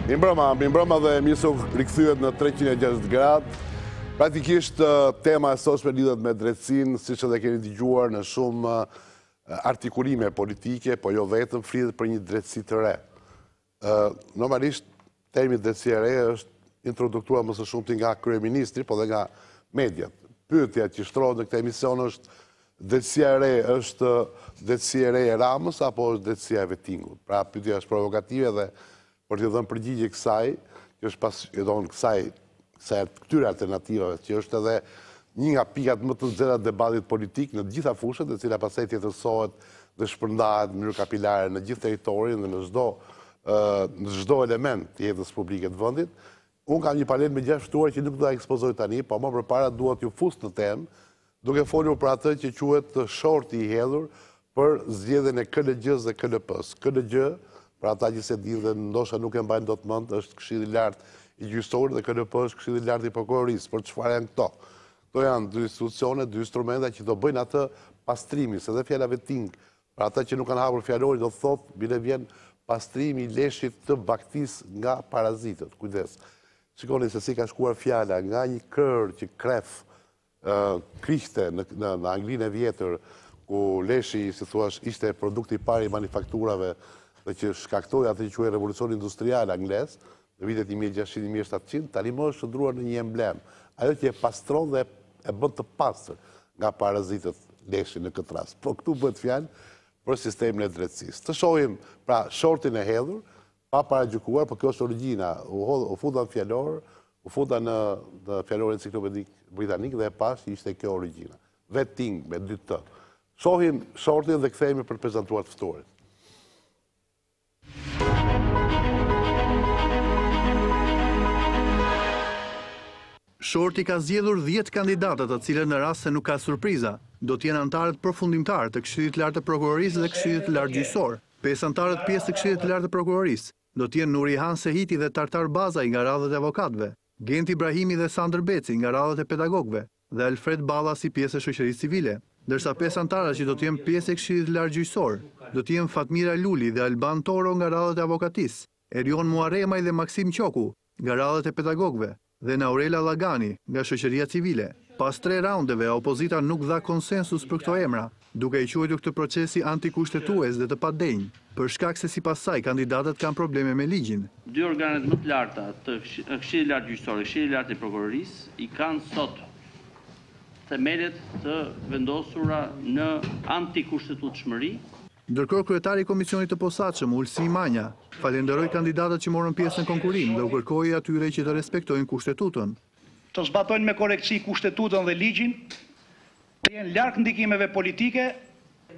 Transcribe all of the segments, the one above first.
Mimbrëma dhe emisu rikëthyet në 360 gradë. Praktikisht tema e sotshme lidhet me drejtësinë, siç edhe keni dëgjuar në shumë artikulime politike, po jo vetëm, flitet për një drejtësi të re. Normalisht termi drejtësia e re është introduktuar më së shumti nga kryeministri, po dhe nga mediat. Pyetja që shtrohet në këtë emision është drejtësia e re është drejtësia e re e Ramës apo është drejtësia e Vettingut? Pra pyetja është provokative dhe për të dhënë përgjigje kësaj, që është pas këtyre alternativave, që është edhe një nga pikat më të nxehta të debatit politik në të gjitha fushat, e cila pastaj tjetërsohet dhe shpërndahet në mënyrë kapilare në gjithë territorin dhe në çdo element të jetës publike të vendit. Unë kam një panel me 6 ftuar që nuk do ta ekspozoj tani, po më përpara dua t'ju fus në temë, duke folur për atë që quhet shorti i hedhur për zgjedhjen e KLG-s dhe KLP-s. KLG, për ata që se dinë dhe ndoshta nuk e mbajnë dot mend, është Këshilli i Lartë i Gjyqësorit dhe KLP është Këshilli i Lartë i Prokurorisë. Për çfarë janë këto? Këto janë dy institucione, dy instrumenta që do bëjnë atë pastrimi, se dhe fjala vetting, për ata që nuk kanë hapur fjalorin, do thotë bile vjen pastrimi i leshit të baktisë nga parazitët. Kujdes. Shikoni se si ka shkuar fjala nga një kërr që kref krishte në Anglinë e vjetër, ku leshi, si thua, ishte produkti i parë i manufakturave dhe që shkaktoi atë që quhej revolucioni industrial anglez në vitet 1600-1700, tani më është shndruar në një emblem. Ajo që e pastron dhe e bën të pastër nga parazitët leshi në këtë rast. Po këtu bëhet fjalë për sistemin e drejtësisë. Të shohim pra shortin e hedhur, pa paragjykuar, por kjo është origjina. U futa në fjalor, u futa në fjalorin enciklopedik britanik dhe e pash ishte kjo origjina. Vetting me 2 t. Shohim shortin dhe kthehemi për të prezantuar të ftuarit. Shorti ka zgjedhur 10 kandidatët, të cilët në rast se nuk ka surpriza, do të jenë anëtarët përfundimtar të Këshillit të Lartë të Prokurorisë dhe Këshillit të Lartë Gjyqësor. 5 anëtarët pjesë të Këshillit të Lartë të Prokurorisë do të jenë Nurihan Sehiti dhe Tartar Bazaj nga radhët e avokatëve, Genti Ibrahimi dhe Sandër Beci nga radhët e pedagogëve dhe Alfred Balla si pjesë e shoqërisë civile. Ndërsa 5 anëtarët që do të jenë pjesë e Këshillit të Lartë Gjyqësor do të jenë Fatmira Luli dhe Alban Toro nga radhët e avokatisë, Erion Muaremaj dhe Maksim Qoku nga radhët e pedagogëve dhe Naurela Lagani nga shoqëria civile. Pas 3 raundeve, opozita nuk dha konsensus për këto emra, duke i quajtur këtë procesi antikushtetues dhe të padenj, për shkak se sipas saj kandidatët kanë probleme me ligjin. 2 organet më të larta të Këshillit të Lartë Gjyqësor dhe Këshillit të Lartë i Prokurorisë i kanë sot themelet të vendosura në antikushtetueshmëri. Ndërkohë kryetari i komisionit të posaçëm, Ulsi Manja, falenderoi kandidatët që morën pjesë në konkurim dhe u kërkoi atyre që të respektojnë kushtetutën. Të zbatojnë me korektësi kushtetutën dhe ligjin, të jenë larg ndikimeve politike.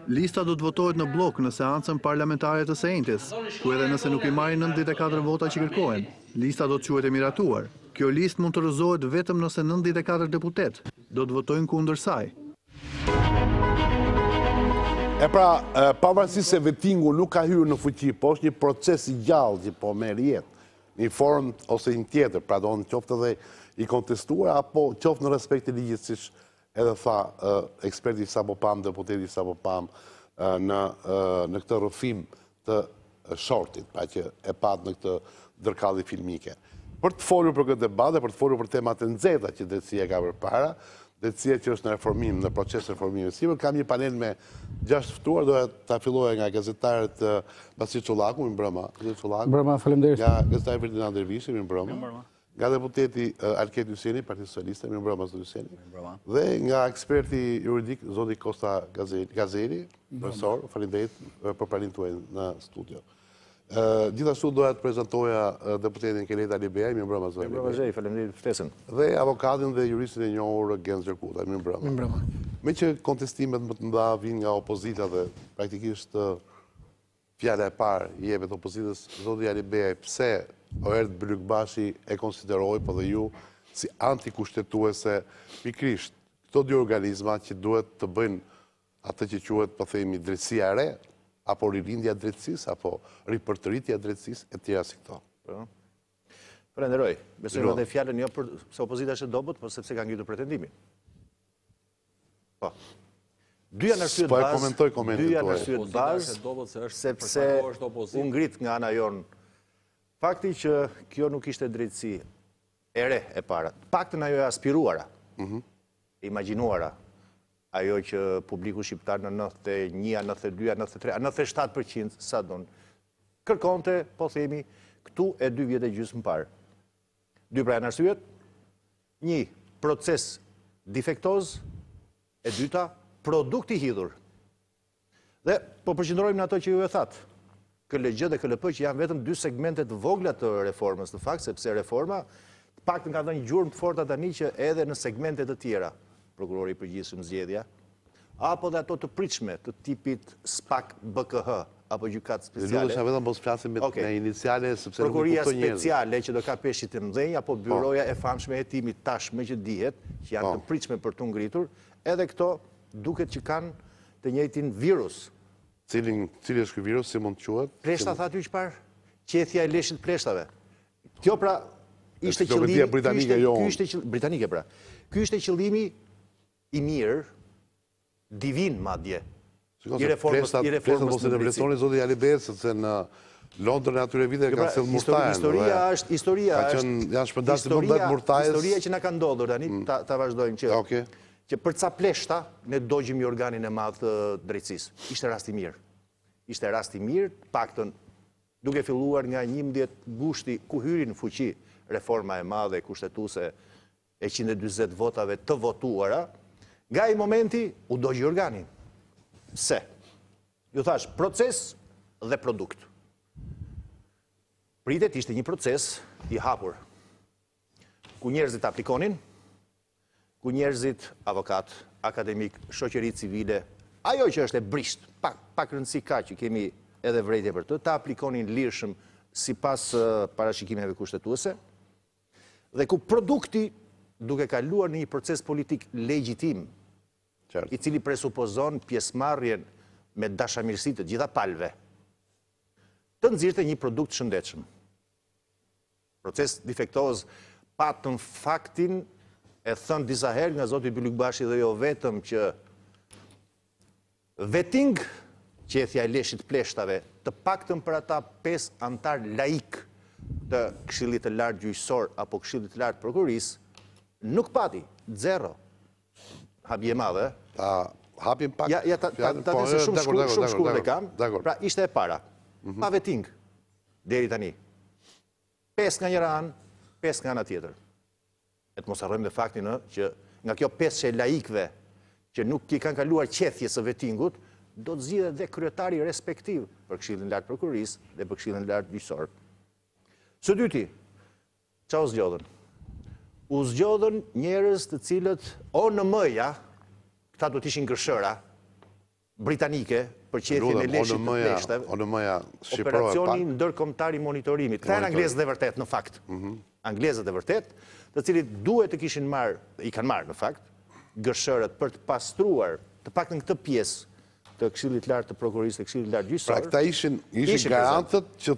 Lista do të votohet në blok në seancën parlamentare të sejntes, ku edhe nëse nuk i marrin 94 vota që kërkohen, lista do të quhet e miratuar. Kjo listë mund të rrëzohet vetëm nëse 94 deputet do të votojnë kundër saj. E pra, pavarësisht se Vettingu nuk ka hyrë në fuqi, po është një proces i gjallë që po merr jetë, një formë ose një tjetër, pra do në qoftë edhe i kontestuar, apo qoftë në respekt të ligjit, siç edhe tha eksperti sapo pam, deputeti sapo pam, në këtë rrëfim të shortit, pra që e pat në këtë ndërkallje filmike. Për të folur për këtë debat dhe për të folur për temat e nxehta që drejtësia ka përpara, drejtësia që është në reformim, në proces reformimi sipër, kam një panel me 6 ftuar, do ta filloja nga gazetarët Basit Çollaku, mirëmbrëma. Mirëmbrëma, faleminderit. Nga gazetari Ferdinand Dervishi, mirëmbrëma. Nga deputeti Alket Hyseni, Partia Socialiste, mirëmbrëma zot Hyseni. Dhe nga eksperti juridik zoti Kosta Gazeli, profesor, faleminderit për pranimin tuaj në studio. Gjithashtu doja të prezantoja deputetin Keleta Libeaj, mirëmbrëma zot. Mirëmbrëma Zhej, faleminderit për ftesën. Dhe avokatin dhe juristin e njohur Genz Gjerkuta, mirëmbrëma. Mirëmbrëma. Me që kontestimet më të mëdha vijnë nga opozita dhe praktikisht fjala e parë i jepet opozitës, zoti Libeaj, pse Oert Blykbashi e konsideroi, po dhe ju, si antikushtetuese, pikrisht këto dy organizma që duhet të bëjnë atë që quhet, po themi, drejtësia e re, apo ririndja drejtësisë, apo ripërtëritja drejtësisë, e tjera si këto. Falenderoj. Besoj edhe fjalën jo për se opozita është e dobët, por sepse ka ngritur pretendimin. Po. Dy janë arsyet bazë, sepse u ngrit nga ana jon Fakti që kjo nuk ishte drejtësi e re e para, paktën ajo e aspiruara, imaginuara, ajo që publiku shqiptar në 91, 92, 93, 97% sa donë, kërkonte, po themi, këtu e 2 vjet e gjysmë parë. 2 pra janë arsyet, 1 proces defektoz, e 2 produkt i hidhur. Dhe po përqendrohemi në ato që ju e thatë, KLG dhe KLP që janë vetëm 2 segmentet vogla të reformës, në fakt, sepse reforma paktën ka dhënë gjurmë të forta tani që edhe në segmentet të tjera, prokurori i përgjithshëm zgjedhja, apo dhe ato të pritshme të tipit SPAK BKH, apo gjykatë speciale. Lutesh vetëm mos flasim me iniciale sepse Prokuria speciale që do ka peshqit të mëdhenj, apo byroja e famshme e hetimit tashme që dihet, që janë të pritshme për të ngritur, edhe këto duket që kanë të njëjtin virus. Cili është ky virus, si mund të quhet? Pleshta tha ty çfarë? Qethja e leshit pleshtave. Kjo pra ishte qëllimi britanike pra. Ky ishte qëllimi i mirë, divin madje. I reformës në vlerësoni zoti Alibet, sepse në Londrën e atyre vite ka thellë murtajën. Historia janë shpërndarë si 19 murtajës. Historia që na ka ndodhur tani, ta vazhdojmë që për ca pleshta ne dogjim i organin e madh të drejtësisë. Ishte rast i mirë. Ishte rast i mirë, paktën duke filluar nga 11 gushti ku hyri në fuqi reforma e madhe kushtetuese e 140 votave të votuara, nga i momenti u dogji organi. Pse? Ju thash, proces dhe produkt. Pritet ishte një proces i hapur, ku njerëzit aplikonin, ku njerëzit avokat, akademik, shoqëri civile, ajo që është e brisht, pak rëndësi ka që kemi edhe vrejtje për të, ta aplikonin lirshëm sipas parashikimeve kushtetuese, dhe ku produkti duke kaluar në një proces politik legjitim, i cili presupozon pjesëmarrjen me dashamirësi të gjitha palëve, të nxirrte një produkt shëndetshëm. Proces defektoz patën faktin e thënë disa herë nga zoti Bylykbashi dhe jo vetëm që Vettingu, qethja e leshit pleshtave, të paktën për ata 5 antar laik të Këshillit të Lartë Gjyqësor apo Këshillit të Lartë Prokurisë, nuk pati, 0. Habje madhe. Ta hapim pak. Ja, ta të shumë shkurt dhe kam. Pra, ishte e para. Pa Vettingu, deri tani. 5 nga njëra anë, 5 nga ana tjetër. E të mos harrojmë dhe faktin që nga kjo 5 që e laikëve që nuk i kanë kaluar qethjes së Vettingut, do të zgjidhet dhe kryetari respektiv për Këshillin e Lartë Prokurisë dhe për Këshillin e Lartë Gjyqësor. Së dyti, çfarë u zgjodhen? U zgjodhen njerëz të cilët ONM-ja, këta do të ishin gërshëra britanike për qethjen e leshit të pleshtave. ONM-ja Operacioni ndërkombëtar i monitorimit. Këta janë anglezët e vërtet në fakt. Anglezët e vërtet, të cilit duhet të kishin marrë, i kanë marrë në fakt, gërshërët për të pastruar, të paktën këtë pjesë të Këshillit të Lartë të Prokurisë dhe Këshillit të Lartë Gjyqësor. Pra këta ishin garantët që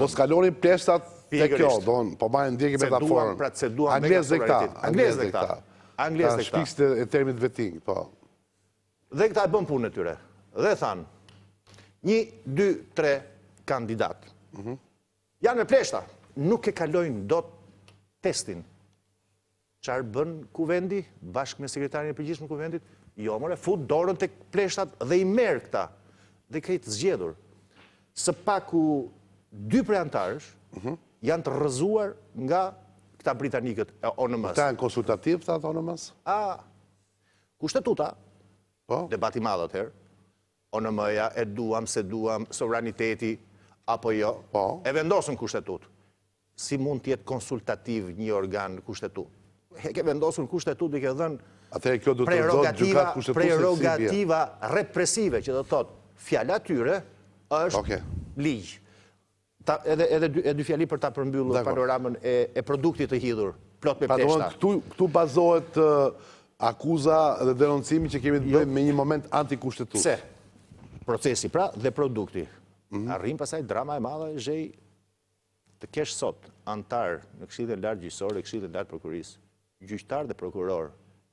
mos kalonin pleshtat te kjo, po marrin ndjekje me ta formë. Anglezët dhe këta. Anglezët dhe këta. Shpikste e termit Vettingu, po. Dhe këta e bën punën e tyre. Dhe thanë, 1, 2, 3 kandidat. Janë me pleshta, nuk e kalojnë dot testin. Çfarë bën kuvendi bashkë me sekretarin e përgjithshëm të kuvendit? Jo, more, fut dorën tek pleshtat dhe i merr këta. Dhe këtë zgjedhur. Së paku 2 prej antarësh janë të rrëzuar nga këta britanikët e ONM-s. Këta janë konsultativ, këta ONM-s? Kushtetuta, debati madh atëherë, ONM-ja, e duam, se duam, sovraniteti, apo jo, e vendosën kushtetutë. Si mund t'jetë konsultativ një organ kushtetutë? E ke vendosur kushtetutë i ke dhënë prerogativa represive, që do thotë, fjala tyre është ligj. Edhe 2 fjali për ta përmbyllur panoramën e produktit të hidhur, plot me pleshta. Këtu bazohet akuza dhe denoncimi që kemi të bëjmë me një moment antikushtetues. Pse? Procesi pra dhe produkti. Arrim pasaj drama e madhe zhej të kesh sot antar në Këshillin e Lartë Gjyqësor dhe Këshillin e Lartë Prokurisë, gjyqtar dhe prokuror,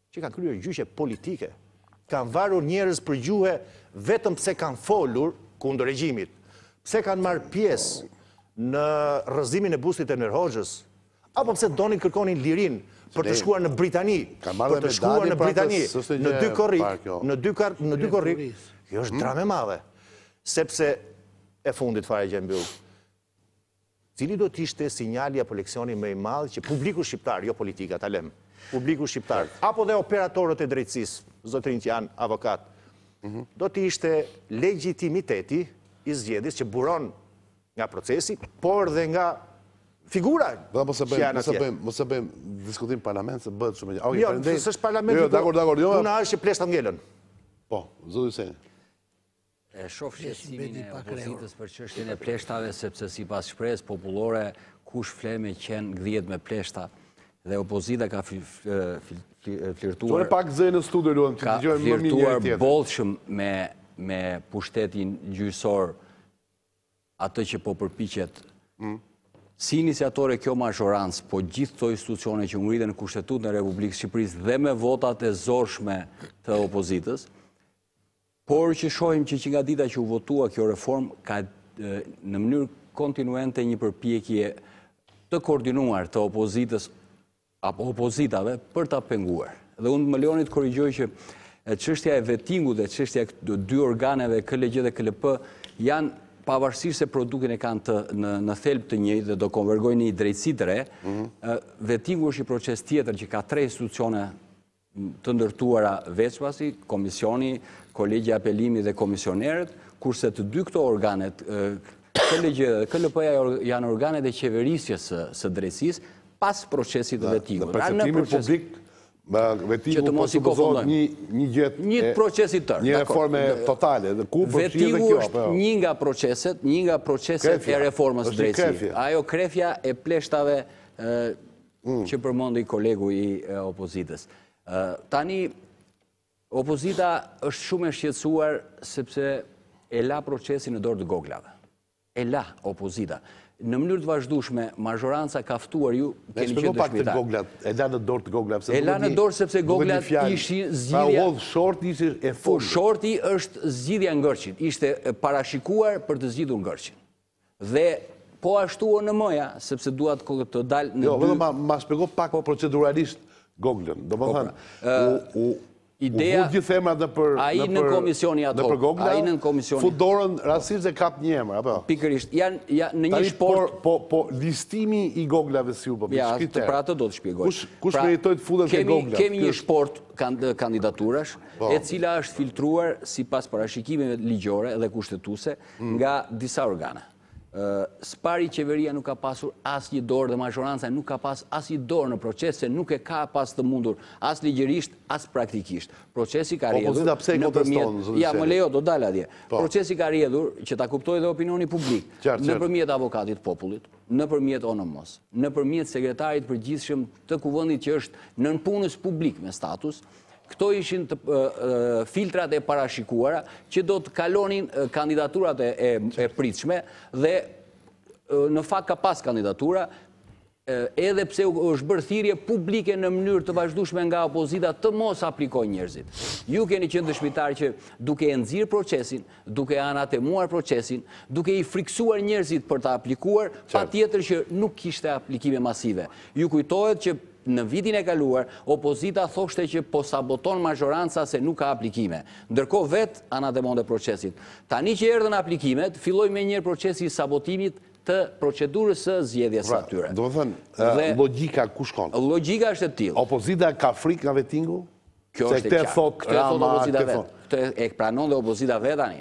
që kanë kryer gjyqje politike, kanë varur njerëz për gjuhë vetëm pse kanë folur kundër regjimit, pse kanë marrë pjesë në rrëzimin e bustit e Enver Hoxhës, apo pse donin kërkonin lirin për të shkuar në Britani, për të shkuar në Britani, në dy korrik, kjo është dramë e madhe, sepse e fundit fare që mbyll. Cili do të ishte sinjali apo leksioni më i madh që publiku shqiptar, jo politika, ta lëm, publiku shqiptar, apo dhe operatorët e drejtësisë, zotërinj që janë avokat, do të ishte legitimiteti i zgjedhjes që buron nga procesi, por dhe nga figura që janë atje. Mos e bëjmë diskutim parlament, se bëhet shumë gjë. Jo, s'është parlamenti, puna është që pleshtat ngelen. Po, zoti Huseni. E shoh shqetësimin e opozitës për çështjen e pleshtave, sepse sipas shprehjes popullore, kush fle me qen gdhiet me pleshta, dhe opozita ka flirtuar. Pak zë në studio luam, që dëgjojmë më mirë flirtuar bollshëm me pushtetin gjyqësor, atë që po përpiqet. Si iniciatore kjo mazhorancë, po gjithë këto institucione që ngritën në Kushtetutën e Republikës Shqipërisë dhe me votat e zorshme të opozitës, por që shohim që nga dita që u votua kjo reform ka në mënyrë kontinuente një përpjekje të koordinuar të opozitës apo opozitave për ta penguar. Dhe unë më lejoni të korrigjoj që çështja e Vettingu-t dhe çështja e dy organeve KLG dhe KLP janë, pavarësisht se produktin e kanë në thelb të njëjtë dhe do konvergojnë në një drejtësi të re, Vettingu është një proces tjetër që ka 3 institucione të ndërtuara veçpasi, komisioni, kolegji apelimi dhe komisionerët, kurse të dy këto organet, KLG dhe KLP-ja janë organet e qeverisjes së drejtësisë pas procesit të Vettingut. Në perceptimin publik, Vettingu po supozohet një procesit tërë. Një reforme totale. Vettingu është një nga proceset e reformës drejtësisë. Ajo krefja e pleshtave që përmendi kolegu i opozitës. Tani, opozita është shumë e shqetësuar sepse e la procesin në dorë të goglave. E la opozita. Në mënyrë të vazhdueshme, mazhoranca ka ftuar ju, keni qenë dëshmitar. E la në dorë të goglave. E la në dorë sepse goglat ishin zgjidhja. Shorti ishte e fundit. Shorti është zgjidhja ngërçit. Ishte parashikuar për të zgjidhur ngërçin. Dhe po ashtu në mëja, sepse duat të dalë në dy... Jo, vetëm ma shpjego pak proceduralisht Goglën. Do më thënë, ideja, gjithë emrat në komisioni ato, a i në komisioni, futdorën rasisht e kap një emër, apo? Pikërisht, janë në një sport... Po listimi i Goglave si u po, ja, pra atë do të shpjegoj. Kush meritoj të futet ke Goglave? Kemi një sport kandidaturash, e cila është filtruar si pas parashikimeve ligjore dhe kushtetuese nga disa organe. Spari qeveria nuk ka pasur as një dorë dhe mazhoranca nuk ka pas as një dorë në proces, se nuk e ka pas të mundur as ligjërisht, as praktikisht. Procesi ka rjedhur... Opozita pse i konteston? Ja, më lejo, do dalë atje. Procesi ka rjedhur, që ta kuptoj dhe opinioni publik, nëpërmjet avokatit popullit, nëpërmjet ONMOS, nëpërmjet sekretarit përgjithshëm të kuvendit që është nën punës publik me status. Këto ishin filtrat e parashikuara që do të kalonin kandidaturat e pritshme dhe në fakt ka pas kandidatura edhe pse është bërë thirrje publike në mënyrë të vazhdueshme nga opozita të mos aplikojnë njerëzit. Ju keni qenë dëshmitar që duke e nxirr procesin, duke anatemuar procesin, duke i friksuar njerëzit për të aplikuar, patjetër që nuk kishte aplikime masive. Ju kujtohet që në vitin e kaluar, opozita thoshte që po saboton mazhoranca se nuk ka aplikime. Ndërkohë vetë anatemonte procesit. Tani që erdhën aplikimet, filloi me njëherë procesi i sabotimit të procedurës së zgjedhjes së atyre. Do të thënë, logjika ku shkon? Logjika është e tillë. Opozita ka frikë nga Vettingu? Kjo është e qartë. Opozita vetë. E pranon dhe opozita vetë tani.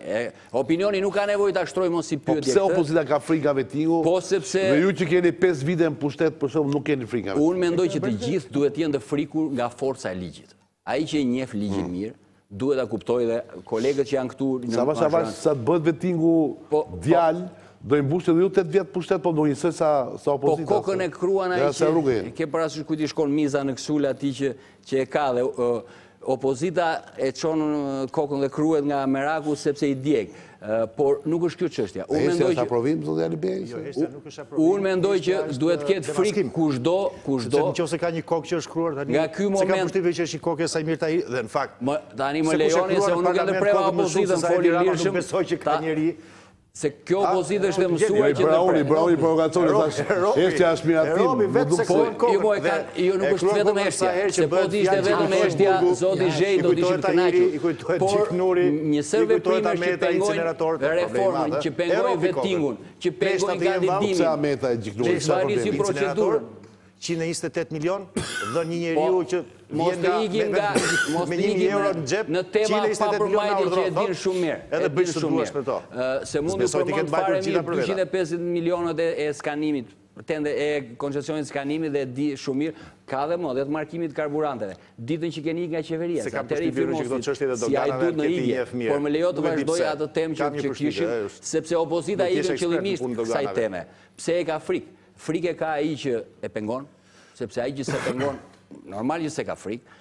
Opinioni nuk ka nevojë ta shtrojë mos si pyetje. Pse opozita ka frikë nga Vettingu? Po sepse dhe ju që keni 5 vite në pushtet për shkak nuk keni frikë nga Vettingu. Unë mendoj që të gjithë duhet të jenë të frikur nga forca e ligjit. Ai që e njeh ligjin mirë, duhet ta kuptojë dhe kolegët që janë këtu në sa të bëhet Vettingu djalë, do i mbushte edhe ju 8 vjet pushtet, po do njësoj sa opozita. Po kokën e kruan ai që ke parasysh kujt i shkon miza në Ksul atij që e ka dhe opozita e çon kokën dhe kruhet nga meraku sepse i djeg. Por nuk është kjo çështja. Unë mendoj që aprovim zoti Alibej. Unë mendoj që duhet të ketë frikë kushdo. Nëse ka një kokë që është kruar tani. Nga ky moment. Se ka përshtypjen që është një kokë sa mirë ai dhe në fakt. Tani më lejoni se unë nuk e ndërpreva opozitën, foli lirshëm. Nuk besoj që ka njeri Se kjo opozitë është dhe mësuar që I brauni provokacioni, thash, eshtja është miratim. Jo, nuk është vetëm eshtja, se po t'ishte vetëm eshtja, zoti Zhej do t'ishtë kënaqur. Por njësër veprimesh që pengojnë reformën, që pengojnë Vettingu-n, që pengojnë kandidimin, që zvarisi procedurën. 128 milion dhe një njeriu që vjen nga me 1.000 euro në gjep, në tema pa përmajtje që e din shumë mirë. Edhe bëjnë së duash me to. Se mundu përmën fare mirë 250 milionët e skanimit, pretende e koncesionit skanimit dhe di shumë mirë, ka dhe modet markimit karburanteve. Ditën që keni nga qeveria, se kam përshtypjen që këto çështje dhe doganave në igje, por më lejo të vazhdoj atë temë që kishim, sepse opozita ikën qëllimisht kësaj teme. Pse e ka frikë? Frikë ka ai që e pengon, sepse ai që se pengon, normal që se ka frikë.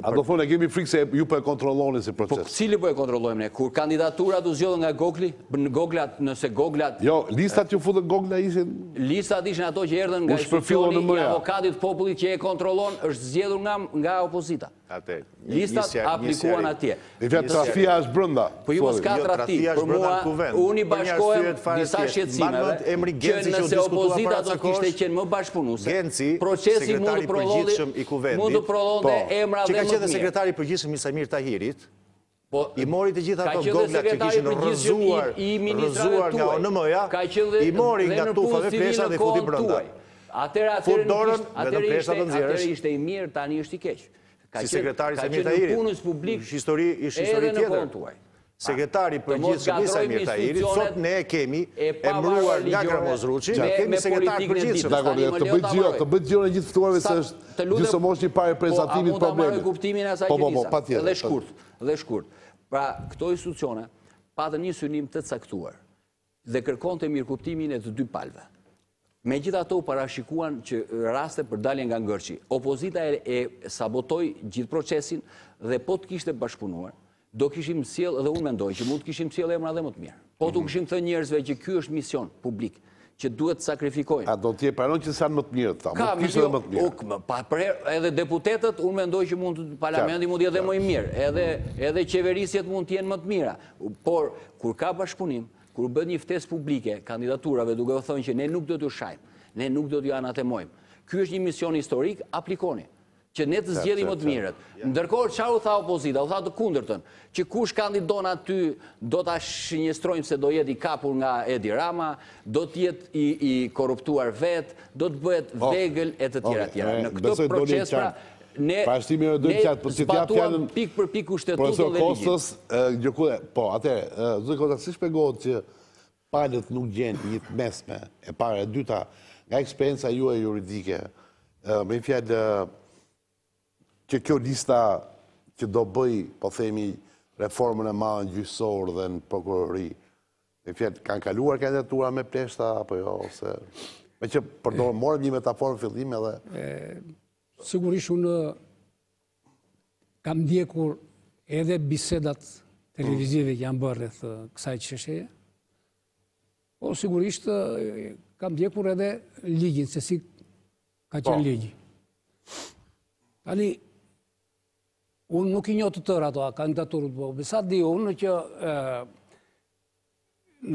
A do thonë, e kemi frikë se ju po e kontrolloni si proces. Po cili po e kontrollojmë ne? Kur kandidaturat u zgjodhen nga Gogli, në Goglat, nëse Goglat... Jo, listat që futën Gogla ishin... Listat ishin ato që erdhen nga institucioni i avokatit popullit që e kontrollon, është zgjedhur nga opozita. Listat aplikuan atje. Në fjatë trafia është brënda. Po ju mos ka trafi, për mua, unë i bashkohem disa shqetësimeve, që nëse opozita do kishte qenë më bashkëpunuse, procesi mund të prolonte emra dhe më të mirë. Që ka qenë sekretari i përgjithshëm i Samir Tahirit, i mori të gjitha ato goglat që kishin rrëzuar nga ONM-ja, i mori nga tufave plesha dhe futi brënda. Atëre ishte i mirë, tani është i keq. Si sekretari Samir Tahirit, është histori tjetër. Sekretari përgjithshëm i Samir Tahirit, sot ne e kemi emruar nga Gramozruçi, kemi sekretari përgjithshëm. Të bëjt gjiro në gjithë ftuarve se është gjithësomosh një pare prezentatimit problemi. Kuptimin e asaj që disa. Dhe shkurt. Pra, këto institucione patën një synim të caktuar dhe kërkonte mirëkuptimin e të dy palëve. Megjithato u parashikuan që raste për dalje nga ngërçi. Opozita e sabotoi gjithë procesin dhe po të kishte bashkëpunuar, do kishim sjell, dhe unë mendoj që mund të kishim sjell emra dhe më të mirë. Po të kishim thënë njerëzve që ky është mision publik, që duhet të sakrifikojnë. A do t'je pranon që sanë më të mirë të ta, më të kishtë dhe më të mirë. Edhe deputetet, unë mendoj që parlamenti mund jetë dhe më i mirë, edhe qeverisjet mund t'jenë më të mira. Por, kur ka bashkëpunim, kur bën një ftesë publike, kandidaturave, duke u thënë që ne nuk do t'ju shajmë, ne nuk do t'ju anatemojmë. Ky është një mision historik, aplikoni, që ne të zgjedhim më të mirët. Ndërkohë, çfarë u tha opozita? U tha të kundërtën, që kush kandidon aty do ta shënjestrojmë se do jetë i kapur nga Edi Rama, do të jetë i korruptuar vet, do të bëhet vegël e të tjera. Në këtë proces pra ne zbatuam pik për pik kushtetutën dhe ligjin. Po, atëre, zë Kota, si shpjegohet që palët nuk gjenë një të mesme, e para, e dyta, nga eksperienca juaj juridike, me fjalë që kjo lista që do bëj, po themi, reformën e madhe gjyqësor dhe në prokurori, me fjalë, kanë kaluar kandidatura me pleshta, apo jo, ose... Me që morëm një metaforë fillim edhe... Sigurisht unë kam ndjekur edhe bisedat televizive që janë bërë rreth kësaj çështjeje. Po sigurisht kam ndjekur edhe ligjin, se si ka qenë ligji. Tani, unë nuk i njoh të tërë ato kandidaturët, po besa di unë që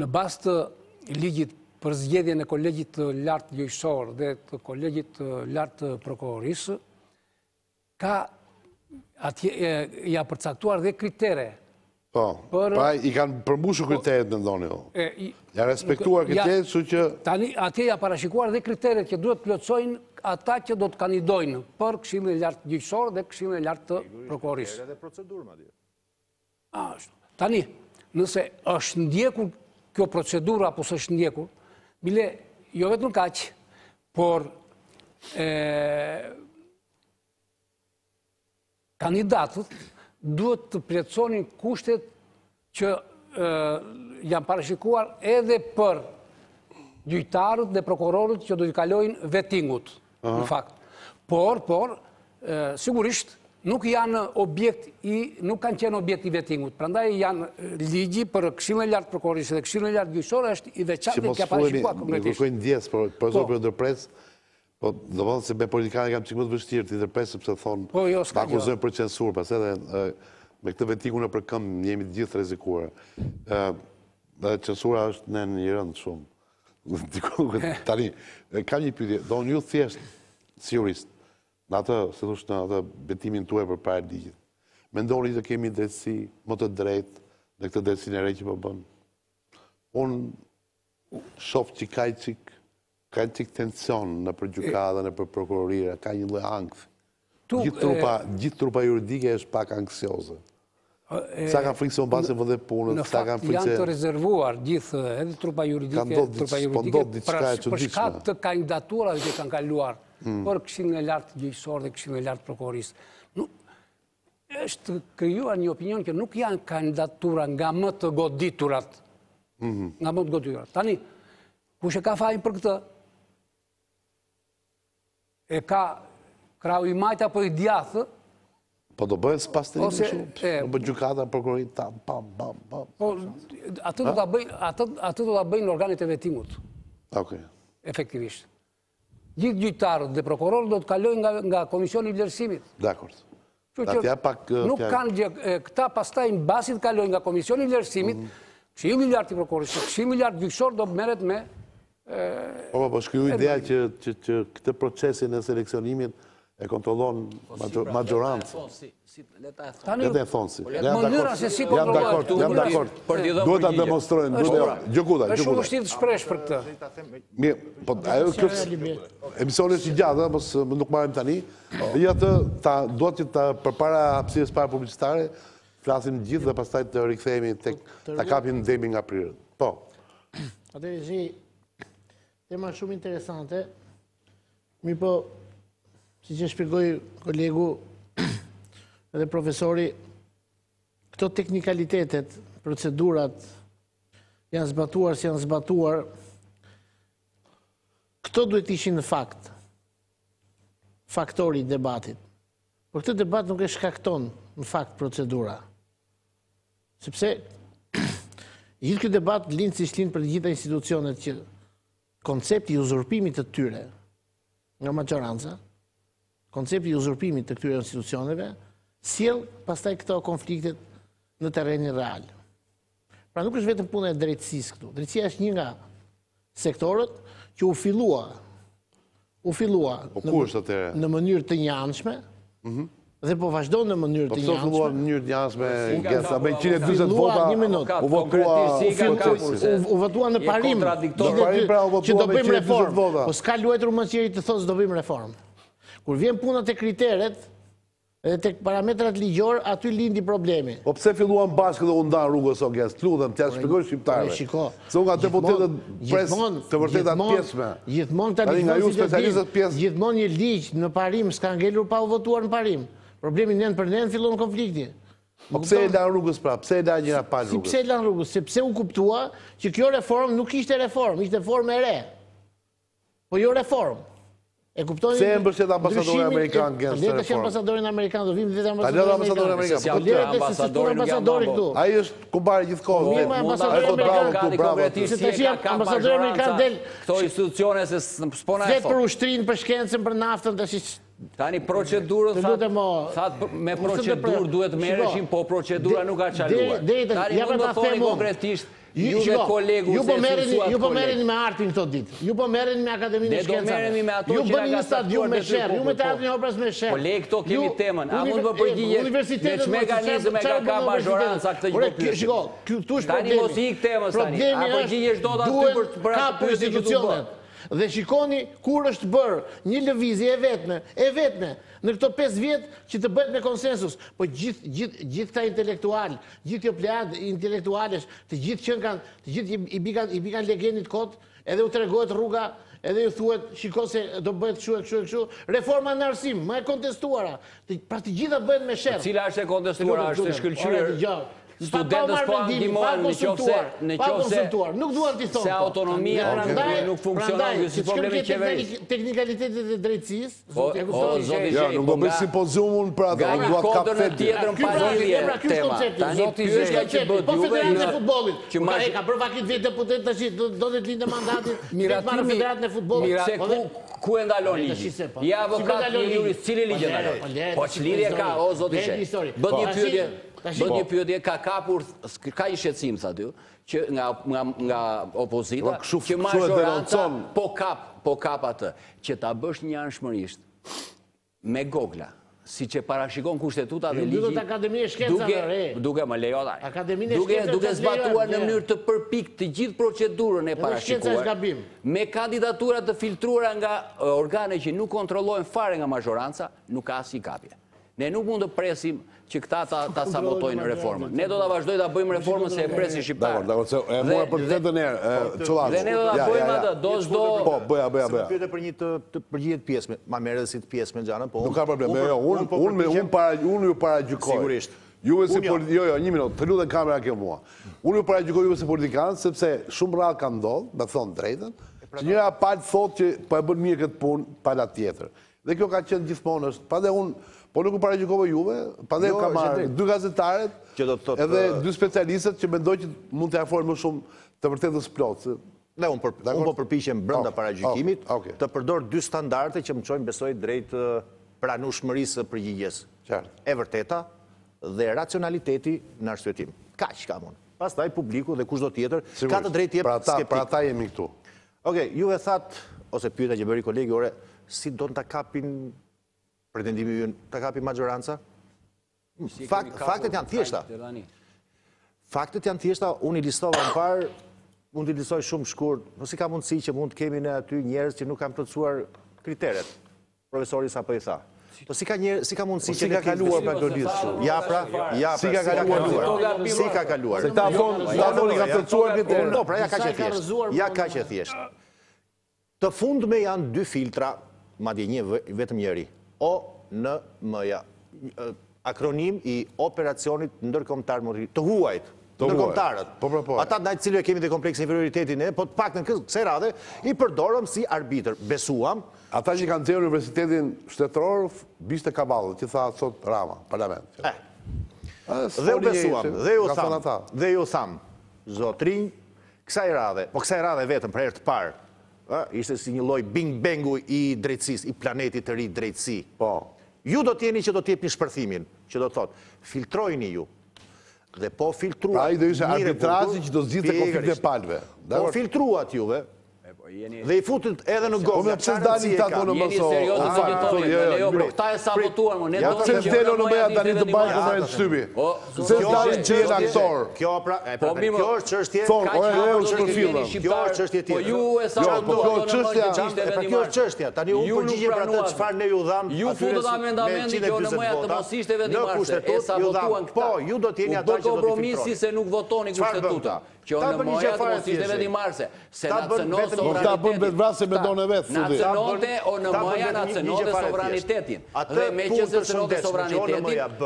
në bazë të ligjit për zgjedhjen e kolegjit të lartë gjyqësor dhe të kolegjit të lartë të prokurorisë, ka ja përcaktuar dhe kritere. Po, pra i kanë përmbushur kriteret në ndoni jo. Ja respektuar kriteret, që që... Tani, atje ja parashikuar dhe kriteret që duhet plotësojnë ata që do të kandidojnë për Këshillin e lartë gjyqësor dhe Këshillin e lartë të prokurorisë. Edhe procedurë, madje. Tani, nëse është ndjekur kjo procedura apo s'është ndjekur, bile, jo vetëm kaq, por kandidatët duhet të plotësonin kushtet që janë parashikuar edhe për gjyqtarët dhe prokurorët që do të kalojnë Vettingu-t, në fakt. Por, sigurisht, nuk janë nuk kanë qenë objekt i Vettingu-t. Prandaj janë ligji për Këshillin e lartë prokurorisë dhe Këshillin e lartë gjyqësore është i veçantë që ka parashikuar konkretisht. Që mos kërkojnë ndjes, por për ndërpres, po do thonë se me politikanë kam çik më të vështirë të ndërpres sepse thonë ta akuzojnë për censurë, pas edhe me këtë Vettingu në përkëmbë jemi të gjithë rrezikuar. Dhe censura është në një rëndë shumë. Tani, kam një pyetje, do një thjesht, si jurist, në atë, se thush në atë betimin tuaj për para ligjit, mendoni të kemi drejtësi më të drejtë në këtë drejtësinë e re që po bën? Unë shoh që ka çik tension në për gjykatën e për prokurorira, ka një lloj ankthi. Gjithë trupa juridike është pak anksioze. Sa kanë frikë se unë basë vëdhe punët, sa kanë frikë se... Janë të rezervuar gjithë edhe trupa juridike për shkak të kandidaturave që kanë kaluar për Këshillin e Lartë Gjyqësor dhe Këshillin e Lartë Prokurorisë. Është krijuar një opinion që nuk janë kandidatura nga më të goditurat. Nga më të goditurat. Tani, kush e ka fajin për këtë? E ka krau i majtë apo i djathë? Po do bëhet s'pas të rrimë shumë, në bëjë gjukata, prokurorit, tam, pam. Atë do të bëjnë organit e Vettingu-t. Efektivisht. Gjithë gjyqtarët dhe prokurorët do të kalojnë nga Komisioni i Vlerësimit. Dakord. Nuk kanë gjë, këta pastaj në basit kalojnë nga Komisioni i Vlerësimit, Këshilli i Lartë i Prokurorisë, Këshilli i Lartë Gjyqësor do merret me... Po shkriju ideja që këtë procesin e seleksionimit e kontrollon majorancë. Leta e thonë si. Jam dakord. Duhet ta demonstrojnë. Gjokuta. Është shumë vështirë të shpresh për këtë. Emisioni është i gjatë, mos nuk marrim tani. Duhet që përpara hapësirës parë publicitare, flasim gjithë dhe pastaj të rikthehemi tek ta kapim ndemin nga prirët. Po. Artur Zheji, tema shumë interesante. Mi po, si që shpjegoi kolegu edhe profesori, këto teknikalitetet, procedurat, janë zbatuar si janë zbatuar, këto duhet ishin në fakt, faktori i debatit. Por këtë debat nuk e shkakton në fakt procedura. Sepse gjithë këtë debat lind si lind për të gjitha institucionet që koncepti i uzurpimit të tyre nga majoranca, koncepti i uzurpimit të këtyre institucioneve, sjell pastaj këto konfliktet në terrenin real. Pra nuk është vetëm puna e drejtësisë këtu. Drejtësia është një nga sektorët që u fillua në mënyrë të njanshme, dhe po vazhdon në mënyrë të njanshme. Po filluar në mënyrë të njanshme, me 140 vota, u votua në parim, që do bëjmë reformë. Po s'ka luajtur mëngjeri të thotë do bëjmë reformë. Kur vjen puna te kriteret dhe tek parametrat ligjor, aty lindi problemi. Po pse filluan bashkë dhe u ndan rrugës o gjes? Lutem, t'ja shpjegoj shqiptarëve. Se unë nga deputetët pres të vërtetat pjesme. Gjithmonë një ligj në parim s'ka ngelur pa u votuar në parim. Problemi nën për nën fillon konflikti. Po pse e lan rrugës pra? Pse e lan gjëra pa rrugës? Si pse e lan rrugës? Sepse u kuptua që kjo reformë nuk ishte reformë, ishte formë e re. Po jo reformë. E kuptoni? Pse e mbështet ambasadorin amerikan gjatë reformës? Le të kem ambasadorin amerikan, do vim vetë ambasadorin amerikan. Ai është kumbari gjithkohë. Mirë, ambasadori amerikan del këto institucione se s'po na e thot. Për ushtrinë, për shkencën, për naftën, tash tani procedurën thatë me procedurë duhet merreshin, po procedura nuk ka çaluar. Tani mund të thoni konkretisht ju dhe kolegu ju po merreni me artin këto ditë. Ju po merreni me Akademinë e Shkencave. Ne do merremi me ato që bëni një stadium me sherr, ju me teatrin e operës me sherr. Po le këto kemi temën. A mund të përgjigje me ç'mekanizëm e ka mazhoranca këtë gjë? Shiko, këtu është problemi. Tani mos i temën tani. A përgjigjesh dot aty për atë institucionet? Dhe shikoni kur është bërë një lëvizje e vetme në këto 5 vjet që të bëhet me konsensus. Po gjithë këta intelektual, gjithë kjo plejad intelektualesh, të gjithë që kanë, të gjithë i bikan legendit kot, edhe u tregohet rruga, edhe ju thuhet, shiko se do bëhet kështu, reforma në arsim, më e kontestuara. Pra të gjitha bëhet me sherr. Cila është e kontestuara, është e shkëlqyer. Studentës po ndihmojnë në qofse nuk duan t'i thonë. Se autonomia nuk funksionon, si problemi i qeverisë. Teknikalitetet e drejtësisë. Nuk do bëj simpoziumun për atë, nuk duat kapë tjetër pasojë tema. Tani pyetja që bëhet po federatën e futbollit. Ka bërë vakit vetë deputet tash do të lindë mandati. Miratimi federatën e futbollit. Se ku e ndalon ligji? Ja avokat i jurist, cili ligj ndalon? Po ç'lidhje ka o zoti sheh. Bët një pyetje. bët një pyetje, ka kapur, ka një shqetësim, sa ty, që nga opozita, që majoranca po kap atë, që ta bësh një anshmërisht me gogla, si që parashikon kushtetuta dhe ligji, duke më lejota, duke zbatuar në mënyrë të përpikt të gjithë procedurën e parashikuar, me kandidaturat të filtruara nga organe që nuk kontrollojnë fare nga majoranca, nuk ka asnjë kapje. Ne nuk mund të presim që këta ta sabotojnë reformën. Ne do të vazhdoj të bëjmë reformën se e presi shqiptarë. Dakor, e mora për të njerë, Qëllasë. Dhe ne do të bëjmë atë, do s'do... Po, bëja. Se më pyete për një të përgjigjet pjesme, ma mere dhe si të pjesme në gjanën, po... Nuk ka problem, unë ju paragjykoj. Sigurisht. Juve si politikanë, jo, një minutë, të lutem kamera kjo mua. Unë ju paragjykoj juve si politikanë, sepse shumë rrallë ka ndodhë, me thonë drejtën, që njëra palë thotë që po e bën mirë këtë punë, pala tjetër. Dhe kjo ka qenë gjithmonë është, pa dhe unë, po nuk u paragjykova juve, pa dhe ka marrë 2 gazetaret edhe 2 specialistët që mendoj që mund të afrojnë më shumë të vërtetës plotë. Dhe unë po përpiqem brenda paragjykimit të përdor 2 standarde që më çojnë besoj drejt pranueshmërisë së përgjigjes. E vërteta dhe racionaliteti në arsyetim. Kaq kam unë. Pastaj publiku dhe kushdo tjetër ka të drejtë jep skeptik. Për ata jemi këtu. Okej, ju e thatë, ose pyeta që bëri kolegi, ore, si do në ta kapin pretendimi ju të kapi majoranca? Faktet janë thjeshta. Faktet janë thjeshta, unë i listova në parë, unë i listoj shumë shkurt, nësi ka mundësi që mund të kemi në aty njerëz që nuk kam plotësuar kriteret. Profesori sa po i tha. Po si ka mundësi që ka kaluar për këtë listë shumë? Ja pra, si ka kaluar. Si ka kaluar. Se ta thonë i ka plotësuar kriteret. Po, pra ja ka që thjesht. Ja ka që thjesht. Të fundme janë 2 filtra, madje një vetëm njëri. ONM-ja, akronim i operacionit ndërkombëtar të huajt, ndërkombëtarët. Ata ndaj cilëve kemi dhe kompleks inferioritetin po të paktën kësaj radhe, i përdorëm si arbitër. Besuam. Ata që kanë nxjerrë universitetin shtetëror, bishte kaballë, që tha sot Rama, parlament. Dhe u besuam, dhe ju tham, zotrinj, kësaj radhe vetëm për herë të parë, ishte si një lloj bing bangu i drejtësisë, i planetit të ri drejtësi. Ju do t'jeni që do t'jepni shpërthimin, që do t'thot, filtrojni ju. Dhe po filtruat... Pra i do ishe arbitrazi që do zgjidhte konflikte palëve. Po filtruat juve, dhe i futët edhe në gogë. Ome pëse zdalin këta tonë Jeni serios të sabotojnë, jo, pro, këta e sabotuar, mo, ne do të që në mëja tani të bajnë këta e të shtypi. Se zdalin që jenë aktor. Kjo është çështje, kjo është çështje tjetër. Po ju e sabotuar, kjo është çështja. Tani unë përgjigjem për atë çfarë ne ju dham. Ju futët amendamentin që në mëja të mos ishte vendimarrëse. E sabotuan këta. Po, ju do t'jeni ata që do t'i kompromisi se nuk votoni kushtetuta. Që në mëja të mos ishte vendimarëse. Se ta bën vetë vrasje me donë vetë. Naciononte o në mëja naciononte sovranitetin. Dhe me që se naciononte sovranitetin,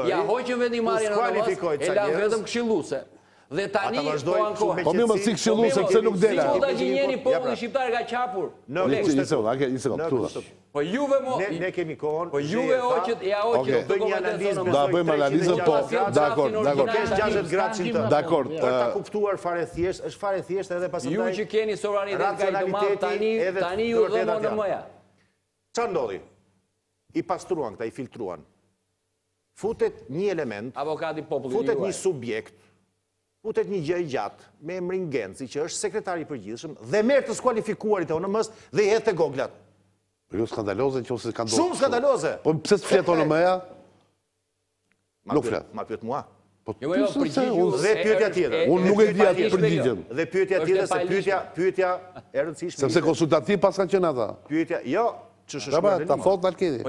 ja hoqën vendimarje në nëmës, e la vetëm këshilluse. Dhe tani po ankohet. Po mirë më si këshilluse, këse nuk dela. Si ku da gjinjeni popullin shqiptar ka qapur. Një sekund, Po juve mo... Ne kemi kohën... Po juve hoqët, ja hoqët... Da bëjmë analizën, po, dakor. Dakor. Për ta kuptuar fare thjesht, është fare thjesht edhe pasë ju që keni sovranitet ka i të malë, tani ju dhëmo në mëja. Qa ndodhi? I pastruan këta, i filtruan. Futet një element, futet një subjekt, futet një gjë i gjatë, me emrin Genci, që është sekretari i përgjithshëm, dhe merr të skualifikuarit e ONM-s dhe i hedh te goglat. Po jo skandaloze që ose ka ndodhur. Shumë skandaloze. Po pse s'flet ONM-ja? Nuk flet. Ma pyet mua. Po dhe pyetja tjetër. Unë nuk e di atë përgjigjen. Dhe pyetja tjetër se pyetja e rëndësishme. Sepse konsultativ pas kanë qenë ata. Pyetja, jo, që shkruan ta fot Alkedi.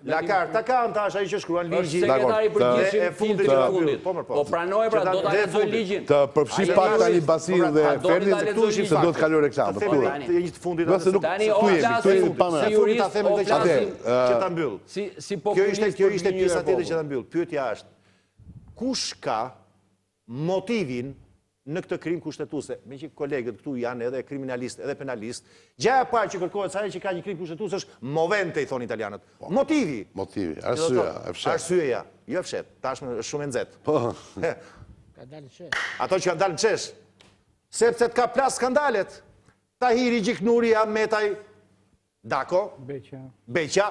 La carta canta, është ai që shkruan ligjin. Sekretari i përgjithshëm fundit të fundit. Po pranoj pra do ta lexoj ligjin. Të përfshi pak tani Basin dhe Ferdi se do të kaloj reklam. Një të fundit tani o flasim si jurist, ta them këtë që ta mbyll. Si populist. Kjo ishte pjesa tjetër që ta mbyll. Pyetja është, kush ka motivin në këtë krim kushtetuese, me që kolegët këtu janë edhe kriminalist, edhe penalist, gjaja parë që kërkohet sa që ka një krim kushtetuese është movente, i thonë italianët. Motivi. Motivi, arsyeja, e fshet. Arsyeja, jo e fshet, tashmë është shumë e nxehtë. Ka dalë në qesh. Ato që kanë dalë në qesh, sepse të ka plas skandalet, Tahiri, Gjiknuri, Ahmetaj, Dako, Beqa,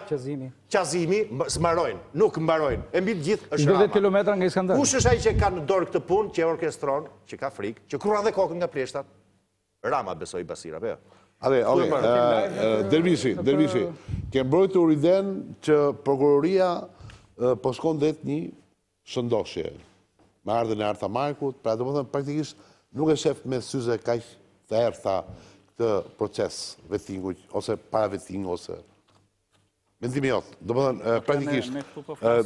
Qazimi, s'mbarojnë, nuk mbarojnë. E mbi të gjithë është 20 Rama. kilometra nga Iskandar. Kush është ai që ka në dorë këtë punë, që orkestron, që ka frikë, që krua dhe kokën nga pleshtat? Rama besoj Basira, jo? Dervishi, ke mbrojtur iden që prokuroria po shkon det një shëndoshje me ardhen e Arta Markut, pra do më thënë praktikisht nuk e shef me syze kaq të errta këtë proces Vettingut, ose para Vettingu, ose mendimi jot. Do më thënë praktikisht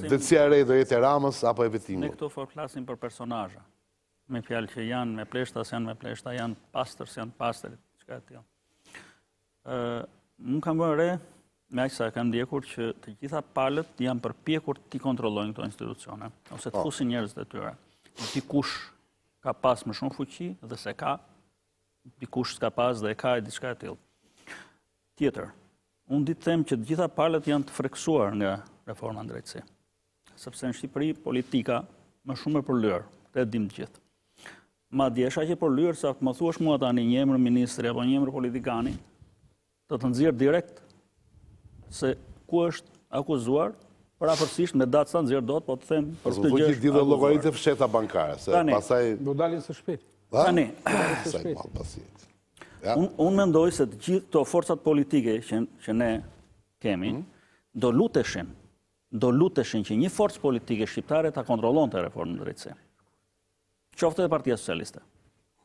Drejtësia e re do jetë e Ramës apo e Vettingut. Ne këtu flasim për personazhe. Me fjalë që janë me pleshta, janë me pleshta, janë pastër, janë pastër, çka të janë. Më kam bërë re, me aq sa kam ndjekur që të gjitha palët janë përpjekur t'i kontrollojnë këto institucione, ose të fusin njerëzit e tyre. Dikush ka pas më shumë fuqi dhe se ka, dikush s'ka pas dhe e ka e diçka e tillë. Tjetër, unë di të them që të gjitha palët janë të freksuar nga reforma në drejtësi. Sepse në Shqipëri politika më shumë e përlyer, këtë e dim të gjithë. Madje është aq e përlyer sa më thuash mua tani një emër ministri apo një emër politikani, të nxjerr direkt se ku është akuzuar, parapërsisht me datë sa nxjerr dot, po të them për këtë gjë. Gjithë llogaritë fsheta bankare, se pastaj do dalin së shpejti. Tani, unë mendoj se të gjithë këto forcat politike që ne kemi, do luteshin që një forcë politike shqiptare ta kontrollonte reformën e drejtësisë. Qoftë edhe Partia Socialiste.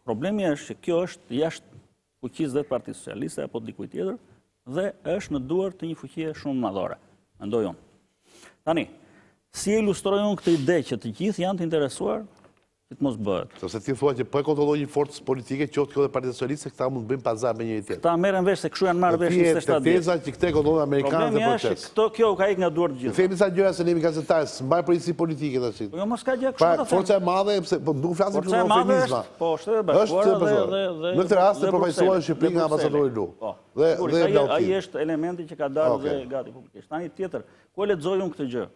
Problemi është që kjo është jashtë fuqisë dhe të Partisë Socialiste apo dikujt tjetër dhe është në duar të një fuqie shumë madhore, mendoj unë. Tani, si e ilustroj unë këtë ide që të gjithë janë të interesuar, që të mos bëhet. Sepse ti thua që po e kontrollon një forcë politike, qoftë kjo dhe Partia Socialiste, këta mund të bëjnë pazar me njëri tjetër. Këta merren vesh se kshu janë marrë vesh 27 ditë. Teza që këte kontrollon amerikanët dhe proces. Problemi është që kjo ka ikë nga duart të gjithë. Themi sa gjëra se ne jemi gazetarë, s'mbaj përgjegjësi politike tash. Jo mos ka gjë kështu ta them. Forca e madhe, po nuk flasim për eufemizma. Po, Shtetet Bashkuara dhe në këtë rast e përfaqësuar në Shqipëri nga ambasadori Lu. Dhe ai është elementi që ka dalë dhe gati publikisht. Tani tjetër, ku e lexoj unë këtë gjë?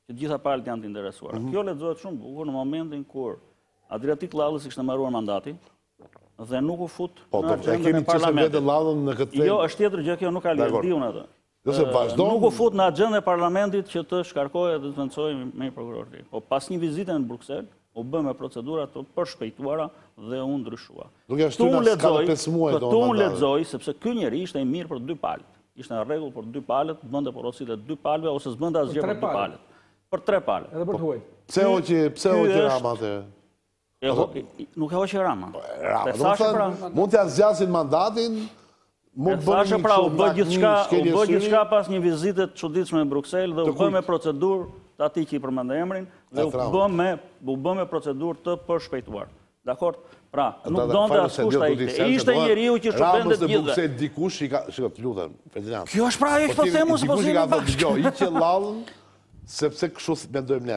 Që të gjitha palët janë të interesuar. Kjo lexohet shumë bukur në momentin kur Adriatik Llallës kishte marruar mandati dhe nuk u fut në agjendën e parlamentit. Jo, është tjetër gjë, kjo nuk ka lidhje, di unë atë. Nuk u fut në agjendën e parlamentit që të shkarkojë dhe të vendsojë me prokurorin. Po pas një vizite në Bruksel, u bë me procedura të përshpejtuara dhe u ndryshua. Këtu unë lexoj sepse ky njeri ishte i mirë për dy palët. Ishte në rregull për dy palët, bënte porositë dy palëve ose s'bënte asgjë për dy palët. Për tre palët. Edhe për të huaj. Pse hoqi Rama atë? Nuk e hoqi Rama. Mund të zgjasin mandatin, mund të bëjnë pra, u bë gjithçka pas një vizite të çuditshme në Bruksel dhe u bë me procedurë të atij që i përmend emrin dhe u bë me procedurë të përshpejtuar. Dakor? Pra, nuk donte askush ta ikte. Ishte njeriu që shpërndente të gjithë. Ramës dikush i ka, shikoj, të lutem, Ferdinand. Kjo është pra ajo që po themu se po themi bashkë. Dikush i ka thënë, "Hiqe Llallën, sepse kështu mendojmë ne."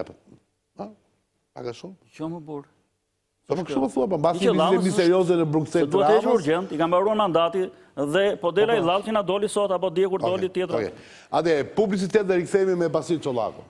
Pak a shumë? Jo më burr. Po nuk kështu po thua, po mbasi vizite misterioze në Bruksel të Ramës. Duhet të urgjent, i ka mbaruar mandati dhe po dela i Llallë që na doli sot apo dje kur doli tjetër. Ade, publicitet dhe rikthehemi me Basil Çollaku.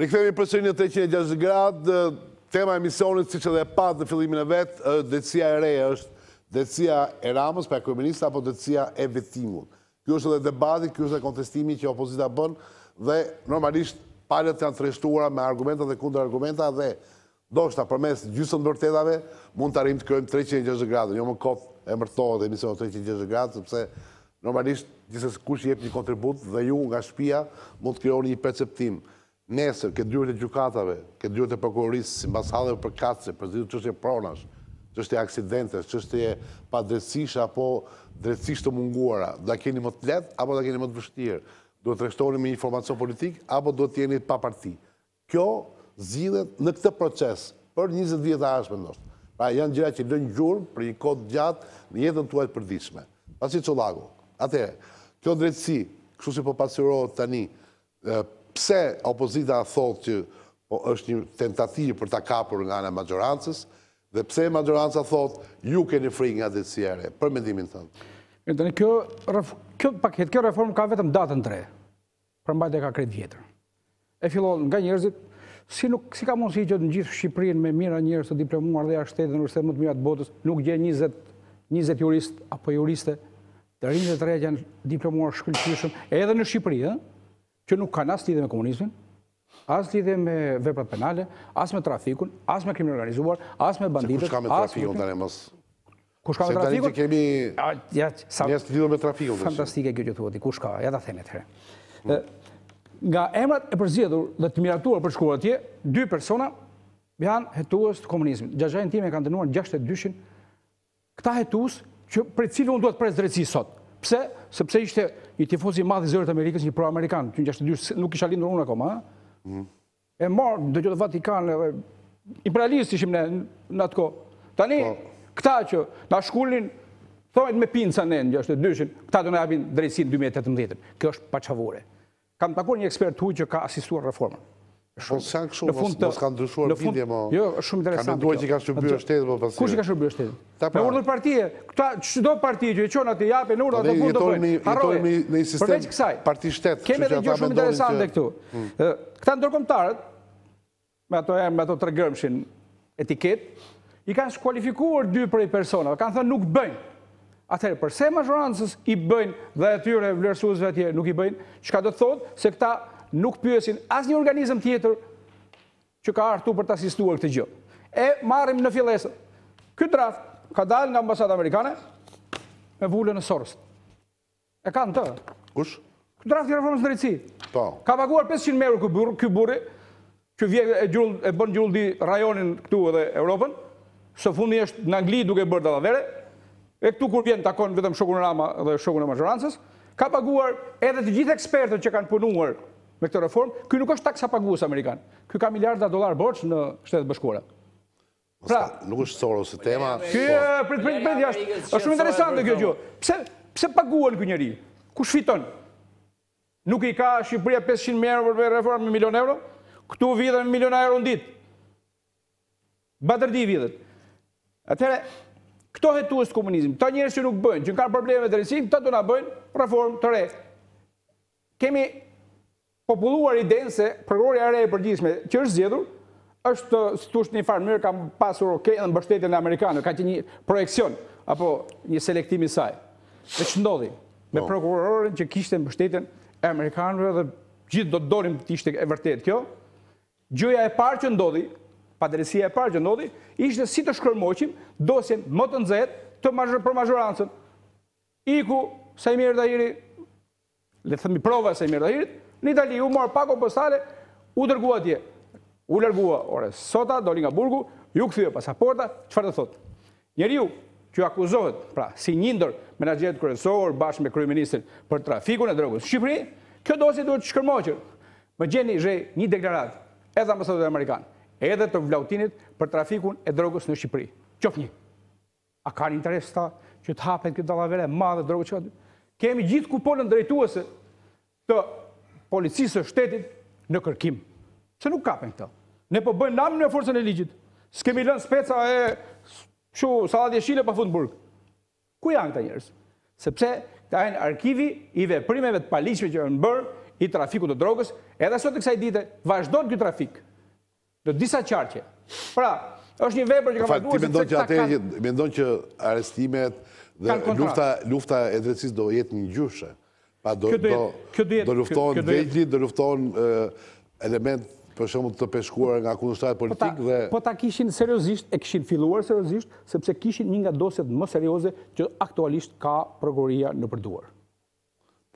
Rikthehemi përsëri në 360 gradë, tema e emisionit, siç edhe pat në fillimin e vet, është drejtësia e re, është drejtësia e Ramës, pra kryeministit, apo drejtësia e Vettingut. Ky është edhe debati, ky është edhe kontestimi që opozita bën dhe normalisht palët janë treshtuara me argumenta dhe kundër argumenta dhe ndoshta përmes gjysmë vërtetave mund të arrijmë të krijojmë 360 gradë, jo më kot e mërtohet emisioni 360 gradë, sepse normalisht gjithsesi kush jep një kontribut dhe ju nga shtëpia mund të krijoni një perceptim. Nesër, ke dyert e gjykatave, ke dyert e prokurorisë, sipas halleve për katse, për çështje pronash, çështje aksidentes, çështje padrejtësish apo drejtësisht të munguara, do ta keni më të lehtë apo do ta keni më të vështirë? Duhet të rreshtoni me informacion politik apo duhet të jeni pa parti? Kjo zgjidhet në këtë proces për 20 vjet të ardhshme ndoshta. Pra janë gjëra që lënë gjurmë për një kohë gjatë në jetën tuaj të përditshme. Pasi çollaku. Atëherë, kjo drejtësi, kështu si po pasqyrohet tani, pse opozita thotë që është një tentativë për ta kapur nga ana e maggjorancës dhe pse maggjoranca thotë ju keni frikë nga drejtësia e re, për mendimin tënd? Tani kjo reformë ka vetëm datën 3. Përmbajtja ka krejt vjetër. E fillon nga njerëzit, si ka mundësi që në gjithë Shqipërinë me mira njerëz të diplomuar dhe jashtë shtetit, në universitet më të mira të botës, nuk gjen 20 jurist apo juriste të rinj dhe të reja janë diplomuar shkëlqyeshëm edhe në Shqipëri, që nuk kanë as lidhje me komunizmin, as lidhje me veprat penale, as me trafikun, as me krimin organizuar, as me banditët. Kush ka me trafikun tani mos? Kush ka me trafikun? Se tani që kemi njerëz të lidhur me trafikun. Fantastike kjo që thuat, kush ka, ja ta themi atëherë. Nga emrat e përzgjedhur dhe të miratuar për shkuar atje, 2 persona janë hetues të komunizmit. Xhaxhain time kanë dënuar 62-shin këta hetues që për cilën unë duhet pres drejtësi sot. Pse? Sepse ishte një tifoz i madh i zërit Amerikës, një pro-amerikan, që në 62 nuk isha lindur unë akoma. E marrë në Vatikan, imperialist ishim në atë kohë. Tani, këta që na shkullin, thojnë me pinca ne në 62-shin, këta do na japin drejtësinë 2018. Kjo është paçavure. Kam takuar një ekspert huaj që ka asistuar reformën. Po s'kan kështu, mos kanë ndryshuar bindje, mo. Jo, është shumë interesante. Kanë menduar që ka shërbyer shtetit, po pasi. Kush i ka shërbyer shtetit? Me urdhër partie. Këta çdo parti që e çon atë japin urdhër ato punë do bëjnë. Jetojmë në një sistem parti shtet. Kemi edhe gjë shumë interesante këtu. Këta ndërkombëtarët me ato tregërmshin etiket, i kanë skualifikuar 2 prej personave, kanë thënë nuk bëjnë. Atëherë, përse maggjorancës i bëjnë dhe atyre vlerësuesve atje nuk i bëjnë, çka do të thotë se këta nuk pyesin asnjë organizëm tjetër që ka ardhur për të asistuar këtë gjë. E marrim në fillesë. Ky draft ka dalë nga ambasada amerikane me vulën e Soros. E kanë të. Kush? Ky draft i reformës drejtësi. Po. Ka paguar 500 euro ky burri, që vjen e bën gjuldi rajonin këtu edhe Europën. Së fundi është në Angli duke bërë dallavere. E këtu kur vjen takon vetëm shokun Rama dhe shokun e maggjorancës, ka paguar edhe të gjithë ekspertët që kanë punuar me këtë reformë. Ky nuk është taksa pagues amerikan. Ky ka miliarda dollar borx në Shtetet Bashkuara. Pra, nuk është Soros tema. Ky është shumë interesante kjo gjë. Pse paguan ky njeri? Kush fiton? Nuk i ka Shqipëria 500 euro për reformë me milion euro? Këtu vjedhen me miliona euro në ditë. Badërdi vjedhet. Atëherë, këto hetues të komunizmit, këto njerëz që nuk bëjnë, që kanë probleme me drejtësinë, këto do na bëjnë reformë të re. Kemi populluar idenë se prokuroria e re e përgjithshme që është zgjedhur është thosh në një farë mënyrë kam pasur në mbështetjen e amerikanëve, ka qenë një projekcion apo një selektim i saj. Dhe ç'ndodhi me prokurorin që kishte mbështetjen e amerikanëve dhe gjithë do të donim të ishte e vërtetë kjo. Gjëja e parë që ndodhi, padrejtësia e parë që ndodhi, ishte si të shkërmoqim dosjen më të nxehtë për maggjorancën. Iku Sajmir Dahiri, le të themi prova e Sajmir Dahirit, në Itali u mor pako postale, u dërgua atje. U largua, ore, sota, doli nga burgu, ju kthye pasaporta, çfarë do thotë? Njeriu që akuzohet, pra, si një ndër menaxherët kryesor bashkë me kryeministrin për trafikun e drogës në Shqipëri, kjo dosje duhet shkërmoqur. Më gjeni një deklaratë, edhe ambasadorët amerikanë, edhe të Vllautinit për trafikun e drogës në Shqipëri. Qoftë një. A kanë interes ta që të hapet këtë dallavere e madhe drogës që kemi gjithë kuponën drejtuese të policisë së shtetit në kërkim. Se nuk kapen këta. Ne po bëjmë namë në forcën e ligjit. S'kemi lënë speca e salat jeshile pa fund burg. Ku janë këta njerëz? Sepse këta janë arkivi i veprimeve të paligjshme që janë bërë, i trafiku të drogës, edhe sot e kësaj dite vazhdon ky trafik në disa qarqe. Pra, është një vepër që ka vazhduar. Ti mendon që arrestimet dhe lufta e drejtësisë do jetë një gjyshe? Do lufton vejgjit, do lufton element për shembull të peshkuar nga kundërshtarët politik dhe... Po ta kishin seriozisht, e kishin filluar seriozisht, sepse kishin një nga dosjet më serioze që aktualisht ka prokuroria në përduar.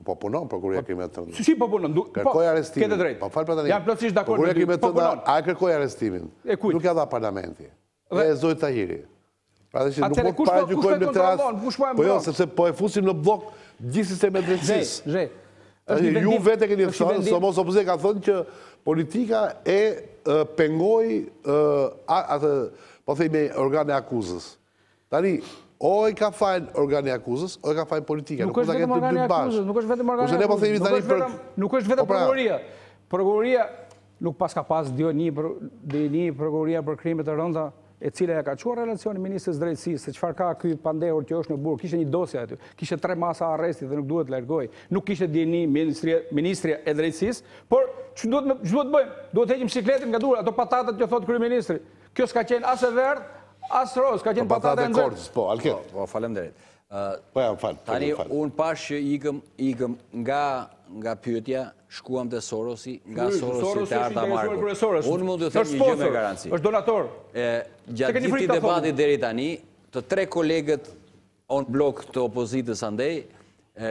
Po punon prokuroria kriminale. Si po punon? Kërkoi arrestimin. Kete drejt. Po fal pra tani. Jam plotësisht dakord me ty. Po punon. A kërkoi arrestimin? Nuk ja dha parlamenti. E zoi Tahiri. Pra që nuk mund të paragjykojmë në rast. Po jo, sepse po e fusim në blok gjithë sistemin e drejtësisë. Ju vetë keni thënë, somos opozita ka thënë që politika e pengoi atë, po themi, organe akuzës. Tani, o e ka fajn organe akuzës, o e ka fajn politika. Nuk është vetëm organe akuzës, nuk është vetëm organe akuzës. Nuk është vetëm prokuroria. Prokuroria nuk pas ka pas dini prokuroria për krime të rënda, e cila ja ka quar relacioni Ministrës Drejtësisë, se çfarë ka ky pandehur që është në burg, kishte një dosje aty, kishte 3 masa arresti dhe nuk duhet largoj. Nuk kishte dini Ministria e Drejtësisë, por që duhet bëjmë? Duhet heqim sikletin nga durë, ato patatat që thot kryeministri. Kjo s'ka qenë as e verdh, as roz, ka qenë patate e nxehtë. Po, Alket. Po, faleminderit. Po jam fal. Tani unë pash që ikëm nga pyetja, shkuam te Sorosi, nga Sorosi te Arta Marku. Unë mund të them një gjë me garanci. Është donator. Gjatë gjithë debatit deri tani, të 3 kolegët on blok të opozitës andej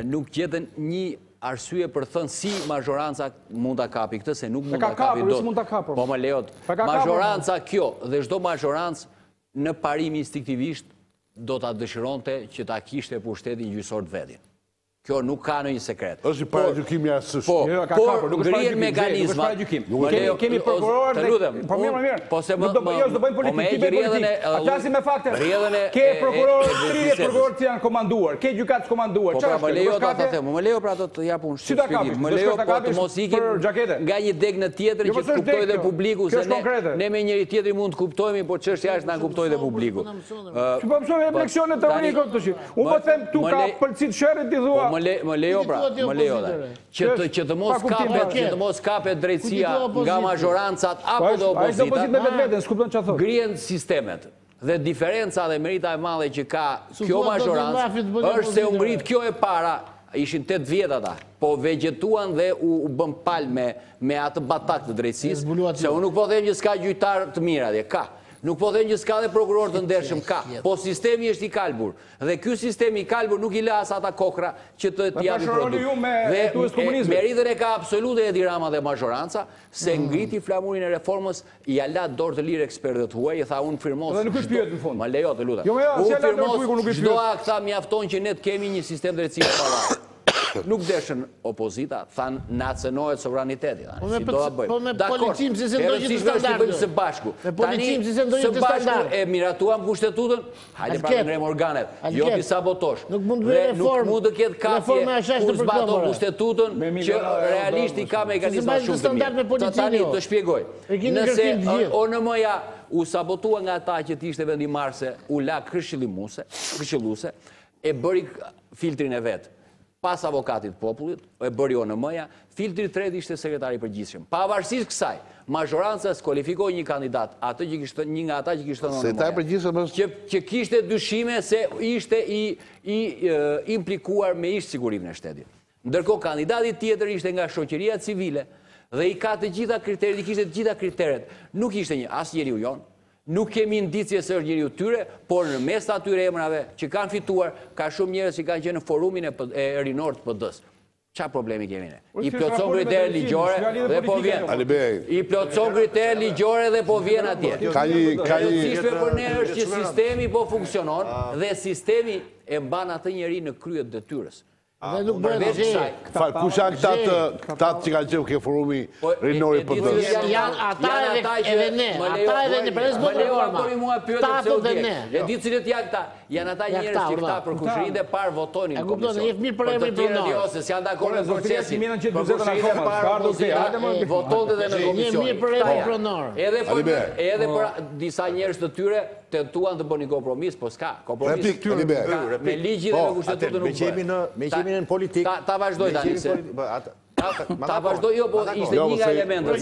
nuk gjetën një arsye për thënë si majoranca mund ta kapi këtë, se nuk mund ta kapi dot. Po më lejot. Majoranca kjo dhe çdo majorancë në parim instiktivisht do ta dëshironte që ta kishte pushtetin gjyqësor të vetin. Kjo nuk ka në një sekret. Është i paragjykimi i arsyeshëm. Por ngrihen mekanizma. Kemi prokuror dhe... Po mirë. Po se do bëjmë politikë. A flasim me fakte. Ke prokuror, 30 prokuror që janë komanduar. Ke gjykatës komanduar. Po pra, më lejo ta them. Më lejo pra të jap unë shpjegim. Më lejo po të mos ikim nga një deg në tjetrin që të kuptojë dhe publiku, se ne me njëri tjetrin mund të kuptojmë, por çështja është na kuptojë dhe publiku. Që po mësojmë leksione teorike këtu. Unë po them tu ka pëlqit sherrit ti thua. Më lejo pra, më lejo dhe. Që të mos kapet drejtësia nga majorancat apo dhe opozita, grihen sistemet. Dhe diferenca dhe merita e madhe që ka kjo majorancë është se u ngrit kjo e para, ishin 8 vjet ata, po vegjetuan dhe u bën pal me atë batak të drejtësisë, se unë nuk po them që s'ka gjyqtar të mirë atje, ka. Nuk po them që s'ka dhe prokuror të ndershëm, ka. Po sistemi është i kalbur. Dhe ky sistemi i kalbur nuk i la as ata kokra që të japi produkt. Dhe meritën e ka absolute Edi Rama dhe majoranca, se ngriti flamurin e reformës, ja la dorë të lirë ekspertët huaj, i tha unë firmos... Dhe nuk është pyet në fund. Ma lejo të lutem. Unë firmos çdo akt tha mjafton që ne të kemi një sistem drejtësie parë. Nuk deshën opozita, thanë nacenohet sovraniteti. Po me policim si se ndonjë të standardë. Së bashku. Me policim si se ndonjë të standardë. Së bashku e miratuam kushtetutën, hajde pra të ngrejmë organet. Jo pi sabotosh. Nuk mund të ketë kafje kur zbato kushtetutën që realisht i ka mekanizma shumë të mirë. Tani të shpjegoj. Nëse ONM-ja u sabotua nga ata që t'ishte vendimarrëse, u la këshilluese, e bëri filtrin e vetë. Pas avokatit popullit, e bëri ONM-ja, filtri i tretë ishte sekretari i përgjithshëm. Pavarësisht kësaj, majoranca skualifikoi një kandidat, atë që kishte një nga ata që kishte ONM-ja, që kishte dyshime se ishte i implikuar me ish sigurimin e shtetit. Ndërkohë kandidati tjetër ishte nga shoqëria civile dhe i ka të gjitha kriteret, i kishte të gjitha kriteret. Nuk ishte një as njeriu jon. Nuk kemi indicje se është njeriu tyre, por në mes të atyre emrave që kanë fituar, ka shumë njerëz që kanë qenë në forumin e rinor të PD-s. Qa problemi kemi ne? I plotson kriterë ligjore dhe po vjen. I plotson kriterë ligjore dhe po vjen atje. Rëndësishme për ne është që sistemi po funksionon dhe sistemi e mban atë njeri në kryet detyrës. Kush janë këta që kanë qenë ke forumi rinori për të? Janë ata edhe ne. Ata edhe ne. Për më leo atori mua pyetën se u dje. E di cilët janë këta. Janë ata njerëz që këta për kushërinë e parë votonin në komision. E mirë për emrin pronor. Jo, se s'janë dakord me procesin. Për kushërinë e parë votonte edhe në komision. Mirë për emrin pronor. Edhe për disa njerëz të tyre tentuan të bënin kompromis, po s'ka. Kompromis me ligjin dhe me kushtetutën nuk bëhet. Me qemi në politikë. Ta vazhdoj tani se... Ta vazhdoj, jo, po ishte një nga elementët.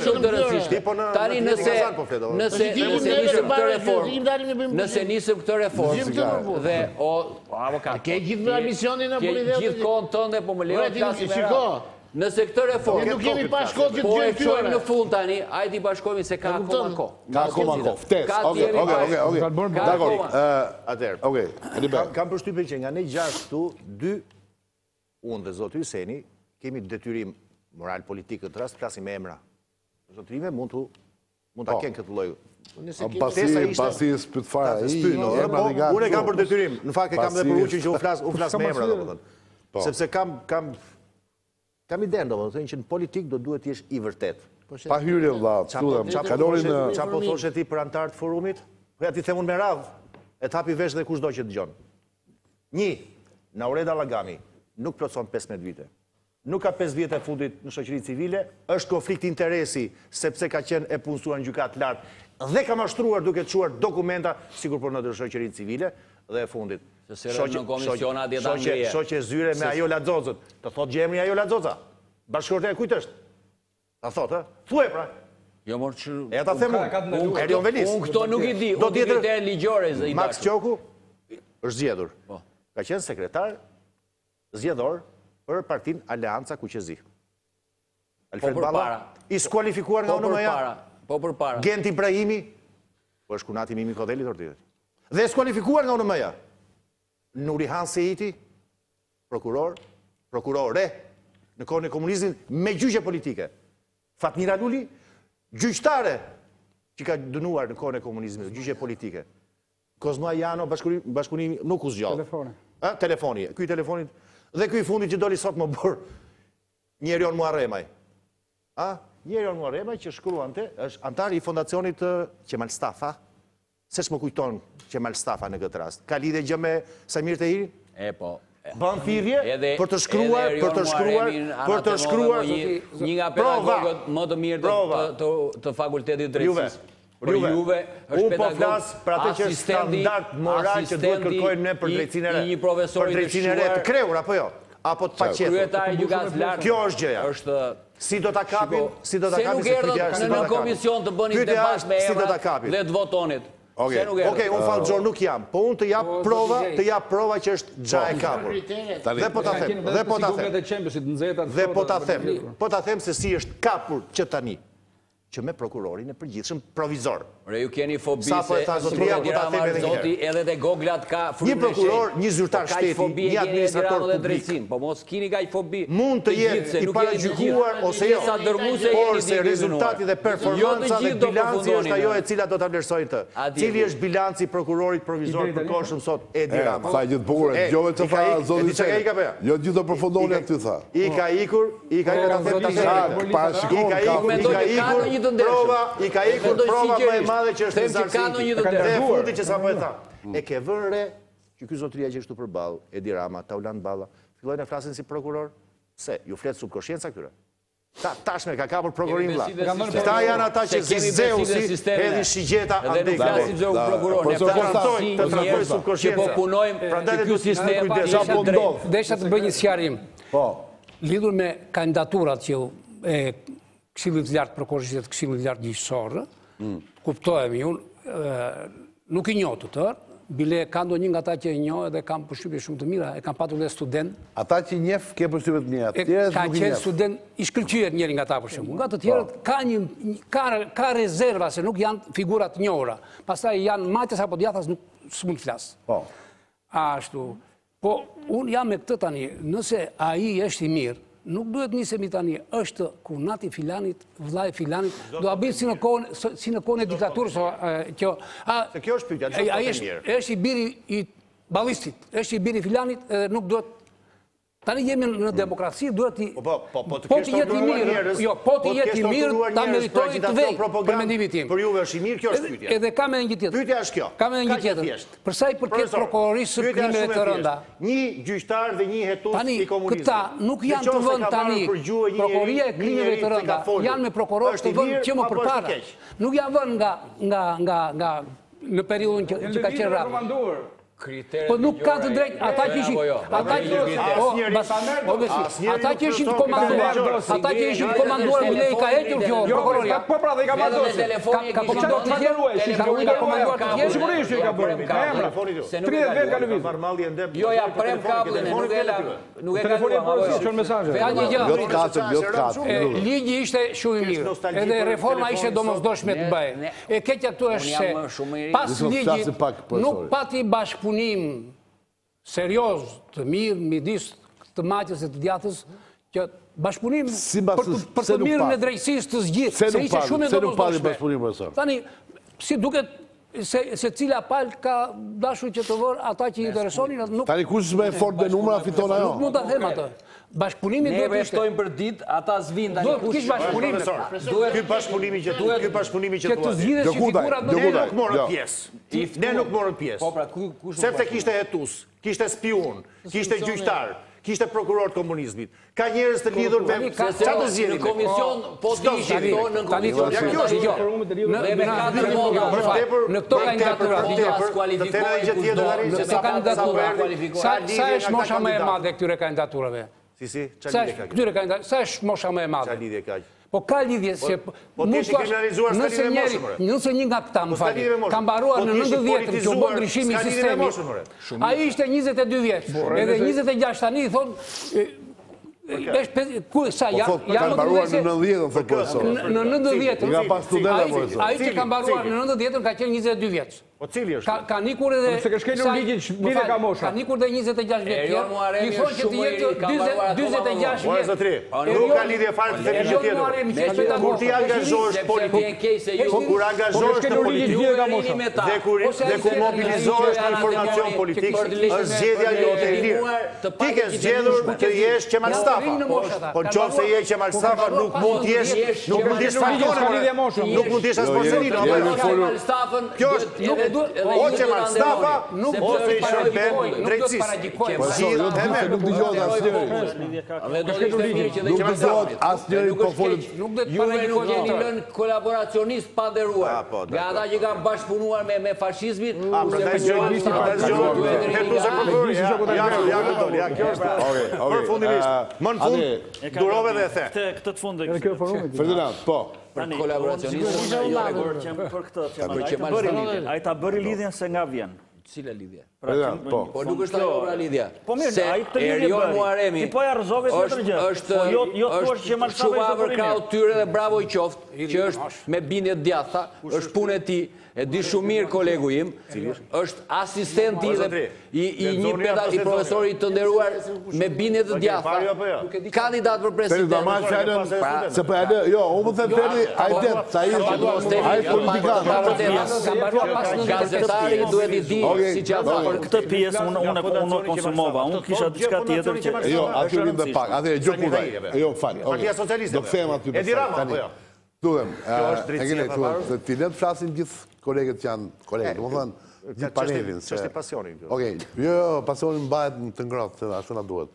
Shumë të rëndësishme. Tani nëse nisëm këtë reformë, dhe ke gjithë me misionin e polidetë. Gjithë kohën tënde, po më lejo të klasim e ra. Nëse këtë reformë, nuk jemi bashkot që të po e gjejmë qojmë në fund tani, hajde i bashkojmë se ka akoma kohë. Ka akoma kohë, ftes. Okej. Kam përshtypjen që nga ne 6 këtu, 2, unë dhe Zoti Hyseni, kemi detyrim moral politik këtë rast, flasim me emra. Zotërime mund ta kenë këtë lloj. Pasi spyt fara. Unë e kam për detyrim. Në fakt e kam dhe për uqin që u flas me emra, domethënë. Sepse kam idenë, domethënë, që në politik do duhet të jesh i vërtet. Pa hyrje vëlla, Qa po thoshe ti për antarët forumit? Po ja ti them unë me radhë, e të hapi vesh dhe kushdo që dëgjon. 1. Naureda Lagami nuk plotson 15 vite. Nuk ka 5 vite e fundit në shoqëri civile, është konflikt interesi sepse ka qenë e punësuar në gjykatë lartë dhe ka mashtruar duke të quar dokumenta sikur për në shoqërinë civile dhe e fundit. Shoqe zyre me ajo Ladzozët. Të thot gjemri ajo Ladzoza. Bashkërte e kujt është? Ta thotë, thuaj pra. Jo mor që... E ta themu, Erion Velis. Unë këto nuk i di, unë i di të ligjore. Max Qoku është zgjedhur. Ka qenë sekretar zgjedhor për partin Aleanca Kuqezi. Alfred Balla, i skualifikuar nga unë mëja. Po për para. Gent Ibrahimi, po është kunati Mimi Kodeli të ortidet. Dhe e skualifikuar nga unë mëja. Nurihan Seiti, prokurore, në kohën e komunizmin me gjyqe politike. Fatmira Luli, gjyqtare që ka dënuar në kohën e komunizmit, gjyqe politike. Kozma Jano, bashkëpunimi, nuk u zgjallë. Telefoni. Kuj telefonit, dhe kuj fundit që doli sot më bërë Njerion Muarremaj. Njerion Muarremaj që shkruante, është antar i fondacionit Qemal Stafa, se shmë kujton Qemal Stafa në këtë rast. Ka lidhe gjë me Samir Tehiri? Po. Ban thirrje për të shkruar një nga pedagogët më të mirë të fakultetit drejtësisë. Për Juve është pedagog, asistenti, për drejtësinë i një profesori të shquar, të kreur, apo jo? Apo të paqetur. Kryetari i gjykatës lartë. Kjo është gjëja. Si do ta kapin? Se nuk erdhët në komision të bëni debat me emra dhe të votonit. Okej, unë fallxor nuk jam, po unë të jap prova që është gja e kapur. Dhe po ta them se si është kapur që tani, që me prokurorin e përgjithshëm provizor. Re ju keni fobi se zoti edhe dhe goglat ka frymëreshe. Një prokuror, një zyrtar shteti, një administrator publik. Po mos kini ka i fobi. Mund të jetë i paragjykuar ose jo, por se rezultati dhe performanca dhe bilanci është ajo e cila do ta vlerësojnë të. Cili është bilanci prokurorit provizor për kohëshëm sot Edi Rama? Tha gjithë bukur, dëgjove që tha zoti Hyseni. Jo gjithë do përfundoni aty tha. I ka ikur prova më e madhe që është nëzarësi dhe e fundi që sa më e tha. E ke vënë re që ky zotëria që është tu përballë, Edi Rama, Tauland Balla, fillojnë e flasin si prokuror, se ju flet subkonscienca këtyre. Tashme ka kapur prokurorin vlla. Këta janë ata që Zeusi hedhin shigjeta andej. Të trajtojnë subkonsciencën. Që po punojmë që ky sistem desha të bëj një sqarim. Lidhur me kandidaturat që Këshillit të lartë prokurorisë dhe Këshillit të lartë gjyqësor, kuptojmë unë, nuk i njoh të tërë, bile ka ndonjë nga ata që i njoh dhe kam përshtypje shumë të mira, e kam patur dhe student. Ata që njeh ke përshtypje të mira, tjerët ka qenë student i shkëlqyer njëri nga ata për shembull. Nga të tjerët ka rezerva se nuk janë figura të njohura. Pastaj janë majtës apo djathtas nuk s'mund të flas. Ashtu. Po unë jam me këtë tani, nëse ai është i mirë, nuk duhet nisemi tani, është kunati filanit, vllai filanit, do a bëjë si në kohën e diktaturës. Se kjo është pyetja, ai është i biri i ballistit, është i biri filanit, nuk duhet. Tani jemi në demokraci, duhet i... Po të jetë i mirë, jo, po të jetë i mirë, ta meritojë të vej, për mendimin tim. Për juve është i mirë, kjo është pyetja. Edhe kam edhe një tjetër. Pyetja është kjo. Kam edhe një tjetër. Përsa i përket prokurorisë së krimeve të rënda. Një gjyqtar dhe një hetus i komunizmit. Këta nuk janë të vënë tani. Prokuroria e krimeve të rënda janë me prokurorë të vënë që më përpara. Nuk janë vënë nga në periudhën që ka qenë Rama. Po nuk ka të drejtë, ata që ishin komanduar me lejë ka hequr kjo prokuroria. Po pra, dhe i ka manduar. Ka komanduar të tjerë? Ka komanduar të tjerë? Sigurisht që i ka bërë. 30 vjet ka lëvizur. Jo, ja prem kablin, nuk e ka Ligji ishte shumë i mirë, edhe reforma ishte domosdoshme të bëjë. E keqja këtu është se pas ligjit nuk pati bashkëpunim serioz të mirë midis të matjes e të djathtës, që bashkëpunim për të mirën e drejtësisë të zgjidhur, se ishte shumë e domosdoshme. Tani, si duket se cila palë ka dashur që të vërë ata që i interesonin. Tani kush me fort dhe numra fiton ajo? Nuk mund të them atë. Bashkëpunimi duhet ishte. Ne veshtojmë për ditë, ata zvin tani kush. Kish bashkëpunimi. Ky bashkëpunimi që të zgjidhet si figurat ne nuk morëm pjesë. Ne nuk morëm pjesë. Po pra, sepse kishte hetus, kishte spion, kishte gjyqtar, kishte prokuror të komunizmit. Ka njerëz të lidhur me çfarë të zgjidhim. Në komision po dishin në komision. Në këto kandidatura. Sa është mosha më e madhe këtyre kandidaturave? Sa është mosha më e madhe? Po ka lidhje se nëse një nga këta më fali ka mbaruar në 90-ën që u bë ndryshimi i sistemit, ai ishte 22 vjeç, edhe 26 tani i thonë sa ka mbaruar në 90-ën thotë profesor. Në 90-ën. Nga pas studenta profesor. Ai që ka mbaruar në 90-ën ka qenë 22 vjeç. Po cili është? Ka nikur edhe se ka shkelur ligjin lidhje ka mosha. Ka nikur edhe 26 vjet tjetër. I thonë që të jetë 46 vjet. Nuk ka lidhje fare të ligjit tjetër. Kur ti angazhohesh politik, kur angazhohesh në politikë dhe kur mobilizohesh në informacion politik, është zgjedhja jote e lirë. Ti ke zgjedhur të jesh Kemal Stafa. Po nëse je Kemal Stafa nuk mund të jesh nuk mund të jesh as Borsellino. Kjo është o Kemal Stafa, ose i shërben drejtësisë. Nuk dëgjohet asnjëri. Nuk dëgjohet asnjëri po folët. Ju jeni lënë kolaboracionist pa nderuar. Nga ata që kanë bashkëpunuar me fashizmin, përfundimisht. Më në fund, durove dhe the. Këtë të fundit. Ferdinand, po. Tani, ai ta bëri lidhjen se nga vjen. Cila lidhje? Po nuk është ajo pra lidhja. Po mirë, ai të lidhje bëri. Ti po ja rrëzove tjetër gjë. Është shuvavër krau tyre dhe bravo i qoftë, që është me bindje të djathta, është punë e tij. E di shumë mirë kolegu im, është asistenti i një pedagog, i profesori të nderuar me bindje të djathta, kandidat për president. Se po jo, unë më them Ferdi, ai det, ai politikan. Gazetari duhet i di si çfarë. Për këtë pjesë unë konsumova, unë kisha diçka tjetër që jo, aty vim dhe pak. Atëherë gjokudaj. Jo, fal. Partia Socialiste. Do kthehem aty pastaj. Tudem, ti le të flasin gjithë kolegët që janë kolegët, më thënë, gjithë panelin. Ç'është pasioni kjo? Okej, jo, pasioni mbahet në të ngrohtë, ashtu na duhet.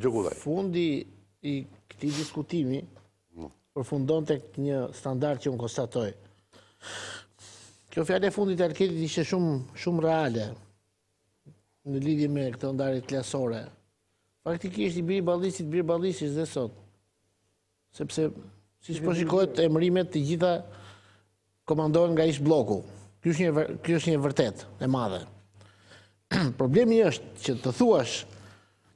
Gjokudaj. Fundi i këtij diskutimi përfundon tek një standard që unë konstatoj. Kjo fjalë e fundit e Arketit ishte shumë reale në lidhje me këtë ndarje klasore. Faktikisht i biri ballisit dhe sot. Sepse siç po shikohet emërimet të gjitha komandohen nga ish bloku. Ky është një vërtet e madhe. Problemi është që të thuash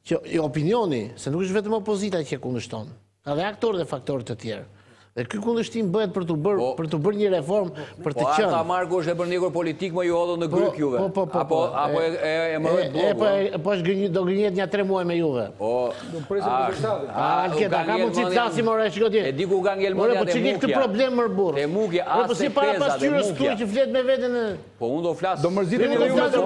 që opinioni, se nuk është vetëm opozita që kundërshton, ka dhe aktorë dhe faktorë të tjerë. Dhe ky kundërshtim bëhet për të bërë një reformë për të qenë. Po Arta Marku është e bërnikur politik, më ju hodhën në gryk juve. Apo e mërojt bloku. Po do gënjet një 3 muaj me juve. Alketa, ka mund që të flasim ora e shkotje. E di ku ka ngelmonja dhe mukja. Po që këtë problem mërë burë. Dhe mukja, as të peza dhe mukja. Që flet me vetën e... Po unë do flasë. Do mërzitën e juve të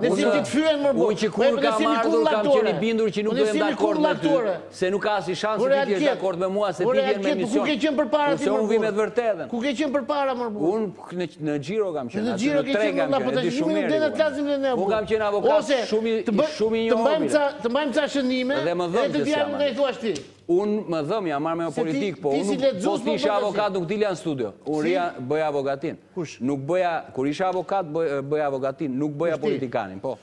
Nësim që të fyen mërë burë. Unë që kur ka mardur kam qeni bindur që nuk dojmë dakord me ty. Se nuk ka si shansë që ti është dakord me mua, se ti vjen me ku ke qenë përpara ti? Unë vi me të vërtetën. Ku ke qenë përpara më burr? Unë në Xhiro kam qenë. Në Xhiro ke qenë, po tash ju në denë klasin dhe ne. Unë kam qenë avokat shumë i njohur. Të mbajmë ca shënime dhe të vjen dhe i thuash ti. Unë më dhëm, jam marrë me politik, po unë po t'isha avokat nuk dilja në studio. Unë bëja avokatin. Nuk bëja, kur isha avokat, bëja avokatin, nuk bëja politikanin. Po,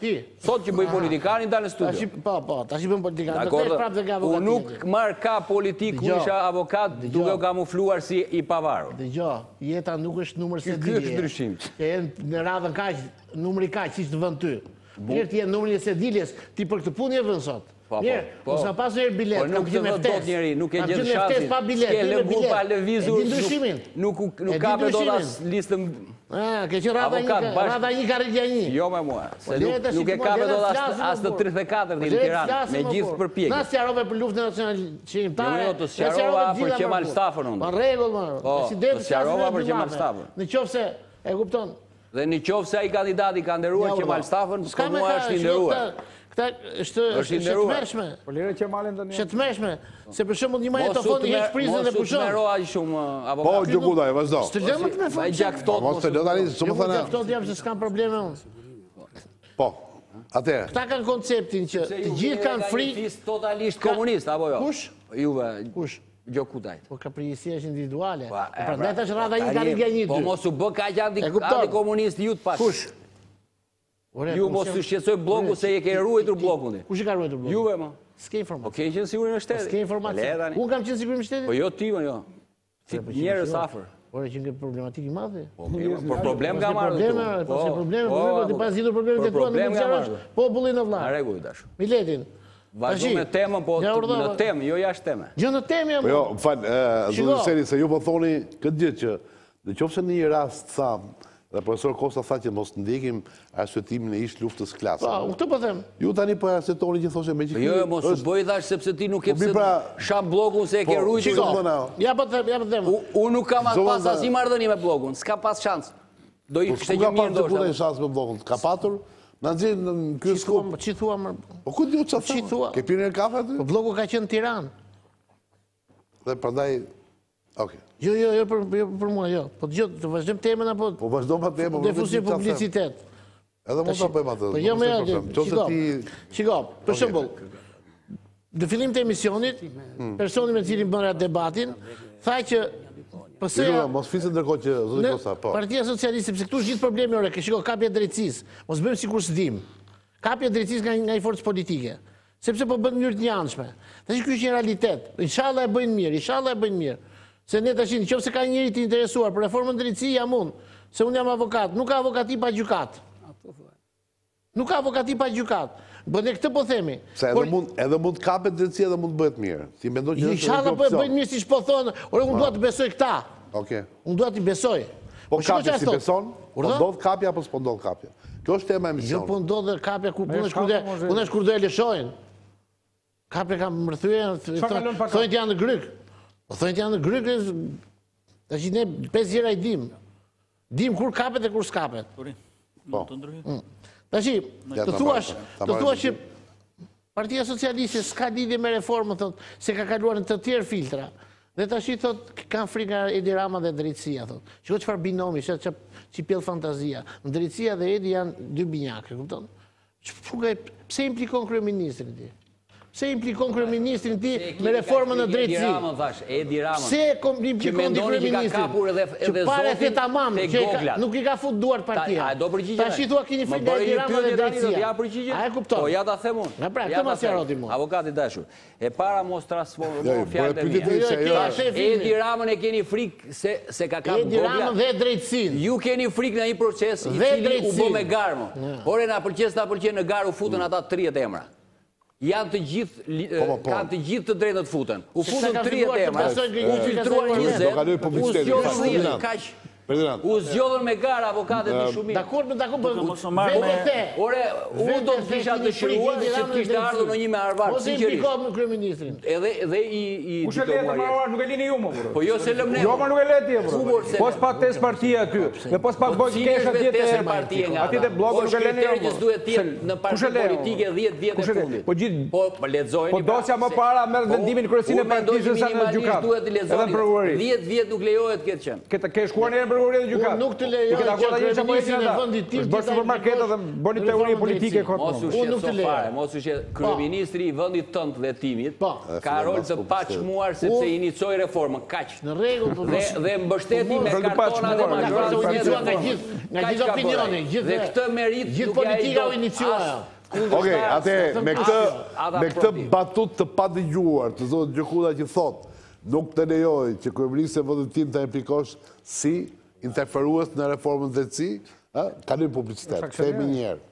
sot që bëj politikanin, dalë në studio. Po, ta që bëjmë politikanin. Unë nuk marrë ka politik kur isha avokat, duke u kamufluar si i pavarur. Dëgjo, jeta nuk është numër se Ky është ndryshim. Në radhën kaq, numri kaq, si që të vënd ty. Mirë ti e numri e sediljes, ti për këtë punë e vënd sot. Mirë, mos na pas njëherë bilet, kam gjithë me ftes. Nuk e gjithë shansin, s'ke lëngu pa lëvizur, nuk kape do as listën ke që rada një ka rritja një. Jo me mua, se nuk e kape do as të 34 në Tiranë, me gjithë përpjekje. Na s'jarove për luftën nacional qimtare. Jo, të s'jarova për Qemal Stafën unë. Pa regull, më. Të s'jarova për Qemal Stafën. Në qofë se, e kupton? Dhe në qofë se ai kandidati ka nderuar Qemal Stafën, për mua është i nderuar. Është shëtmershme. Po lirë Qemalin të një. Shëtmershme. Se për shumë një magnetofon i heq prizën e pushon. Mos u të shumë avokat. Po, Gjukudaj, vazhdo. Së të lëmë të me fund. Mos të lëmë tani, shumë thënë. Gjakftot jam se s'kam probleme unë. Po, atëherë. Këta kanë konceptin që të gjithë kanë frikë. Totalisht komunist, apo jo? Kush? Juve. Kush? Gjokudajt. Po ka përgjësia është individuale. Prandaj tash rradha një ka ligja një dy. Po mos u bë kaq antikomunist ju të pas. Kush? Ju mos të shqetësoj bloku se je ke ruajtur blokun. Kush e ka ruajtur blokun? Juve më. S'ke informacion. Po ke qenë sigurisht në shtet. S'ke informacion. Unë kam qenë sigurisht në shtet? Po jo ti, jo. Njerëz afër. Ore që nga problematik i madhe. Po problem ka marrë. Po se probleme, ti pas zgjidhur problemet e tua në mundësirash popullin në vllaj. Na rregull tash. Miletin. Vazhdo me temën, po në temë, jo jashtë teme. Jo në temë jam. Po jo, fal, zotëseri, se ju po thoni këtë gjë që nëse në një rast thamë, dhe profesor Kosta tha që mos ndjekim arsyetimin e ish luftës klasë. Po, këtë po them. Ju tani po arsyetoni që thoshe me që jo, mos u bëj thash sepse ti nuk ke pse sham bllokun se e ke ruajtur. Ja po them. Unë nuk kam pas asnjë marrëdhënie me bllokun, s'ka pas shans. Do i kishte një mirë ndoshta. Ka shans me bllokun. Ka patur na nxjerr në ky skup. Çi thua më? Po ku diu çfarë thua? Ke pirë kafe aty? Po blloku ka qenë në Tiranë. Dhe prandaj okej. Jo, për mua, jo. Po të vazhdojmë temën apo... Po vazhdojmë pa temën. Dhe fusim publicitet. Edhe mund të bëjmë atë. Po jo me Shiko, për shembull, në fillim të emisionit, personi me cilin bëra debatin, tha që pëse... Mos fisë ndërkohë që zoti Kosta, po. Partia Socialiste, sepse këtu është gjithë problemi, ore, shiko, kapja drejtësisë. Mos bëjmë sikur s'dim. Kapja drejtësisë nga një forcë politike. Sepse po bën në mënyrë të njëanshme. Tash ky është një realitet. Inshallah e bëjnë mirë. Se ne tashin, nëse ka njëri të interesuar për reformën drejtësi, jam unë. Se unë jam avokat. Nuk ka avokati pa gjykat. Nuk ka avokati pa gjykat. Po ne këtë po themi. Se edhe mund kapet drejtësia dhe mund bëhet mirë. Ti mendon që inshallah po bëjnë mirë siç po thonë. Ore unë dua të besoj këta. Okej. Unë dua të besoj. Po kapja si beson? Po ndodh kapja apo s'po ndodh kapja? Kjo është tema e emisionit. Jo po ndodh kapja kur punësh kur do e lëshojnë. Kapja ka mërthyer, thonë janë në gryk. Po thonë që janë në grykës, të që ne 5 gjera i dim. Dim kur kapet e kur s'kapet. Po. Të që, të thua që Partia Socialiste s'ka lidhje me reformën, se ka kaluar në të tjerë filtra. Dhe të që, kanë frikë nga Edi Rama dhe drejtësia, thot. Shko qëfar binomi, që pjellë fantazia. Në drejtësia dhe Edi janë 2 binjakë, kupton? Pse implikon kryeministrin ti? Se implikon kryeministrin ti me reformën në drejtësi. Edi Rama, thash, Edi Rama. Se implikon ti kryeministrin. Që pare the tamam, që nuk i ka fut duart partia. Ta shi thua kini frikë nga Edi Rama dhe drejtësia. A e kupton? Po, ja ta them unë. Nga pra, këtë ma sjaroti mu. Avokati dashur. E para mos transformon fjallë të mija. Edi Ramën e keni frikë se ka kapë Edi Ramën dhe drejtësin. Ju keni frikë në një proces i cili u bë me garmë. Ore, na pëlqen në garë u futën ata 30 emra. Janë të gjithë, kanë të gjithë të drejtë të futen. U futën 30 emra, u filtruar 20, u zgjodhën 10, kaq. U zgjodhën me garë avokatet në shumit. Dakor, ore, unë do të kisha dëshiruar që të kishte ardhur në një me arvar, sigurisht. Po kryeministrin. Edhe i kush e le të marrë, nuk e lini ju më burr. Po jo se lëm ne. Jo, ma nuk e le ti burr. Po s'pak tes partia aty. Dhe po s'pak boj kesh atje te partia nga. Aty te blloku nuk e leni ju. Që duhet të jetë në parti politike 10 vjet e fundit. Po gjithë. Po lexojeni. Po dosja më para merr vendimin kryesin e partisë sa në gjykat. Edhe në prokurori. 10 vjet nuk lejohet këtë qenë. Ke shkuar në prokuroria dhe gjykatë. Unë nuk të lejoj që kryeministrin e vendit tim të bërë supermarketa dhe bëni teori politike Mos u shqetëso, kryeministri i vendit tënd dhe timit ka rol të paçmuar sepse inicoi reformën, kaq. Në rregull, dhe mbështeti me kartona dhe majorantë nga gjithë opinioni, dhe këtë merit gjithë politika u iniciua. Okej, atë me këtë batut të padëgjuar të zonë Gjekuda që thot, nuk të lejoj që kryeministri i vendit tim të implikosh si interferues në reformën drejtësi, kalojmë publicitet. Themi një herë.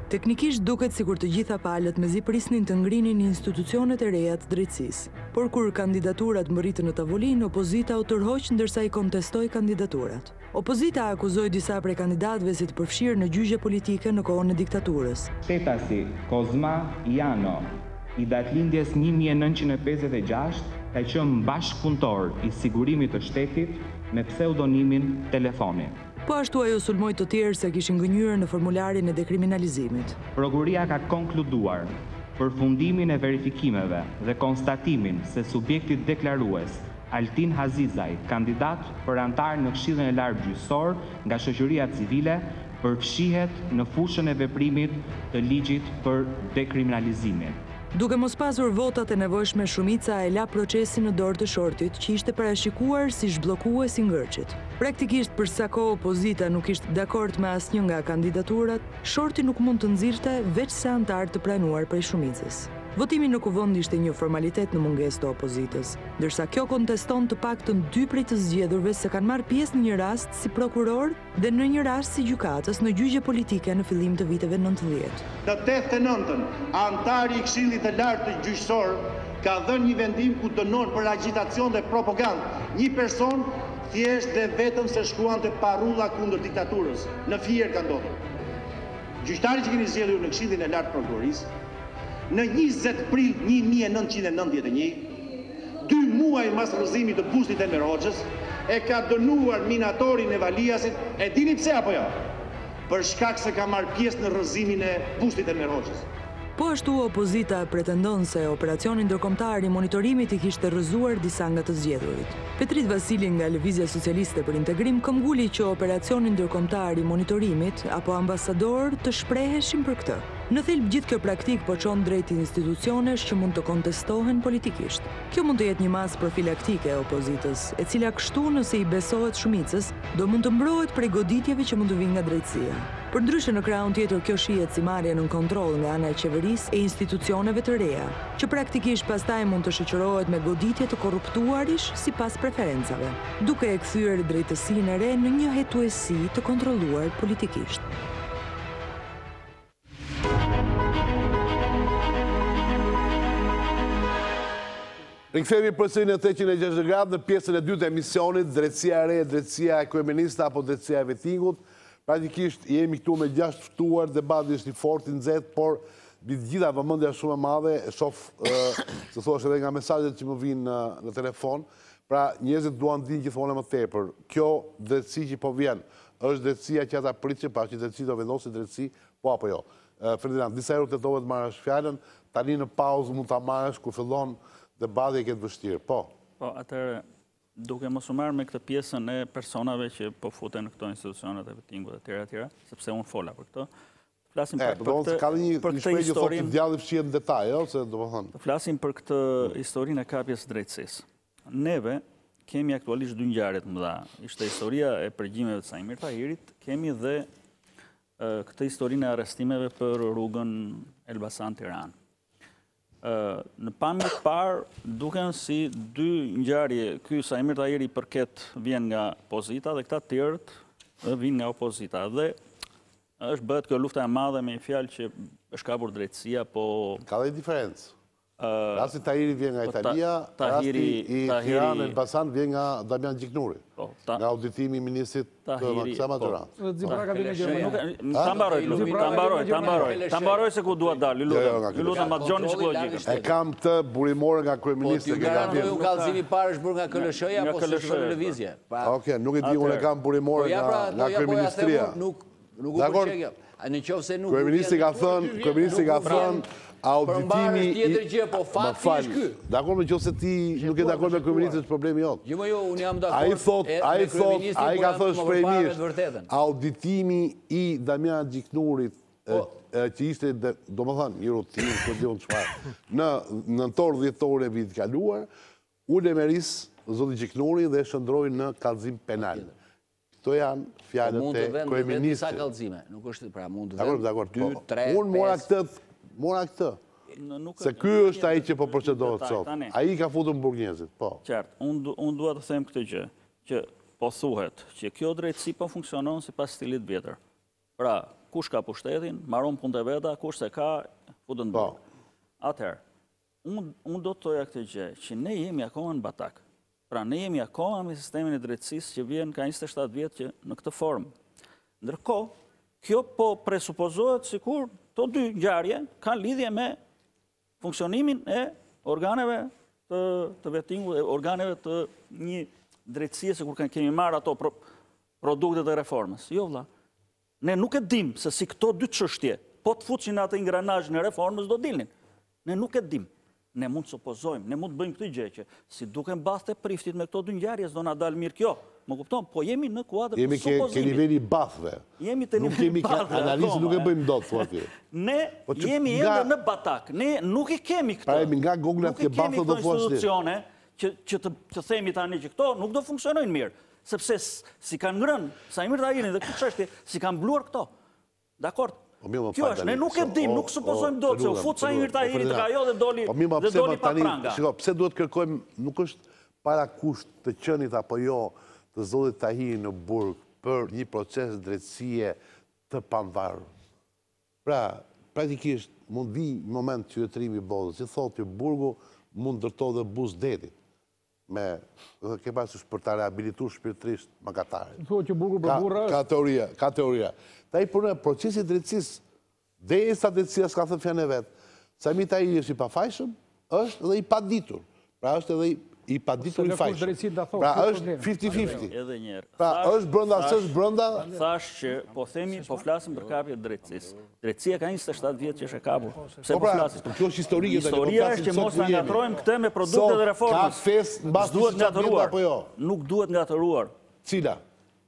Teknikisht duket sikur të gjitha palët mezi prisnin të ngrinin institucionet e reja të drejtësisë. Por kur kandidaturat mbërritën në tavolinë, opozita u tërhoq ndërsa i kontestoi kandidaturat. Opozita akuzoi disa prej kandidatëve si të përfshirë në gjyqje politike në kohën e diktaturës. Stetasi Kozma Jano, i datëlindjes 1956, ka qenë bashkëpunëtor i sigurimit të shtetit me pseudonimin Telefoni. Po ashtu ajo sulmoi të tjerë se kishin gënjur në formularin e dekriminalizimit. Prokuria ka konkluduar përfundimin e verifikimeve dhe konstatimin se subjekti deklarues Altin Hazizaj, kandidat për antar në Këshillin e Lartë Gjyqësor nga shoqëria civile, përfshihet në fushën e veprimit të ligjit për dekriminalizimin. Duke mos pasur votat e nevojshme, shumica e la procesin në dorë të Shortit, që ishte parashikuar si zhbllokues i ngërçit. Praktikisht për sa kohë opozita nuk ishte dakord me asnjë nga kandidaturat, Shorti nuk mund të nxirrte veç se antar të pranuar prej shumicës. Votimi në kuvend ishte një formalitet në mungesë të opozitës, ndërsa kjo konteston të paktën 2 prej të zgjedhurve se kanë marrë pjesë në një rast si prokuror dhe në një rast si gjykatës në gjyqje politike në fillim të viteve 90. Të 89-ën, antari i Këshillit të Lartë të Gjyqësor ka dhënë një vendim ku dënon për agitacion dhe propagandë një person thjesht dhe vetëm se shkruante parulla kundër diktaturës. Në Fier ka ndodhur. Gjyqtari që keni zgjedhur në Këshillin e Lartë të Prokurorisë, në 20 prill 1991, 2 muaj mas rrëzimit të bustit Enver Hoxhës, e ka dënuar minatorin e Valiasit, e dini pse apo jo? Për shkak se ka marrë pjesë në rrëzimin e bustit Enver Hoxhës. Po ashtu opozita pretendon se operacioni ndërkombëtar i monitorimit i kishte rrëzuar disa nga të zgjedhurit. Petrit Vasili nga Lëvizja Socialiste për Integrim këmbguli që operacioni ndërkombëtar i monitorimit apo ambasador të shpreheshin për këtë. Në thelb gjithë kjo praktik po çon drejt institucionesh që mund të kontestohen politikisht. Kjo mund të jetë një masë profilaktike e opozitës, e cila kështu nëse i besohet shumicës, do mund të mbrohet prej goditjeve që mund të vinë nga drejtësia. Përndryshe në krahun tjetër kjo shihet si marrje në kontroll nga ana e qeverisë e institucioneve të reja, që praktikisht pastaj mund të shoqërohet me goditje të korruptuarish sipas preferencave, duke e kthyer drejtësinë e re në një hetuesi të kontrolluar politikisht. Rikthehemi përsëri në 360 gradë në pjesën e dytë e emisionit, drejtësia e re, drejtësia e kryeministit apo drejtësia e Vettingut. Praktikisht jemi këtu me 6 ftuar, debati është i fortë, i nxehtë, por mbi të gjitha vëmendja shumë e madhe, e shoh se thosh edhe nga mesazhet që më vijnë në telefon. Pra njerëzit duan të dinë gjithmonë më tepër. Kjo drejtësi që po vjen, është drejtësia që ata pritin, pra që drejtësia do vendosi drejtësi, po apo jo. Ferdinand, disa herë tentove të marrësh fjalën, tani në pauzë mund ta marrësh kur fillon debati e këtë vështirë, po. Po, atëherë, duke mos u marrë me këtë pjesën e personave që po futen në këto institucionet e Vettingut e tjera, sepse unë fola për këto, flasim për këtë historinë. Djalli fshihet në detaj, ose do të thonë. Flasim për këtë historinë e kapjes së drejtësisë. Neve kemi aktualisht dy ngjarje të mëdha. Ishte historia e përgjimeve të Saimir Tahirit, kemi dhe këtë historinë e arrestimeve për rrugën Elbasan-Tiranë. Në pamje të parë, duken si dy ngjarje. Ky Saimir Tahiri përket vjen nga pozita dhe këta tjerët vijnë nga opozita. Dhe është bëhet kjo lufta e madhe me një fjalë që është kapur drejtësia, po... Ka dhe diferencë. Rasti Tahiri vjen nga Italia, rasti i Tiranë Elbasan vjen nga Damian Gjiknuri, nga auditimi i ministrit të Maksama Durrës. Ta mbaroj se ku dua dalë, ju lutem ma dëgjoni psikologjikën. E kam të burimore nga kryeministri që ka vjen. Po kallëzimi i parë është bërë nga KLSH-ja apo s'është në lëvizje? Okej, nuk e di, unë e kam burimore nga kryeministria. Nuk u pëlqej. Në qoftë se nuk kryeministri ka thënë auditimi i... Po fakti është ky. Dakor, me qoftë se ti nuk je dakord me kryeministrin, është problemi jot. Jo, unë jam dakord. Ai ka thënë shprehmisht, auditimi i Damian Gjiknurit, që ishte, domethënë, një rutinë, ku diun çfarë. Në nëntor dhjetor e vitit kaluar, unë e meris zoti Gjiknuri dhe shndroi në kallëzim penal. Këto janë fjalët e kryeministit. Sa kallëzime, nuk është pra mund të vend. Dakor. 2, 3, Unë mora këtë. Se ky është ai që po procedohet sot. Ai ka futur në burg njerëzit, po. Qartë, unë dua të them këtë gjë, që po thuhet që kjo drejtësi po funksionon sipas stilit vjetër. Pra, kush ka pushtetin, mbaron punët e veta, kush se ka, futet në burg. Atëherë, unë do të thoja këtë gjë, që ne jemi akoma në batak. Pra, ne jemi akoma me sistemin e drejtësisë që vjen ka 27 vjet që në këtë formë. Ndërkohë, kjo po presupozohet sikur to dy ngjarje kanë lidhje me funksionimin e organeve të Vettingut, e organeve të një drejtësie, se kur kemi marrë ato produktet e reformës. Jo, vlla. Ne nuk e dim se si këto dy çështje, po të futsin atë ingranazhin e reformës do dilnin. Ne nuk e dim. Ne mund të supozojmë, ne mund të bëjmë këtë gjë që si duken bathë e priftit me këto dy ngjarje, s'do na dalë mirë kjo. Më kupton, po jemi në kuadër të supozimit. Jemi ke niveli bathëve. Jemi te niveli bathëve. Analizë nuk e bëjmë dot, thua ti. Ne jemi ende në batak. Ne nuk i kemi këtë. Pra jemi nga goglat ke bathë do thua ti. Institucione që të themi tani që këto nuk do funksionojnë mirë, sepse si kanë ngrënë Saimir Tahirin dhe këtë çështje, si kanë mbluar këto. Dakor? Kjo është, ne nuk e dim, nuk supozojmë dot se u fut Saimir Tahiri të ajo dhe doli pa pranga. Shiko, pse duhet kërkojmë, nuk është para kusht të qenit apo jo të zotit Tahiri në burg për një proces drejtësie të pavarur. Pra, praktikisht mund vi një moment qytetërimi i botës, si thotë që burgu mund ndërtohet dhe buz detit. Ke pasur për ta rehabilituar shpirtërisht mëkatarin. Thuhet që burgu për burrë. Ka teoria. Ta i punë procesi drejtësisë, derisa drejtësia s'ka thënë fjalën e vet. Saimir Tahiri është i pafajshëm, është edhe i paditur. Pra është edhe i paditur i fajshëm. Pra është 50-50. Edhe njerë. Pra është brënda, s'është brënda. Thash që po flasim për kapje drejtësisë. Drejtësia ka 27 vjetë që është e kapur. Pse po flasim? Kjo është historike. Historia është që mos na ngatrojmë këtë me produktet e reformës. Ka fesë mbas 27 vjetë apo jo? Nuk duhet ngatëruar. Cila?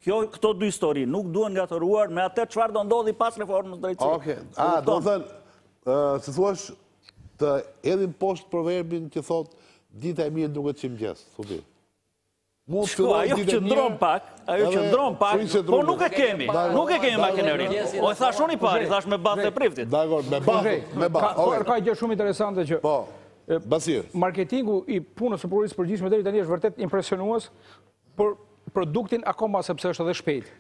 Këto dy histori nuk duhet ngatëruar me atë çfarë do ndodhi pas reformës drejtësisë. Okej. Do thënë, si thuash, të edhin poshtë proverbin që thotë dita e mirë duket që mëngjes, thotë. Ajo qëndron pak, po nuk e kemi makinerinë. O e thash unë i pari, thash me bazë e priftit. Dakor, me bazë. Ka gjë shumë interesante që Basir. Marketingu i punës së prokurorisë përgjithshme deri tani është vërtet impresionues për produktin akoma sepse është edhe shpejt.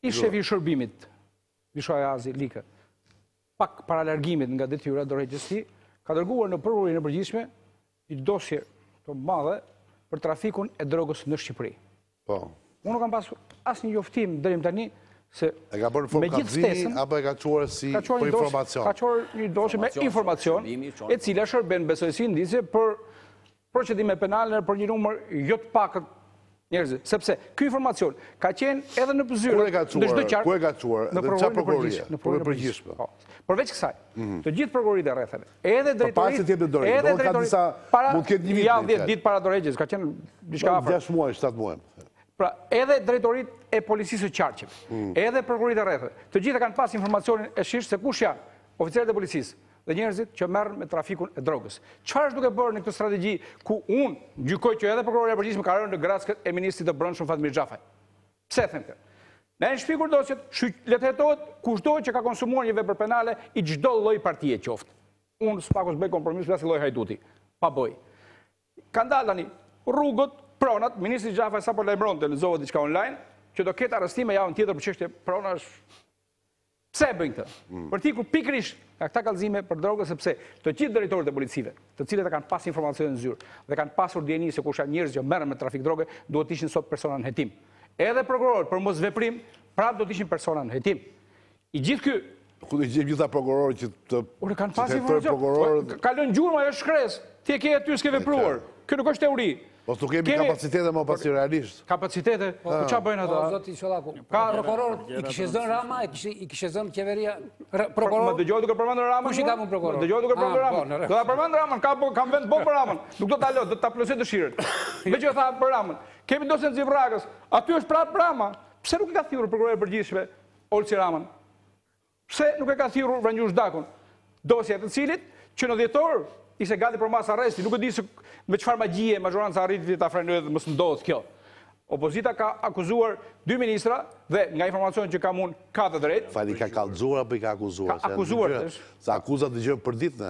I shefi i shërbimit, Vishaja Azi Lika, pak para largimit nga detyra Drejtësi, ka dërguar në prokurorinë e përgjithshme një dosje të madhe për trafikun e drogës në Shqipëri. Unë nuk kam pasur asnjë njoftim deri tani se e ka bërë formë kallëzimi apo e ka çuar si për informacion. Ka çuar një dosje me informacion, e cila shërben besoj si indicje për procedime penale për një numër jo të pakët njerëz, sepse ky informacion ka qenë edhe në zyrë. Ku e ka çuar? Në prokuroria, në përgjithshme. Përveç kësaj, të gjithë prokuroritë e rrethave, edhe drejtoritë, mund të ketë një vit. 10 ditë para dorëheqjes, ka qenë diçka afër. 6 muaj, 7 muaj. Pra, edhe drejtoritë e policisë së Qarqeve, edhe prokuroritë e rrethave, të gjitha kanë pas informacionin e shishtë se kush janë oficerët e policisë dhe njerëzit që merren me trafikun e drogës. Çfarë është duke bërë në këtë strategji ku unë gjykoj që edhe prokuroria e përgjithshme ka rënë në grackët e ministrit të Brendshëm Fatmir Xhafaj. Pse them këtë? Ne në shpikur dosjet, le të hetohet kushdo që ka konsumuar një vepër penale i çdo lloji partie qoftë. Unë s'pakos bëj kompromis flas lloj hajduti. Pa bëj. Ka dalë tani rrugët, pronat, ministri Xhafaj sapo lajmëronte lexova diçka online që do ketë arrestime javën tjetër për çështje pronash. Pse bëjnë këtë? Për tikur pikërisht nga këta kallëzime për drogë sepse të gjithë drejtorët e policive, të cilët kanë pas informacione në zyrë dhe kanë pasur dieni se kush janë njerëz që merren me trafik droge, duhet të ishin sot persona në hetim. Edhe prokurorët për mos veprim, prapë do të ishin persona në hetim. I gjithë ky ku do gjejmë gjitha prokurorët që të kanë pas informacion. Ka lënë gjurmë ajo shkres. Ti e ke aty s'ke vepruar. Kjo nuk është teori. Po s'u kemi kapacitete më pasi realisht. Kapacitete? Po ç'a bëjnë ata? Zoti Çollaku. Prokurorët i kishte zënë Rama, i kishte zënë qeveria prokurorët. Më dëgjoj duke përmendur Ramën. Kush i ka punë prokuror? Më dëgjoj duke përmendur Ramën. Do ta përmend Ramën, kam vend bom për Ramën. Nuk do ta lë, do ta plotësoj dëshirën. Me që tha për Ramën. Kemi dosjen e Zivrakës. Aty është prapë Rama. Pse nuk e ka thirrur prokuroria e përgjithshme Olsi Ramën? Pse nuk e ka thirrur Vranjush Dakun? Dosja e të cilit që në dhjetor ishte gati për mas arresti, nuk e di se me çfarë magjie mazhoranca arriti ta frenojë dhe mos ndodh kjo. Opozita ka akuzuar 2 ministra dhe nga informacioni që kam unë ka të drejtë. Fali ka kallëzuar apo i ka akuzuar? Ka akuzuar. Sa akuzat dëgjojmë për ditë ne.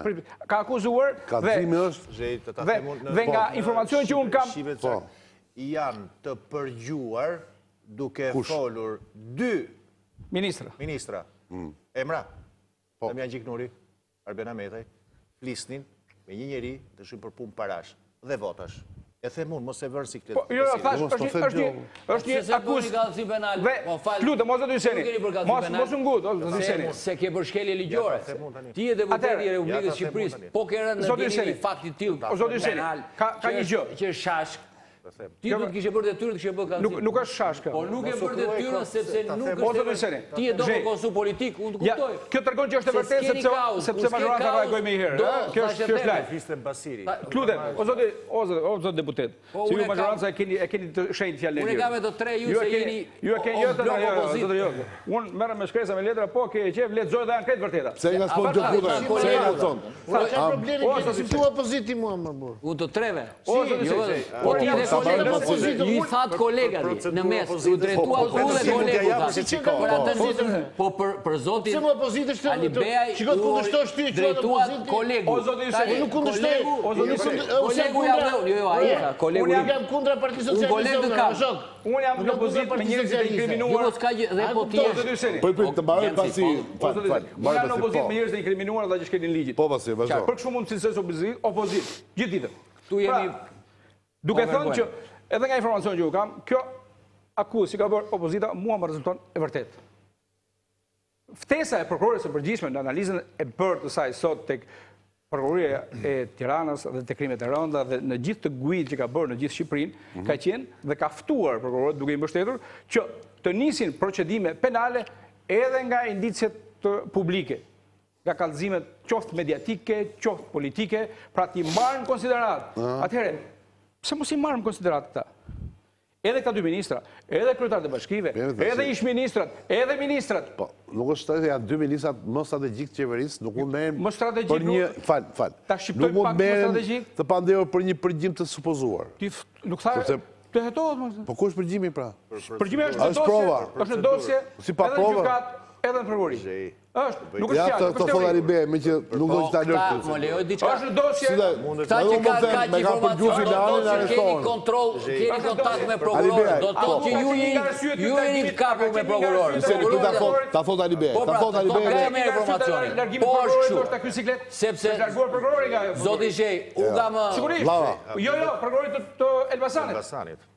Ka akuzuar dhe nga informacioni që unë kam janë të përgjuar duke folur 2 ministra. Emra. Damian Gjiknuri, Arben Ametaj, flisnin me një njeri të shumë për punë parash dhe votash. E them unë, mos e vërë si këtë. Jo, thash, është një akuz. Lutë, mos e të dyseni. Mos në gutë, o të dyseni. Se ke për shkelje ligjore. Ti e deputeti i Republikës Shqipëris, po ke rënë në djeni faktit tilë penal, që është shashk. Ti do të kishe bërë detyrën të kishe bërë kallëzim. Nuk është shashkë. Po nuk e bërë detyrën sepse nuk është. Ti e do të konsu politik, unë të kuptoj. Kjo tregon që është e vërtetë sepse mazhoranca reagoi më herë, ëh? Kjo është lajm. Fiste Basiri. Lutem, o zot deputet. Si ju mazhoranca e keni të shenjtë fjalën e Unë kam edhe 3 ju se jeni. Ju e keni jo. Unë merrem me shkresa me letra, po ke qef lexoj dhe anket vërteta. Pse nga s'po diskutojmë? Pse nga thon? Problemi si tu opoziti mua më burr. U të treve. Po ti ju thatë kolegat në mes, u drejtuat u dhe kolegut. Po për zotin Alibeaj u drejtuat kolegut. Nuk kundështoj. Kolegu jam dhe unë. Unë jam kundra Partisë Socialiste. Unë jam në opozitë me njerëzit e inkriminuar. Dhe po tjesh. Të mbaroj pasi. Unë jam në opozitë me njerëzit e inkriminuar dhe që shkelin ligjit. Po pasi, vazhdo. Për kështu mund të cilësoj opozitë, gjithë ditën. Tu jemi duke thënë që edhe nga informacion që u kam, kjo akuzë që ka bërë opozita mua më rezulton e vërtet. Ftesa e prokurorisë së përgjithshme në analizën e bërë të saj sot tek Prokuroria e Tiranës dhe të krimet e rënda dhe në gjithë të gujit që ka bërë në gjithë Shqipërinë, ka qenë dhe ka ftuar prokurorët duke i mbështetur që të nisin procedime penale edhe nga indicet publike, nga kallëzimet qoftë mediatike, qoftë politike, pra t'i marrë në konsiderat. Atëherë, pse mos i marrë në konsiderat këta? Edhe këta dy ministra, edhe kryetarët e bashkive, edhe ish-ministrat, edhe ministrat. Po, nuk është të janë dy ministrat më strategjik të qeverisë, nuk mund merren më strategjik për një ta shqiptojmë pak më strategjik të pandehur për një përgjim të supozuar. Nuk tha të hetohet më. Po ku është përgjimi pra? Përgjimi është në dosje, edhe në gjykat, edhe në prokurori. Është, nuk është ja fjalë, të thot Alibe, me që nuk do që ta lërë. Më lejoj diçka. Është në dosje. Këta që ka informacion, keni kontrol, keni kontakt me prokurorë. Do të thotë që ju jeni të kapur me prokurorë. Ta thot Alibe. Ta thot Alibe. Ka me informacionin. Po është kështu. Sepse zoti Zhej, u nga më... Sigurisht. Jo, prokurori të Elbasanit.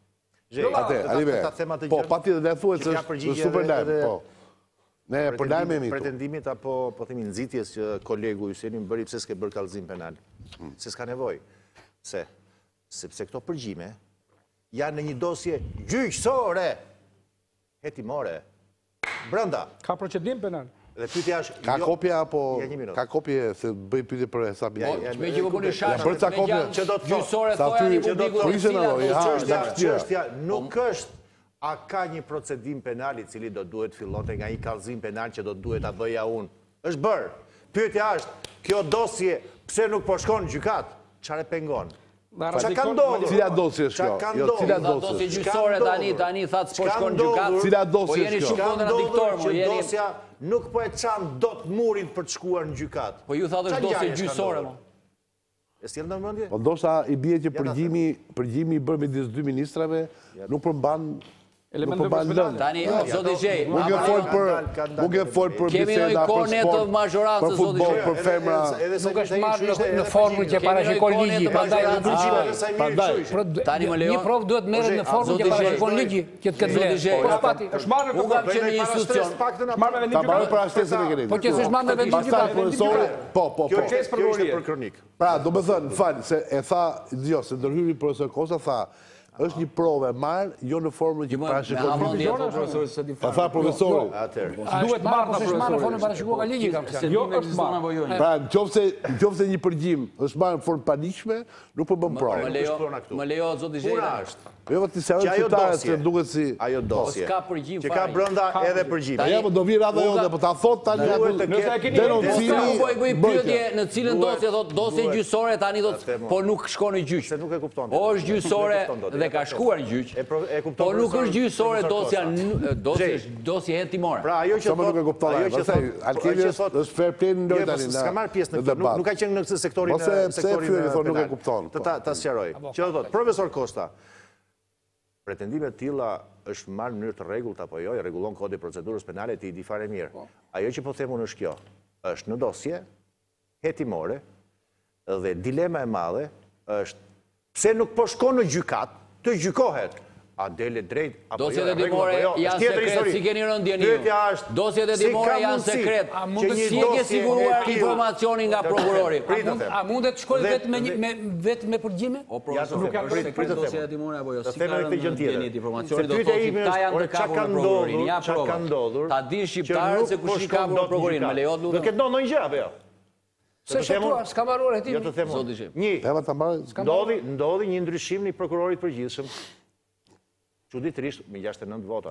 Ate, Alibe. Po, pati dhe thuet se është super lajmë. Po. Ne, për lajmë e mitu. Pretendimit apo, po themi, nxitjes që kolegu Juseni më bëri pse s'ke bërë kallëzim penal. Se s'ka nevojë. Sepse këto përgjime janë në një dosje gjyqësore, hetimore, brenda. Ka procedim penal. Dhe pyetja është... Ka kopja apo... Ka kopje se bëj pyetje për hesabin. Me që po bëni shashë, me gjanë gjyqësore thoja një publiku çështja nuk është a ka një procedim penal i cili do duhet fillonte nga një kallëzim penal që do duhet ta bëja unë. Është bërë. Pyetja është, kjo dosje pse nuk po shkon në gjykat? Çfarë pengon? Çka ka ndodhur? Cila dosje është kjo? Jo, cila dosje? Dosje gjyqësore tani thatë s'po shkon në gjykat. Cila dosje është kjo? Po jeni shumë kontradiktor, që dosja nuk po e çan dot murin për të shkuar në gjykat. Po ju thatë është dosje gjyqësore, mo. E s'jell në mendje? Po ndoshta i bie që përgjimi i bërë midis dy ministrave nuk përmban Tani, zoti Zhej, nuk e fol për biseda, për futbol, për femra. Nuk është marrë në formën që parashikon ligji. Një provë duhet merret në formën që parashikon ligji, që të ketë vlerë. Është marrë në formën që në institucion. Është marrë me vendim gjykatar. Po që s'është marrë me vendim gjykatar. Po. Kjo është për kronik. Pra, do me thënë, falë, se e tha, se ndërhyri profesor Kosta, tha, është një provë e marrë, jo në formën që parashikon ligji. Pa tha profesori. Duhet marrë në formën parashikuar nga ligji. Jo, është marrë. Pra, në qofse një përgjim është marrë në formë paniqme, nuk për bëm provë. Më lejo, zoti Zhej. Jo, ti se ajo qytetarët se duket si... Ajo dosje. Ka përgjim që ka brenda edhe përgjim. Ja, po do vi rada jote, po ta thot tani denoncimi... Në cilën dosje, thot, dosje gjyqësore, tani thot, po nuk shkon në gjyq. Se nuk e kupton. Po është gjyqësore dhe ka shkuar në gjyq. Po nuk është gjyqësore dosje hetimore. Pra, ajo që nuk e kupton. Alkemius është fair play në ndoj tani. S'ka marrë pjesë në këtë, nuk ka qenë në këtë sektorin penal. Nuk e kupton. Ta sqaroj. Që do thot, profesor Kosta, pretendimet tilla është marrë në mënyrë të rregullt apo jo, i rregullon kodi i procedurës penale, ti i di fare mirë. Ajo që po themun është kjo, është në dosje hetimore dhe dilema e madhe është pse nuk po shkon në gjykat, të gjykohet. A dele drejt apo jo? Dosjet e hetimore janë sekret, si keni rënë ndjeni ju. Dosjet e hetimore janë sekret. Si e ke siguruar informacionin nga prokurori? A mundet të shkoj vetë me përgjime? O profesor, është sekret dosjet e hetimore apo jo? Si ka rënë ndjeni informacionin, do të thotë që ta janë të kapur në prokurorin. Ja prova. Ta di shqiptarët se kush i kapur në prokurorin. Me lejot lutem. Do ketë ndonjë gjë apo jo? Se shëtua, s'ka marruar hetimi. Jo të them. Ndodhi një ndryshim në prokurorit përgjithshëm. Çuditërisht me 69 vota.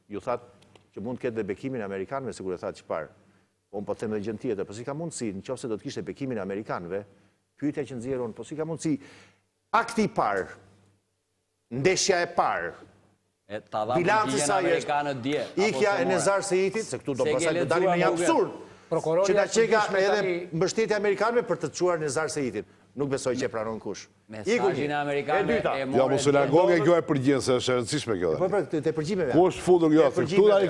Ju thatë që mund të ketë dhe bekimin amerikanëve, sigur e thatë çfarë. Unë po them edhe gjë tjetër, po si ka mundësi, nëse do të kishte bekimin amerikanëve, pyetja që nxjerron, po si ka mundësi akti i parë, ndeshja e parë, bilanci i saj është ikja e Nezar Seitit, se këtu do pastaj të dalim në një absurd. Që na çeka edhe mbështetja amerikanëve për të çuar Nezar Seitin. Nuk besoj që e pranon kush. Mesazhin amerikanë e morën. Jo, mos u largoge kjo e përgjithë, se është e rëndësishme kjo. Po të përgjimeve. Ku është futur kjo? Këtu tani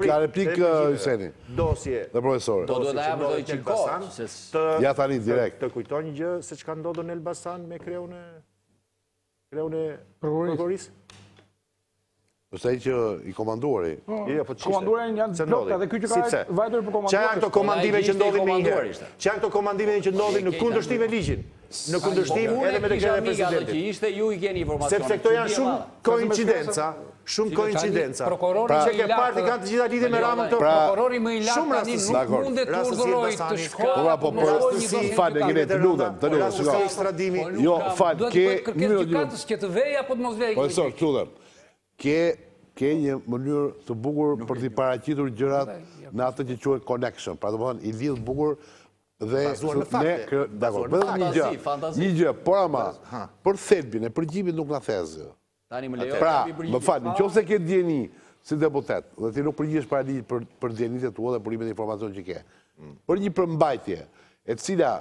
ka replik Juseni. Dosje. Dhe profesori. Do duhet ajo të çikohet. Ja tani direkt. Të kujtoj një gjë se çka ndodhur në Elbasan me kreun e prokurorisë. Është ai që i komanduari. Komanduari janë plota dhe ky që ka vajtur për komanduar. Çfarë janë këto komandime që ndodhin me një herë? Çfarë janë këto komandime që ndodhin në kundërshtim me ligjin? Në kundërshtim edhe me dekretin e presidentit. Që ishte ju i keni informacione. Sepse këto janë shumë koincidenca. Që ke parti kanë të gjitha lidhje me Ramën këto. Prokurori më i lartë tani nuk mundet të urdhërojë të shkojë apo si falë ngjitet të lutem. Jo, fal, ke gjykatës që të vej apo të mos vej. Profesor, lutem. Ke një mënyrë të bukur për t'i paraqitur gjërat në atë që quhet connection. Pra domethënë i lidh bukur dhe ne dakor. Një gjë, por ama për thelbin e përgjimit nuk na thezë. Tani më lejo. Pra, më fal, nëse ke dieni si deputet dhe ti nuk përgjigjesh para ligjit për dienitë tua dhe burimet e informacionit që ke. Për një përmbajtje e cila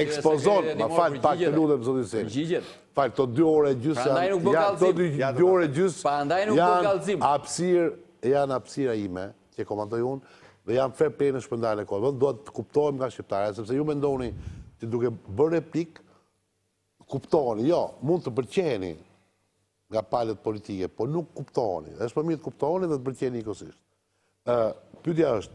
ekspozon, më fal pak të lutem zotin Sel. Fal, këto 2 orë e gjysmë janë hapësira ime, që komandoj unë, dhe janë fair play në shpërndarjen e kohës. Vetëm duhet të kuptohem nga shqiptarët, sepse ju mendoni që duke bërë replik, kuptoni, jo, mund të pëlqeni nga palët politike, po nuk kuptoni. Është më mirë të kuptoni dhe të pëlqeni njëkohësisht. Pyetja është,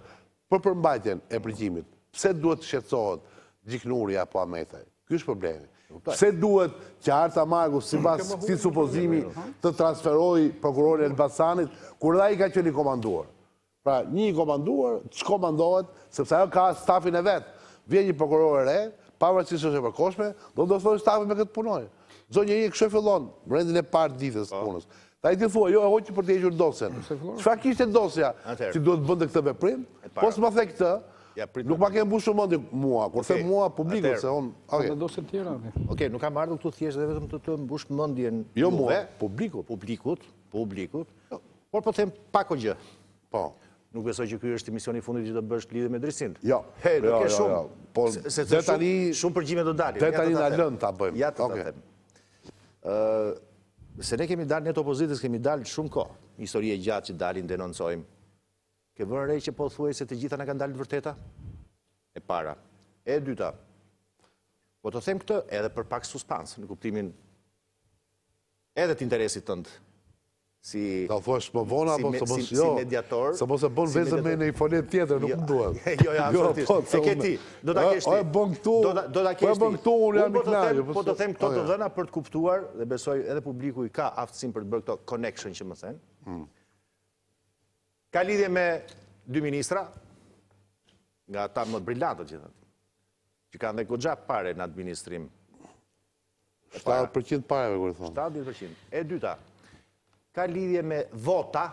për përmbajtjen e përgjimit, pse duhet të shqetësohet Gjiknuri apo Ametaj? Ky është problemi. Pse duhet që Arta Margu, sipas këtij supozimi, të transferojë prokurorin Elbasanit, kur ai ka qenë i komanduar? Pra, një i komanduar, ç'komandohet, sepse ajo ka stafin e vet. Vjen një prokuror e re, pavarësisht se është e përkohshme, do të thonë stafin me këtë punoj. Çdo njeri kështu fillon, rendin e parë ditës punës. Ta i ti thua, jo, e hoqë për të hequr dosjen. Çfarë kishte dosja që duhet bënte këtë veprim? Po s'ma the këtë, nuk ma ke mbushur mendin mua, kur them mua publikut se unë, Okej, nuk kam ardhur këtu thjesht dhe vetëm të mbush mendjen. Jo mua, publikut. Por po them pak o gjë. Po. Nuk besoj që ky është emisioni i fundit që do bësh lidhje me drejtësinë. Jo. Nuk e shumë. Po se tani shumë përgjigje do dalin. Te tani na lën ta bëjmë. Ja ta them. Se ne kemi dalë net opozitës, kemi dalë shumë kohë. Histori e gjatë që dalin denoncojmë. Ke vënë re që po thuaj se të gjitha na kanë dalë të vërteta? E para. E dyta. Po të them këtë edhe për pak suspans, në kuptimin edhe të interesit tënd. Ta thuash më vonë apo së mos jo, së mos e bën vetëm me një folet tjetër, nuk më duhet. Jo, absolutisht, e ke ti, do ta kesh ti. O e bën këtu, unë jam i knajë. Po të them këto të dhëna për të kuptuar, dhe besoj edhe publiku i ka aftësim për të bërë këto connection që më thënë. Ka lidhje me 2 ministra, nga ata më brillantët që kanë dhe goxha pare në administrim. 7% pareve, kërë thonë. 7%. E dyta, ka lidhje me vota,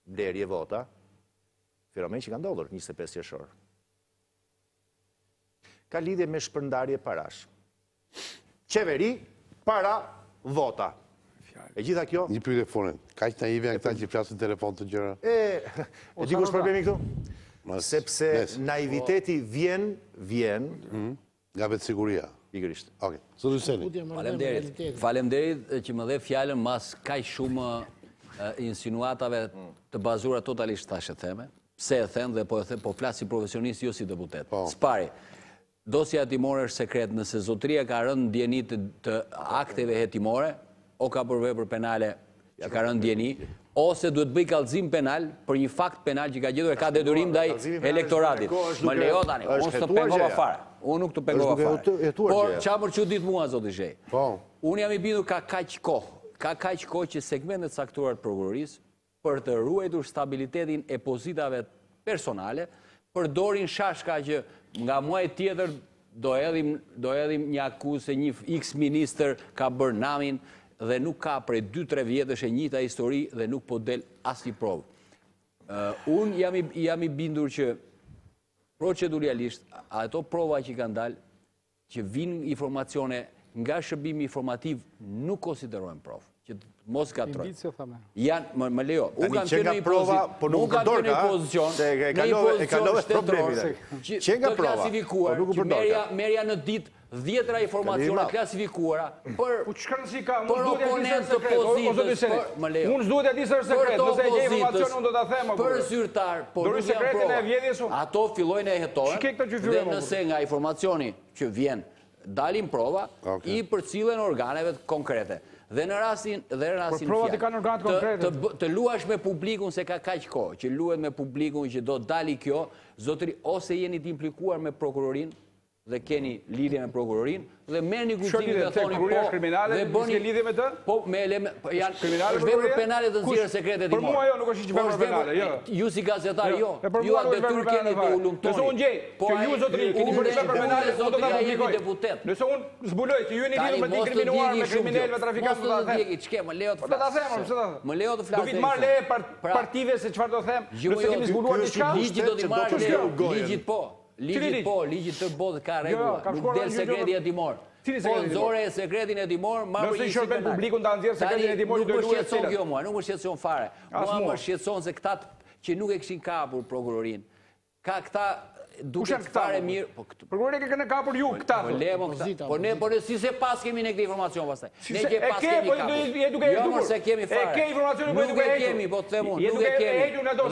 blerje vota, fenomen që ka ndodhur 25 qershor. Ka lidhje me shpërndarje parash. Qeveri, para, vota. E gjitha kjo... Një pyetje fundit. Kaq naive janë këta që flasin telefon të gjëra? E di kush problemi këtu? Sepse naiviteti vjen nga vetësiguria. Pikërisht. Okej. Zotë Hyseni. Faleminderit që më dhe fjalën mas kaq shumë insinuatave të bazuara totalisht tash e theme. Pse e them dhe po flas si profesionist jo si deputet. Spari. Dosja hetimore është sekret, nëse zotëria ka rënë ndjeni të akteve hetimore, o ka për vepër penale që ka rënë ndjeni, ose duhet bëj kallëzim penal për një fakt penal që ka gjetur e ka detyrim ndaj elektoratit. Më lejo tani, unë s'të pengova fare. Unë nuk të pengova fare. Por qa më çudit mua, zoti Zhej. Unë jam i bindur ka kaq kohë që segmentet caktuara të prokurorisë për të ruajtur stabilitetin e pozitave personale, përdorin shashka që nga muaj tjetër do edhim një akuzë se një X minister ka bërë namin dhe nuk ka prej 2-3 vjetësh e njëjta histori dhe nuk po del asnjë provë. Unë jam i bindur që proceduralisht ato prova që kanë dalë, që vinë informacione nga shërbimi informativ nuk konsiderohen provë. Që mos gatroj. Janë, më lejo, unë kam qenë në pozicion, që të klasifikuar, që merja në ditë 10 informacione klasifikuara për oponent të pozitës, unë s'duhet e di se është sekret, nëse e gje informacion unë do t'a them. Për zyrtar, por nuk janë prova. Ato fillojnë e hetohen, dhe nëse nga informacioni që vjen dalin prova, i përcillen organeve konkrete. Dhe në rastin provat i kanë organet konkrete. Të luash me publikun se ka kaq kohë, që luhet me publikun që do dali kjo, zotëri, ose jeni të implikuar me prokurorin, dhe keni lidhje me prokurorin, dhe merrni kujtimin dhe thoni po, dhe bëni lidhje me të? Po, janë vepër penale të nxjerrë sekretet i Për mua jo, nuk është që vepër penale, jo. Ju si gazetar, jo. Ju atë detyrë keni të ulumtoni. Nëse unë gjej, që ju zotëri keni bërë vepër penale, do ta publikoj. Nëse unë zbuloj që ju jeni lidhur me të kriminuar, me kriminalë, me trafikantë, do ta them. Ç'ke, më lejo të flas. Do ta them, pse ta them? Më lejo të flas. Do vi të marr leje partive se çfarë do them. Nëse keni zbuluar diçka, ligji do t'i marrë leje. Ligjit po. Ligjit të botë ka rregulla, nuk del sekreti hetimor. Po nxore sekretin hetimor, marrë një shikë penal. Nëse publikun ta nxjerr sekretin hetimor që do luhet shqetëson kjo mua, nuk më shqetëson fare. Mua më shqetëson se këta që nuk e kishin kapur prokurorin. Ka këta duket fare mirë. Prokurorin e kanë kapur ju këta. Po ne si se pas kemi ne këtë informacion pastaj. Ne që pas kemi kapur. Jo më se kemi fare. E ke informacionin po nuk e kemi, po të them unë, nuk e kemi.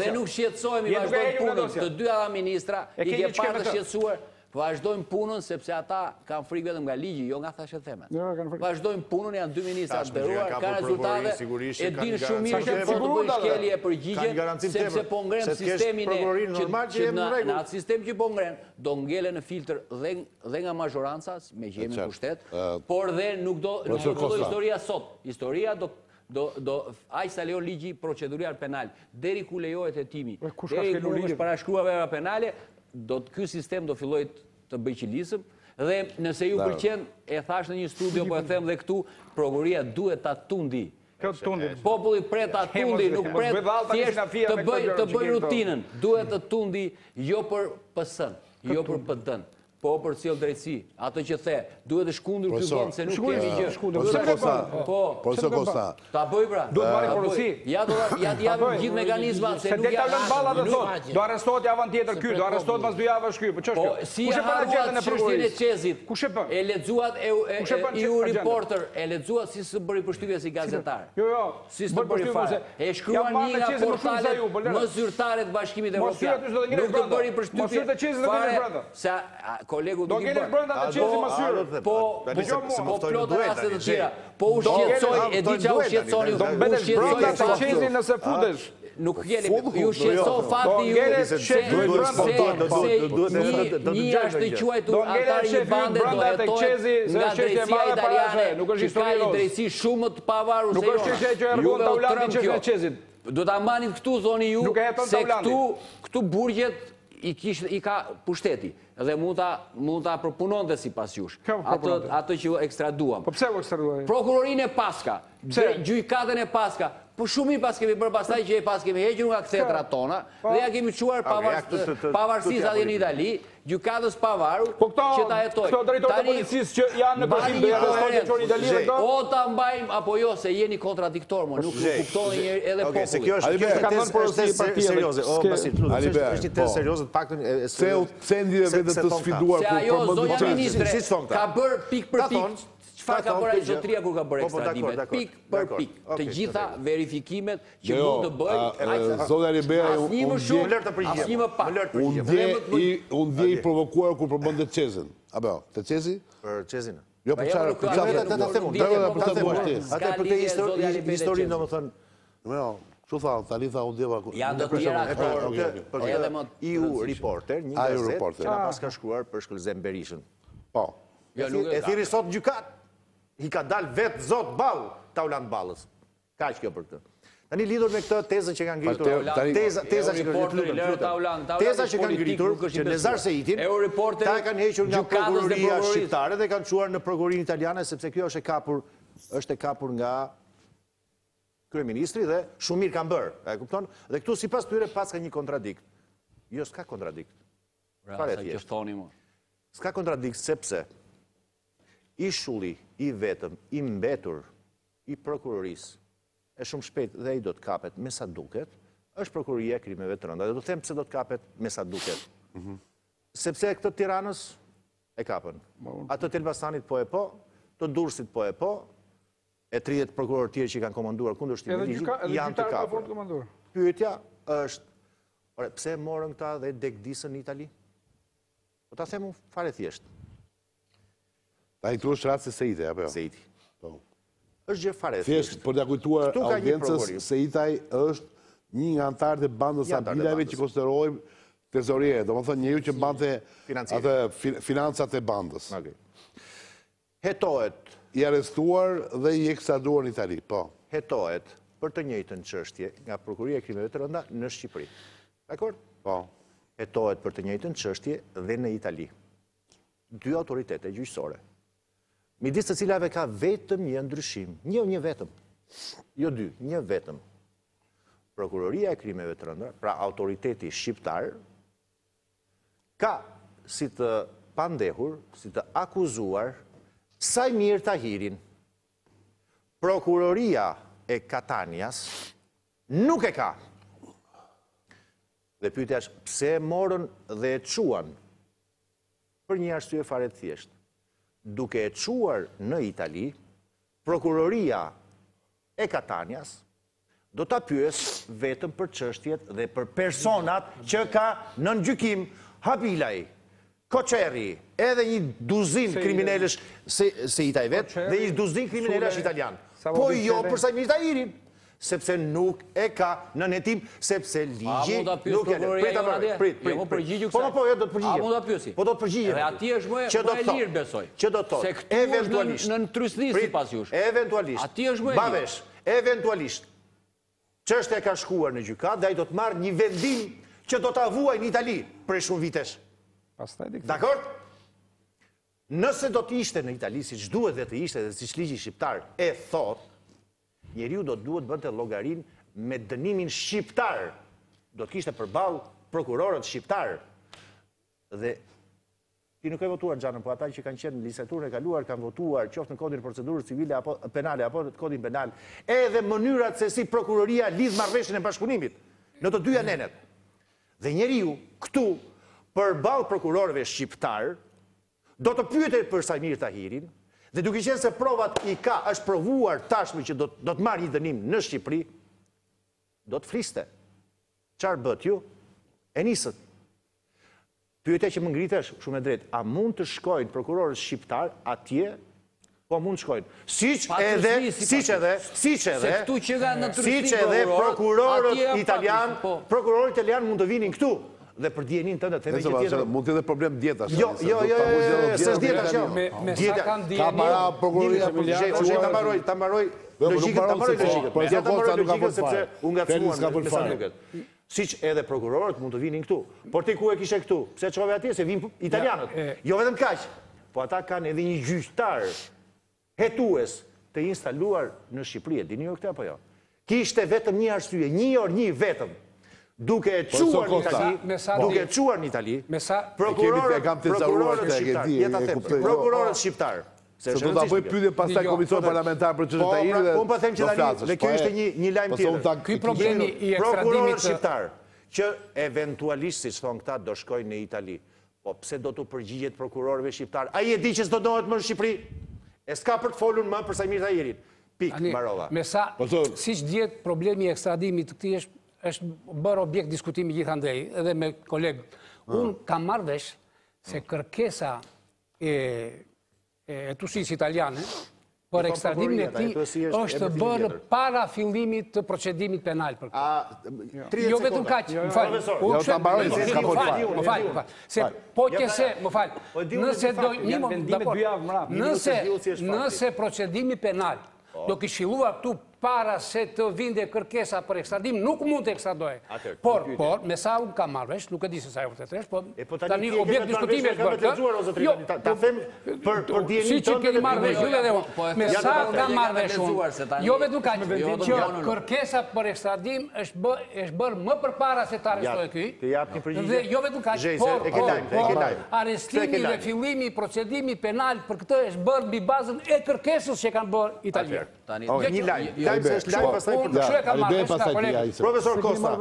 Dhe nuk shqetësohemi, vazhdojmë punën. Të dy ministra i ke parë të shqetësuar. Vazhdojmë punën sepse ata kanë frikë vetëm nga ligji, jo nga thashë themet. Vazhdojmë punën, janë dy ministra të nderuar, kanë rezultate, e din shumë mirë që po të bëjnë shkelje e përgjigje, sepse po ngren sistemin që në atë sistem që po ngren, do ngele në filtr dhe nga mazhoranca, me që jemi pushtet, por dhe nuk do historia sot. Historia do aq sa lejon ligji procedurial penal, deri ku lejohet hetimi, deri ku është parashkruar vepra penale, ky sistem do filloj të bëj qilisëm, dhe nëse ju pëlqen, e thash në një studio, po e them dhe këtu, prokuroria duhet ta tundi. Populli pret ta tundi, nuk pret thjesht të bëj rutinën. Duhet të tundi jo për PS-n, jo për PD-n, po për cilë drejtësi. Ato që the, duhet të shkundur ky vend se nuk kemi gjë. Profesor Kosta. Ta bëj pra. Duhet marrë porosi. Ja t'japim gjithë mekanizmat se nuk janë. Se deta balla dhe thot, do arrestohet javën tjetër ky, do arrestohet pas 2 javësh ky. Po ç'është kjo? Si e harruat çështjen e Çezit? Kush e bën? E lexuat EU Reporter, e lexuat si s'u bëri përshtypje si gazetar. Jo. Si s'u bëri fare. E shkruan një nga portalet më zyrtare të Bashkimit Evropian. Nuk të bëri përshtypje. Se kolegu do ngjelet brenda të Çezit masyrë. Po plot raste të tjera. Po u shqetësoj, e di çau shqetësoni. Do mbetesh brenda të Çezit nëse futesh. Nuk jeni, ju shqetëson fakti ju një është të quajtur antar një bande do jetohet nga drejtësia italiane, që ka një drejtësi shumë të pavarur se jo. Nuk është çështje që ergon Taulani që është Çezit. Do ta mbanit këtu, thoni ju, se këtu burgjet i ka pushteti dhe mund ta përpunonte sipas jush. Atë që ekstraduam. Po pse u ekstraduam? Prokurorinë e paska, gjykatën e paska. Po shumë i pas kemi bërë pastaj që e pas kemi hequr nga kthetrat tona dhe ja kemi çuar pavarësisë atje në Itali, gjykatës pavarur që ta jetojë. Këto drejtorët e policisë që janë në kërkim do arrestohen që çon Itali dhe këto. O ta mbajmë apo jo se jeni kontradiktor, nuk kuptoni edhe populli. Se kjo është serioze. O pasi është një test serioze të paktën se ndjen vetë të sfiduar kur përmendur Çezin. Ka bërë pik për pik. Çfarë ka bërë zotëria kur ka bërë ekstradimet? Pik për pik. Të gjitha verifikimet që mund të bëjë. Zoti Alibera, asnjë më shumë, asnjë më pak. Unë ndjej i provokuar kur përmendet Çezin. Apo, te Çezi? Për Çezin. Jo, për çfarë? Për çfarë? Atë për të historinë, domethënë. Jo, çu tha, tani tha u djeva. Janë të tjerë aktorë. Edhe më EU Reporter, një gazetë që na pas ka shkruar për Shkëlzem Berishën. Po. E thiri sot gjykat. I ka dalë vetë zot Ball, Taulan Ballës. Kaq kjo për këtë. Tani lidhur me këtë tezën që kanë ngritur, teza që kanë ngritur që Nezar Seitin, ta kanë hequr nga prokuroria shqiptare dhe kanë çuar në prokurorinë italiane sepse kjo është e kapur nga kryeministri dhe shumë mirë kanë bërë, e kupton? Dhe këtu sipas tyre pas ka një kontradikt. Jo, s'ka kontradikt. S'ka kontradikt sepse ishulli i vetëm, i mbetur, i prokurorisë, e shumë shpejt dhe i do të kapet me sa duket, është prokuroria e krimeve të rënda. Dhe do të them pse do të kapet me sa duket. Sepse këtë Tiranës e kapën. Atë të Elbasanit po e po, të Durrësit po e po, e 30 prokurorë tjerë që kanë komanduar kundër shtimit ligjit janë të kapur. Pyetja është, pse morën këta dhe degdisën në Itali? Po ta them fare thjesht. Ta i tu është ratë se Seiti, apo jo? Seiti. është gjë fare thjesht për t'ia kujtuar audiencës se Itaj është një nga antarët e bandës abilave që konsiderohej tezorie, do më thënë njëju që bante financat e bandës. Hetohet. I arestuar dhe i ekstraduar në Itali, po. Hetohet për të njëjtën çështje nga Prokuria e Krimeve të Rënda në Shqipëri. Dakor? Po. Hetohet për të njëjtën çështje dhe në Itali. Dy autoritete gjyqësore. Midis të cilave ka vetëm një ndryshim, një vetëm. Jo dy, një vetëm. Prokuroria e Krimeve të Rënda, pra autoriteti shqiptar, ka si të pandehur, si të akuzuar Sajmir Tahirin. Prokuroria e Katanias nuk e ka. Dhe pyetja është, pse e morën dhe e çuan? Për një arsye fare të thjeshtë. Duke e çuar në Itali, Prokuroria e Katanias do ta pyes vetëm për çështjet dhe për personat që ka në gjykim. Habilaj, Koçeri, edhe një duzin kriminalësh se Itaj vetë, dhe një duzin kriminalësh italian. Po jo për Sajmir Tahirin, sepse nuk e ka në hetim, sepse ligji nuk e le. Prit. Po, do të përgjigjem. Po do të përgjigjem. Dhe ati është më e lirë, besoj. Që do të thotë, eventualisht. Në trysni si pas jush. Eventualisht. Ati është më e lirë. Bavesh, eventualisht. Çështja ka shkuar në gjykat dhe ai do të marrë një vendim që do të vuaj në Itali për shumë vitesh. Dakor? Nëse do të ishte në Itali, si që duhet dhe të ishte dhe si që ligji shqiptar e thot, njeriu do të duhet bënte llogarin me dënimin shqiptar. Do të kishte përballë prokurorët shqiptar. Dhe ti nuk e votuar Xhanën, po ata që kanë qenë në licencurën e kaluar kanë votuar qoftë në kodin e procedurës civile apo penale apo në kodin penal, edhe mënyrat se si prokuroria lidh marrëveshjen e bashkëpunimit në të dyja nenet. Dhe njeriu këtu përballë prokurorëve shqiptar do të pyetet për Sajmir Tahirin dhe duke qenë se provat i ka, është provuar tashmë që do të marrë një dënim në Shqipëri, do të fliste. Çfarë bët ju? E nisët. Pyetja që më ngritë është shumë e drejtë, a mund të shkojnë prokurorët shqiptar atje? Po mund të shkojnë. Siç edhe prokurorët italian mund të vinin këtu. Dhe për djenin tënde të theme që tjetër... Mund të edhe problem djetash. Jo, s'është djetash, jo. Me sa kanë djeni... Ka para prokuroria për gjëqë. Ta mbaroj logikën, sepse unë nga të suar me sa duket. Siç edhe prokurorët mund të vinin këtu. Por ti ku e kishe këtu? Pse çove atje se vinë italianët? Jo vetëm kaq. Po ata kanë edhe një gjyqtar hetues të instaluar në Shqipëri. E dini ju këtë apo jo? Kishte vetëm një arsye, një orë një vetëm. Duke e quar në Itali, prokurorët shqiptar. Se do të bëj pyetje pastaj Komisioni Parlamentar për çështjet e Tahirit dhe unë po them që tani dhe kjo ishte një lajm tjetër. Ky problemi i prokurorët shqiptar që eventualisht siç thon këta do shkojnë në Itali. Po pse do të përgjigjet prokurorëve shqiptar? Ai e di që s'do dohet më në Shqipëri. E s'ka për të folur më për Sajmir Tahirin. Pik, mbarova. Me sa siç dihet problemi i ekstradimit të këtij është bërë objekt diskutimi gjithandej, edhe me kolegët. Unë kam marrë vesh se kërkesa e tushisë italiane për ekstradimin e tij është bërë para fillimit të procedimit penal për këtë. Jo vetëm kaq, më fal. Ta mbaroj, s'ka më fal. Se po që se, më fal. Nëse do nëse procedimi penal do kishilluar këtu para se të vinde kërkesa për ekstradim, nuk mund të ekstradoje. Por, me sa unë kam marrëvesh, nuk e di se sa e vërtetresh, po tani objekt diskutimi është bërë këtë. Ta them për djenin si që keni marrëvesh, ju dhe unë. Me sa kam marrëvesh unë, jo vetëm kaq, që kërkesa për ekstradim është bërë më përpara se të arrestoje ky. Dhe jo vetëm kaq, por arrestimi dhe fillimi i procedimi penal për këtë është bërë mbi bazën e kërkesës që kanë bërë italianët. Një lajm. Profesor Kosta,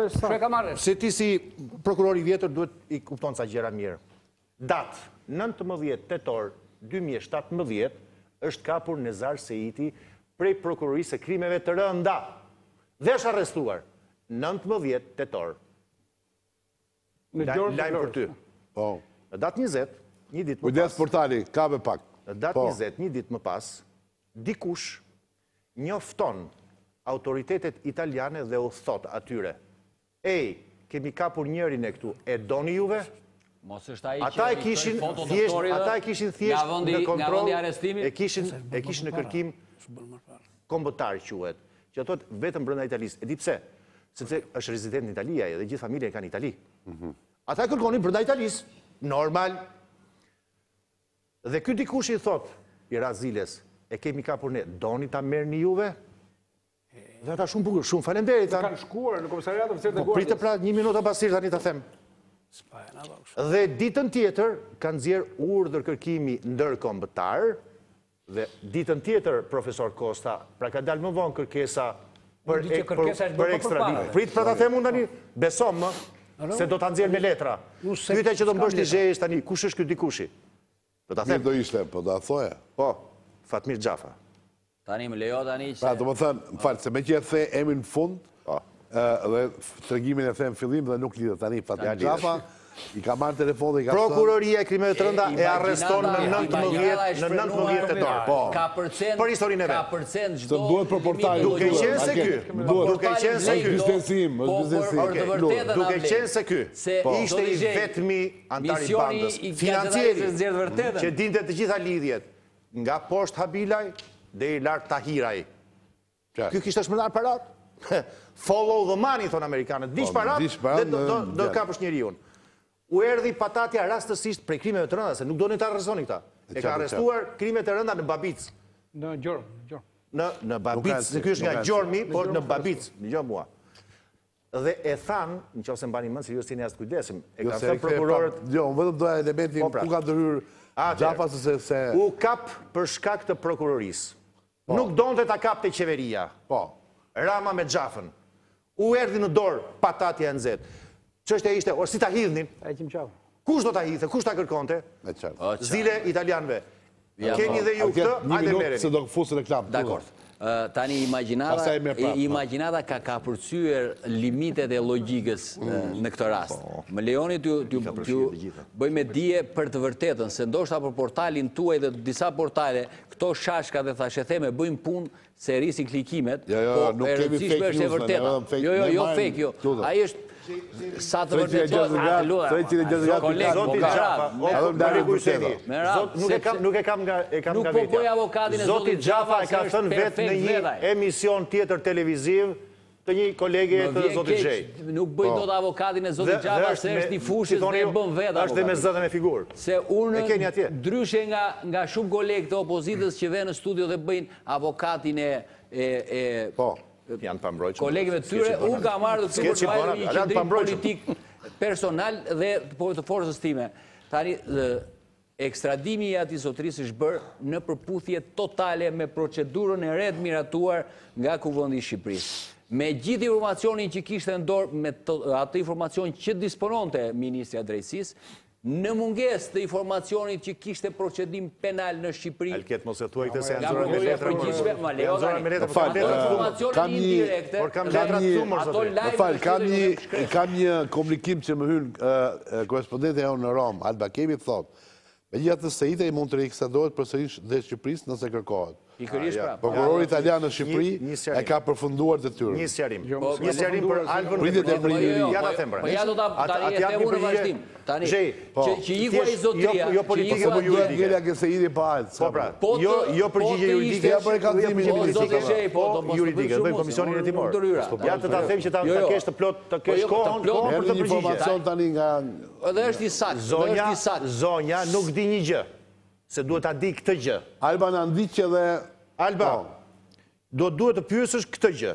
se ti si prokuror i vjetër duhet i kupton sa gjëra mirë. Datë 19 tetor 2017 është kapur Nezar Seiti prej prokurorisë së krimeve të rënda dhe është arrestuar 19 tetor. Lajm për ty. Në datë 20, një ditë më pas. Kujdes portali, ka me pak. Në datë 20, një ditë më pas, dikush njofton autoritetet italiane dhe u thot atyre, kemi kapur njërin e këtu, e doni juve? Ata e kishin thjesht në kontrol, e kishin në kërkim kombëtar quhet, që thot vetëm brenda Italisë. E di pse? Sepse është rezident në Italia dhe gjithë familja e kanë Itali. Ata kërkonin brenda Italisë, normal. Dhe ky dikush i thot, i Raziles, e kemi kapur ne, doni ta merrni juve? Dhe ata shumë bukur, shumë faleminderit. Kanë shkuar në komisariat oficer të Guardias. Pritë pra 1 minutë pasir tani ta them. Dhe ditën tjetër kanë nxjerr urdhër kërkimi ndërkombëtar dhe ditën tjetër profesor Kosta, pra ka dalë më vonë kërkesa për ekstraditim. Prit pra ta them unë tani, besom më se do ta nxjerr me letra. Pyetja që do më bësh ti Zheji tani, kush është ky dikushi? Do ta them. Do ishte, po do ta thoja. Po, Fatmir Xhafa. Tani më lejo tani që... Pra, do më thënë, më falë, se me që e the emrin në fund, dhe tregimin e the në fillim dhe nuk lidhë tani Fatmir Xhafa, i ka marrë telefon dhe i ka thënë... Prokuroria e Krimeve të Rënda e arreston në 19 tetor. Për historinë e vetë. Ka përcen gjdo... Duhet për portalin. Duke qenë se ky. Duke qenë se ky. Duke qenë se ky. Ishte i vetmi antari bandës. Financieri që dinte të gjitha lidhjet. Nga poshtë Habilaj dhe i lartë Tahiraj. Ky kishte shmëndar parat. Follow the money, thonë Amerikanët. Dish parat dhe do kapësh njeriun. U erdhi patatja rastësisht prej Krimeve të Rënda, se nuk donin të arrestoni këta. E ka arrestuar Krimet e Rënda në Babic. Në Gjormë. Në Babic, se kjo është nga Gjormi, por në Babic, një gjë mua. Dhe e thanë, në që ose mbani mënë, se ju s'jeni as të kujdesim, e ka thënë prokurorët... Jo, më vetëm doja elementin ku ka ndërhyrë Xhafa se... U kap për shkak të prokurorisë. Nuk donte ta kapte qeveria. Rama me Xhafën. U erdhi në dorë patatja e nxehtë. Çështja ishte, si ta hidhnin? Kush do ta hidhte? Kush ta kërkonte? Zile italianëve. Keni dhe ju këtë, hajde merreni. Se do fusë reklam. Dakord. Tani imagjinata ka përcyer limitet e logjikës në këtë rast. Më lejoni t'ju bëjmë dije për të vërtetën, se ndoshta për portalin tuaj dhe disa portale, këto shashka dhe thashetheme bëjmë punë se rrisin klikimet, po e rëndësishme është e vërteta. Jo fake, jo. Ai është sa të vërtetot atë luaj. Nuk e kam nga vetja. Zoti Xhafa e ka thënë vetë në një emision tjetër televiziv të një kolege të Zotit Zheji. Nuk bëj dot avokatin e Zotit Xhafa se është i fushës dhe e bën vetë. Është dhe me zë dhe me figurë. Se unë, ndryshe nga shumë kolegë të opozitës që vënë në studio dhe bëjnë avokatin kolegëve të tyre, unë ka marrë të të përfajrë një qëndrim politik personal dhe të forësës time. Tani, ekstradimi i ati zotërisë është bërë në përputhje totale me procedurën e redë miratuar nga Kuvendi i Shqipërisë. Me gjithë informacionin që kishte në dorë, me atë informacion që dispononte Ministria e Drejtësisë, në munges të informacionit që kishte procedim penal në Shqipëri... Elket, mos e tuaj këtë se janë zorën me letra. Informacionin indirekte... Por kam letra të thumër, zotë. Kam një komunikim që më hynë korespondente e në Rom, Alba Kemi, thotë, me gjithë të sejte i mund të reekstradohet përsërish dhe Shqipërisë nëse kërkohet. Prokurori italian në Shqipëri e ka përfunduar detyrën. Një sqarim për Albën dhe ja ta them. Ja do ta jepë unë vazhdim. Tani që ikua i zotria, jo politike po juridike. Jo përgjigje juridike, për kallëzimin e ministrisë. Po juridike, bëjmë komisionin hetimor. Ja të ta them që ta kesh të plot, të kesh kohën për të informacion tani nga edhe është i saktë. Zonja nuk di një gjë, se duhet ta di këtë gjë. Alba na ndiqë dhe Alba, duhet të pyesësh këtë gjë.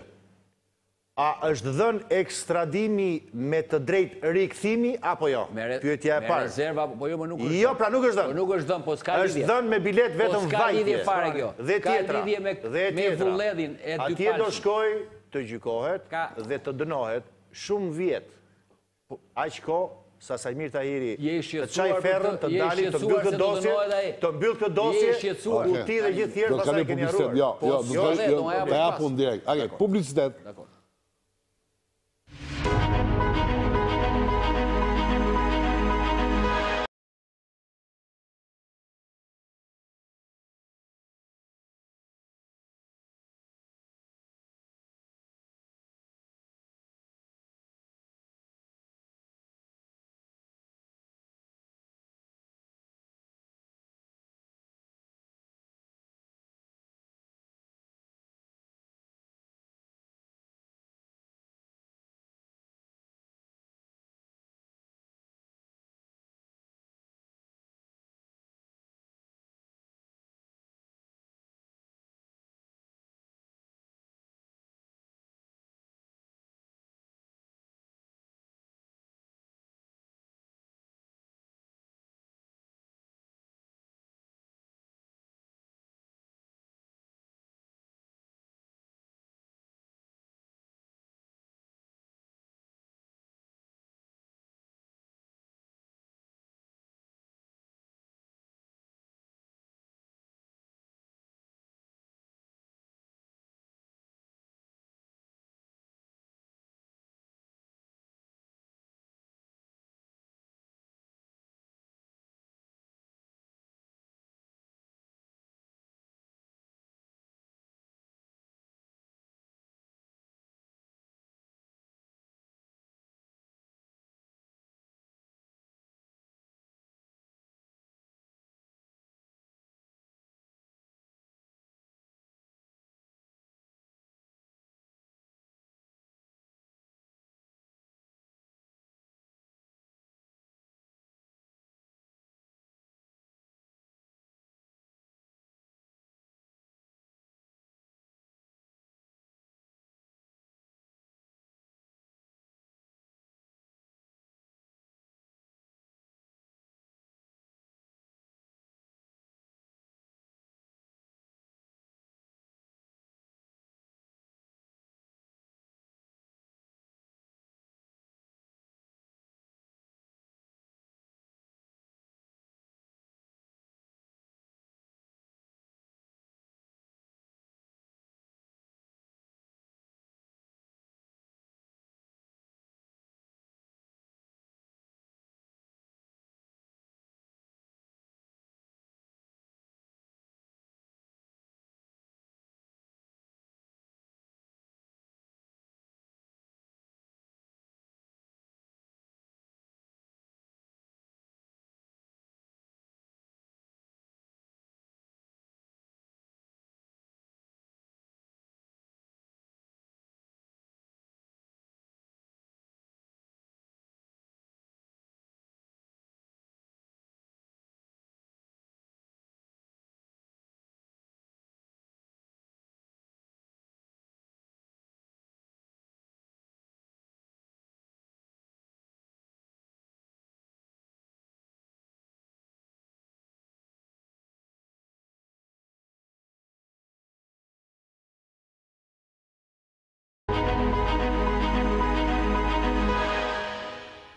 A është dhënë ekstradimi me të drejtë rikthimi apo jo? Pyetja e parë. Me rezerva, po jo, më nuk është dhënë. Jo, pra nuk është dhënë. Nuk është dhënë, po s'ka lidhje. Është dhënë me bilet vetëm vajtje. Po s'ka lidhje fare kjo. Dhe tjetra. Ka lidhje me vulledhin e dy palësh. Atje do shkoj të gjykohet dhe të dënohet shumë vjet. Aq kohë sa Sajmir Tahiri të çaj ferrën, të dalin, të mbyll këtë dosje, u ti dhe gjithë tjerë pastaj keni harruar. Jo, do të japun direkt. Publicitet.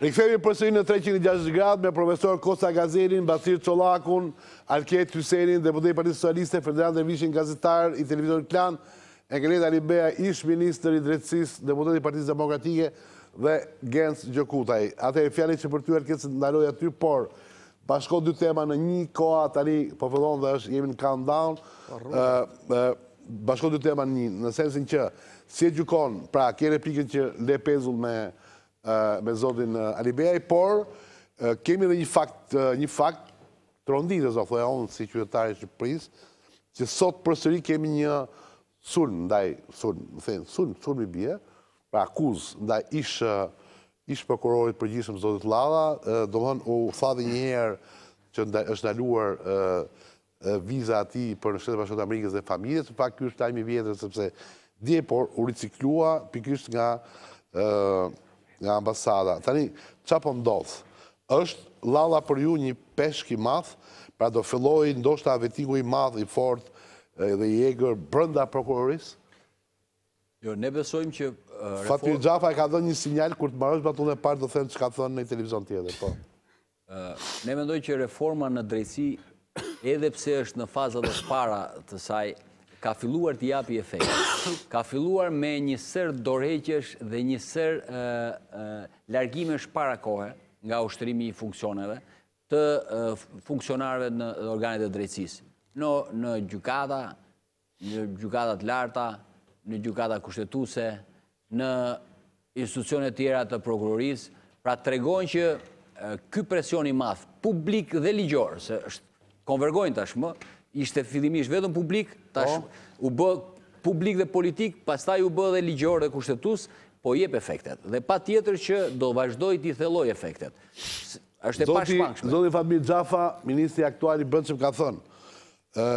Rikthehemi përsëri në 360 gradë me profesor Kosta Gazerin, Basir Çollakun, Alket Hysenin, deputet i Partisë Socialiste, Ferdinand Dervishin, gazetar i televizionit Klan, Engelet Alibea, ish ministër i Drejtësisë, deputet i Partisë Demokratike dhe Gens Gjokutaj. Atëherë fjalë që për ty Alket se ndaloj aty, por bashko dy tema në një koha tani po fillon dhe jemi në countdown. Bashko dy tema në sensin që si e gjykon, pra ke replikën që le pezull me zotin Alibeaj, por kemi edhe një fakt tronditës, o thoja unë si qytetari Shqipërisë, që sot përsëri kemi një sulm ndaj sulm i bie, pra akuzë ndaj ish prokurorit përgjithshëm zotit Lalla, domthon u tha dhe një herë që është ndaluar viza atij për në Shtetet Bashkuara të Amerikës dhe familjes, në fakt ky është tajmi i vjetër sepse dje por u riciklua pikërisht nga ambasada. Tani, qa po ndodh? Është Lalla për ju një peshk i madh, pra do filloj ndoshta Vettingu i madh, i fort dhe i egër brenda prokurorisë? Jo, ne besojmë që Fatmir Xhafa e ka dhënë një sinjal kur të mbarosh batun e parë do thënë çka thonë në televizion tjetër, po. Ne mendoj që reforma në drejtësi, edhe pse është në fazat e para të saj, ka filluar të japi efekt. Ka filluar me një sër dorëheqjesh dhe një sër largimesh para kohe nga ushtrimi i funksioneve të funksionarëve në organet e drejtësisë. Në gjykata, në gjykatat larta, në gjykata kushtetuese, në institucione tjera të prokurorisë, pra tregojnë që ky presion i madh, publik dhe ligjor, se konvergojnë tashmë, ishte fillimisht vetëm publik, tash u bë publik dhe politik, pastaj u bë dhe ligjor dhe kushtetues, po jep efektet. Dhe patjetër që do vazhdoj t'i thelloj efektet. Është e pashmangshme. Zoti Fatmir Xhafa, ministri aktual i brendshëm ka thënë,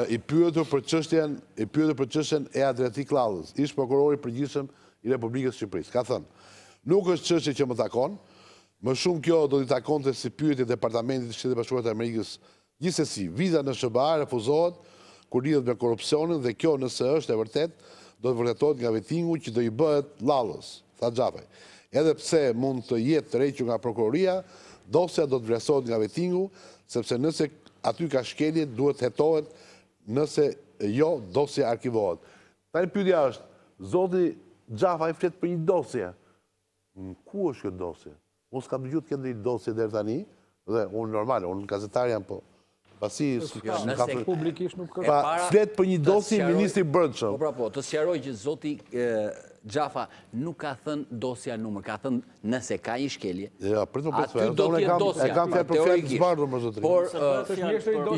i pyetur për çështjen e Adriatik Lallës, ish prokurori i përgjithshëm i Republikës së Shqipërisë. Ka thënë, nuk është çështje që më takon, më shumë kjo do t'i takonte si pyetje departamentit të Shtetit Bashkuar të Amerikës. Gjithsesi, viza në SBA refuzohet kur lidhet me korrupsionin dhe kjo nëse është e vërtet, do të vërtetohet nga Vettingu që do i bëhet Lallës, tha Xhafaj. Edhe pse mund të jetë tërhequr nga prokuroria, dosja do të vlerësohet nga Vettingu, sepse nëse aty ka shkelje, duhet hetohet, nëse jo, dosja arkivohet. Tani pyetja është, zoti Xhafaj flet për një dosje. Ku është kjo dosje? Unë s'kam dëgjuar të kenë një dosje deri tani, dhe unë normal, unë gazetar jam, po pasi nëse publikisht nuk ka. Flet për një dosje ministri brendshëm. Po, të sqaroj që zoti Xhafa nuk ka thënë dosja numër, ka thënë nëse ka një shkelje. Ja, aty do të jetë dosja. E kam fjalë për fjalë të zbardhur më zotëri. Por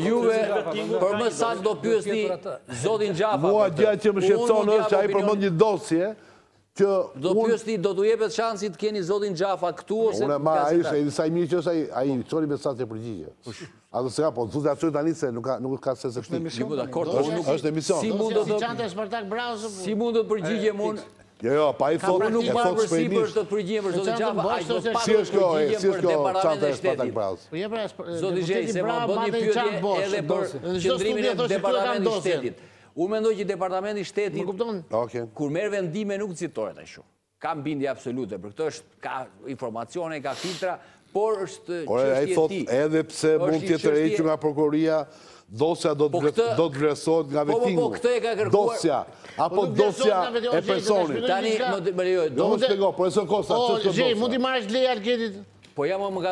juve për më saktë do pyesni zotin Xhafa. Mua gjë që më shqetëson është që ai përmend një dosje do pyesni, do t'u jepet shansi të keni zotin Xhafa këtu ose unë ma ai është sa i mirë që është ai çoni me mesazhe përgjigje. Ato s'ka po, zoti aty tani se nuk ka se këtë. Jo, dakord, është emision. Si mund të përgjigjem unë? Jo, pa i thotë nuk marr përsipër të përgjigjem për zotin Xhafa, ai do të përgjigjem për departamentin e shtetit. Zoti Zheji, se më bën një pyetje edhe për qendrimin e departamentit të shtetit. Unë mendoj që departamenti i shtetit, kur merr vendime nuk citohet ashtu. Kam bindje absolute, për këtë ka informacione, ka filtra, por është çështje e tij. Edhe pse mund të jetë tërhequr nga prokuroria, dosja do të vlerësohet nga Vettingu. Po, këtë e ka kërkuar. Dosja, apo dosja e personit. Tani, më lejo. Do të shpjegoj, profesor Kosta, ç'është dosja? Mund t'i marrësh leje Alketit? Po jam më ka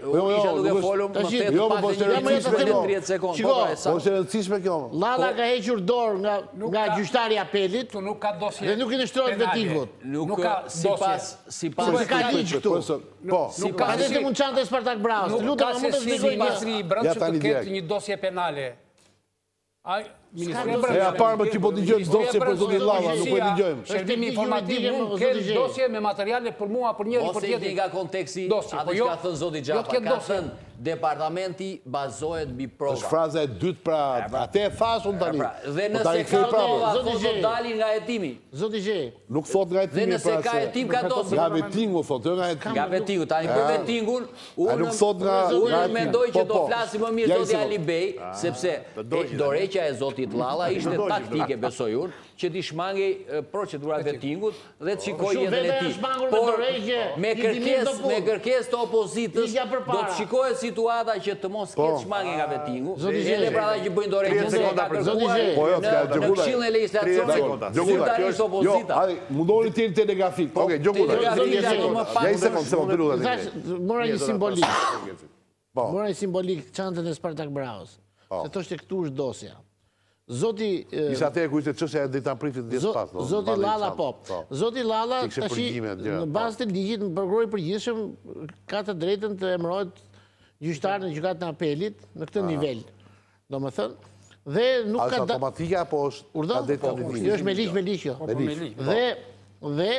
isha duke folur më thetë pak 30 sekondë. Po është e rëndësishme kjo. Lalla ka hequr dorë nga gjyqtari i apelit dhe nuk i nështrohet Vettingut. Nuk ka sipas nuk ka ligj këtu. Po. Nuk ka se mund çante Spartak Braus. Nuk ka se si ministri i brendshëm të ketë një dosje penale. E a parë më që po t'igjojmë dosje për zotin Lalla, nuk po t'igjojmë. Shërbimi informativ mund ketë dosje me materiale për mua, për njëri, për tjetër. Ose i nga konteksti, atë që ka thënë zoti Xhafa, ka thënë departamenti bazohet mbi prova. Është fraza e dytë pra, atë e thash unë tani. Dhe nëse ka prova, do dalin nga hetimi. Zoti Zheji. Nuk thot nga hetimi. Dhe nëse ka hetim, ka dosje. Nga Vettingu, thot, jo nga hetimi. Nga Vettingu, tani për Vettingun, unë mendoj që do flasim më mirë zoti Alibej, sepse dorëheqja e zotit Zotit Lalla, ishte taktike, besoj unë, që t'i shmangi procedurat Vettingut dhe të shikoj jetën e ti. Por me kërkes të opozitës, do të shikohet situata që të mos ketë shmangi nga Vettingu, edhe pra da që bëjnë dorejgjën se ka kërkuar në këshillën e legislacionit, zyrtarisht opozita. Mundoni të jenë telegrafik. Oke, Mora një simbolik. Mora një simbolik çantën e Spartak Braos. Se thoshte këtu është dosja. Zoti... Isha te e ku ishte qështja e dritan prifit dhjetë pas. Zoti Lalla, po. Zoti Lalla, tashi, në bazë të ligjit, në prokurori përgjithshëm, ka të drejtën të emërohet gjyqtar në gjykatën e apelit në këtë nivel. Do më thënë, dhe nuk ka... A është automatika, apo është... Jo, është me ligj, jo. Dhe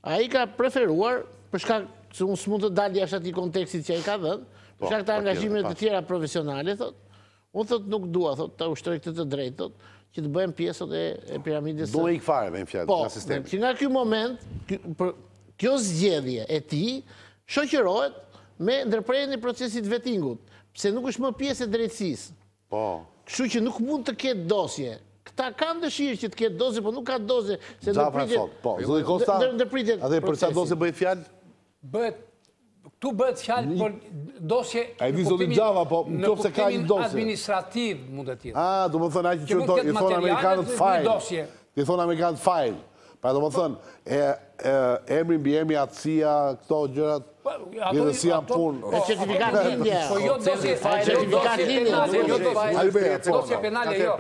a i ka preferuar, përshka se unë s'mund të dalë jashtë atij kontekstit që a i ka dhënë, përshka këta angazhimet të tjera profesionale, thot, unë thot nuk dua, thot, të ushtroj këtë të drejtë, thot, që të bëhem pjesët e piramidës. Do e ikë fare me në fjallë nga sistemi. Po, që nga kjo moment, kjo zgjedhje e ti, shoqërohet me ndërprerjen e procesit Vettingut, pse nuk është më pjesë e drejtësisë. Po. Kështu që nuk mund të ketë dosje. Këta kanë dëshirë që të ketë dosje, po nuk ka dosje, se ndërpritet. Po, Zoti Kosta, atë për sa dosje bëhet fjalë? Bëhet këtu bëhet fjalë për dosje në kuptimin administrativ mund të tjetë. Do më thënë që i thonë Amerikanët file. I thonë Amerikanët file. Pra do më thënë, emri mbi emri atësia, këto gjërat, lidhësia në punë. E certifikat lindje. Po jo dosje dosje penale, jo.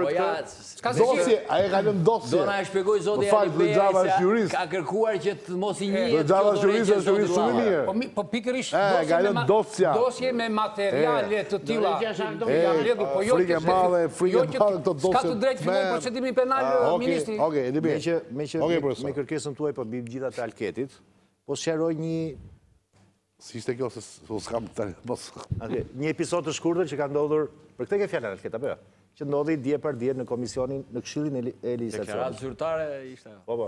Dosje, a e ka lënë dosje. Do na e shpjegoj zoti Alibeja se ka kërkuar që të mos i njihet Gjava Shurisa është jurist shumë i mirë. Po pikërisht dosje me materiale të tilla. Frike madhe këto dosje. Ska të drejtë filloj procedimin penal, ministri. Me kërkesën tuaj për bim gjitha të alketit, po sqaroj një... Si ishte kjo, se s'kam të një episod të shkurtër që ka ndodhur, për këtë ke fjallën alket, apo jo? Që ndodhi dje për dje në komisionin, në këshillin e legislacionit. Deklaratë zyrtare ishte. Po.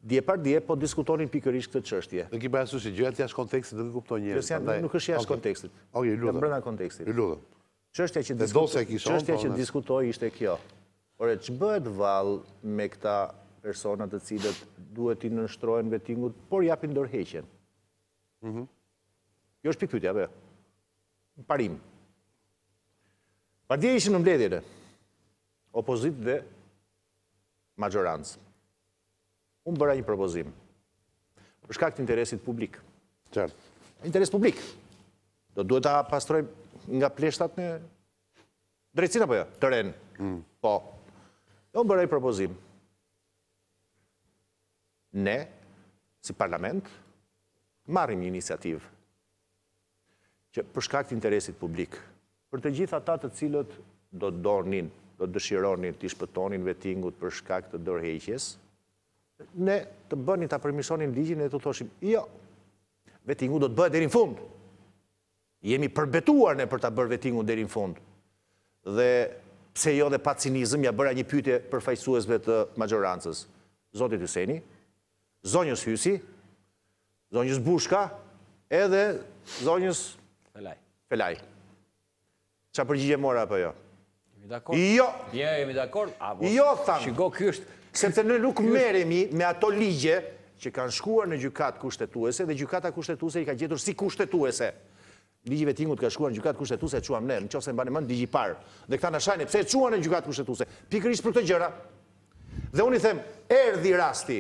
Dje për dje, po diskutonin pikërisht këtë çështje. Dhe ki parasysh që gjërat jashtë kontekstit nuk e kupton njerëz. Nuk është jashtë kontekstit. Okej, lutem. Brenda kontekstit. Lutem. Çështja që diskutoi ishte kjo. Ore, ç'bëhet vallë me këta persona të cilët duhet i nënshtrohen Vettingut, por japin dorëheqjen. Kjo është pikpyetja, apo jo? Parim. Partia ishin në mbledhjeve, opozit dhe majorancë. Unë bëra një propozim. Për shkak të interesit publik. Qartë. Interes publik. Do duhet ta pastrojmë nga pleshtat në drejtësinë apo jo? Të renë. Po. Unë bëra një propozim. Ne, si parlament, marrim një iniciativë që për shkak të interesit publik, për të gjithë ata të cilët do të donin, do të dëshironin të shpëtonin Vettingut për shkak të dorëheqjes, ne të bënin ta përmirësonin ligjin e të thoshim, jo, Vettingu do të bëhet deri në fund. Jemi përbetuar ne për ta bërë Vettingun deri në fund. Dhe pse jo dhe pa cinizëm, ja bëra një pyetje përfaqësuesve të majorancës. Zoti Hyseni, zonjës Hysi, zonjës Bushka, edhe zonjës Felaj. Qa përgjigje mora apo jo? Jemi dakord? Jo! Jemi dakord? Jo, thamë. Shiko, ky është... Sepse ne nuk merremi me ato ligje që kanë shkuar në gjykatë kushtetuese dhe gjykata kushtetuese i ka gjetur si kushtetuese. Ligji Vettingut ka shkuar në gjykatë kushtetuese, e quam ne, nëse mbani mend ligji i parë. Dhe këta na shajnë pse e çuan në gjykatë kushtetuese. Pikërisht për këtë gjëra. Dhe unë i them, erdhi rasti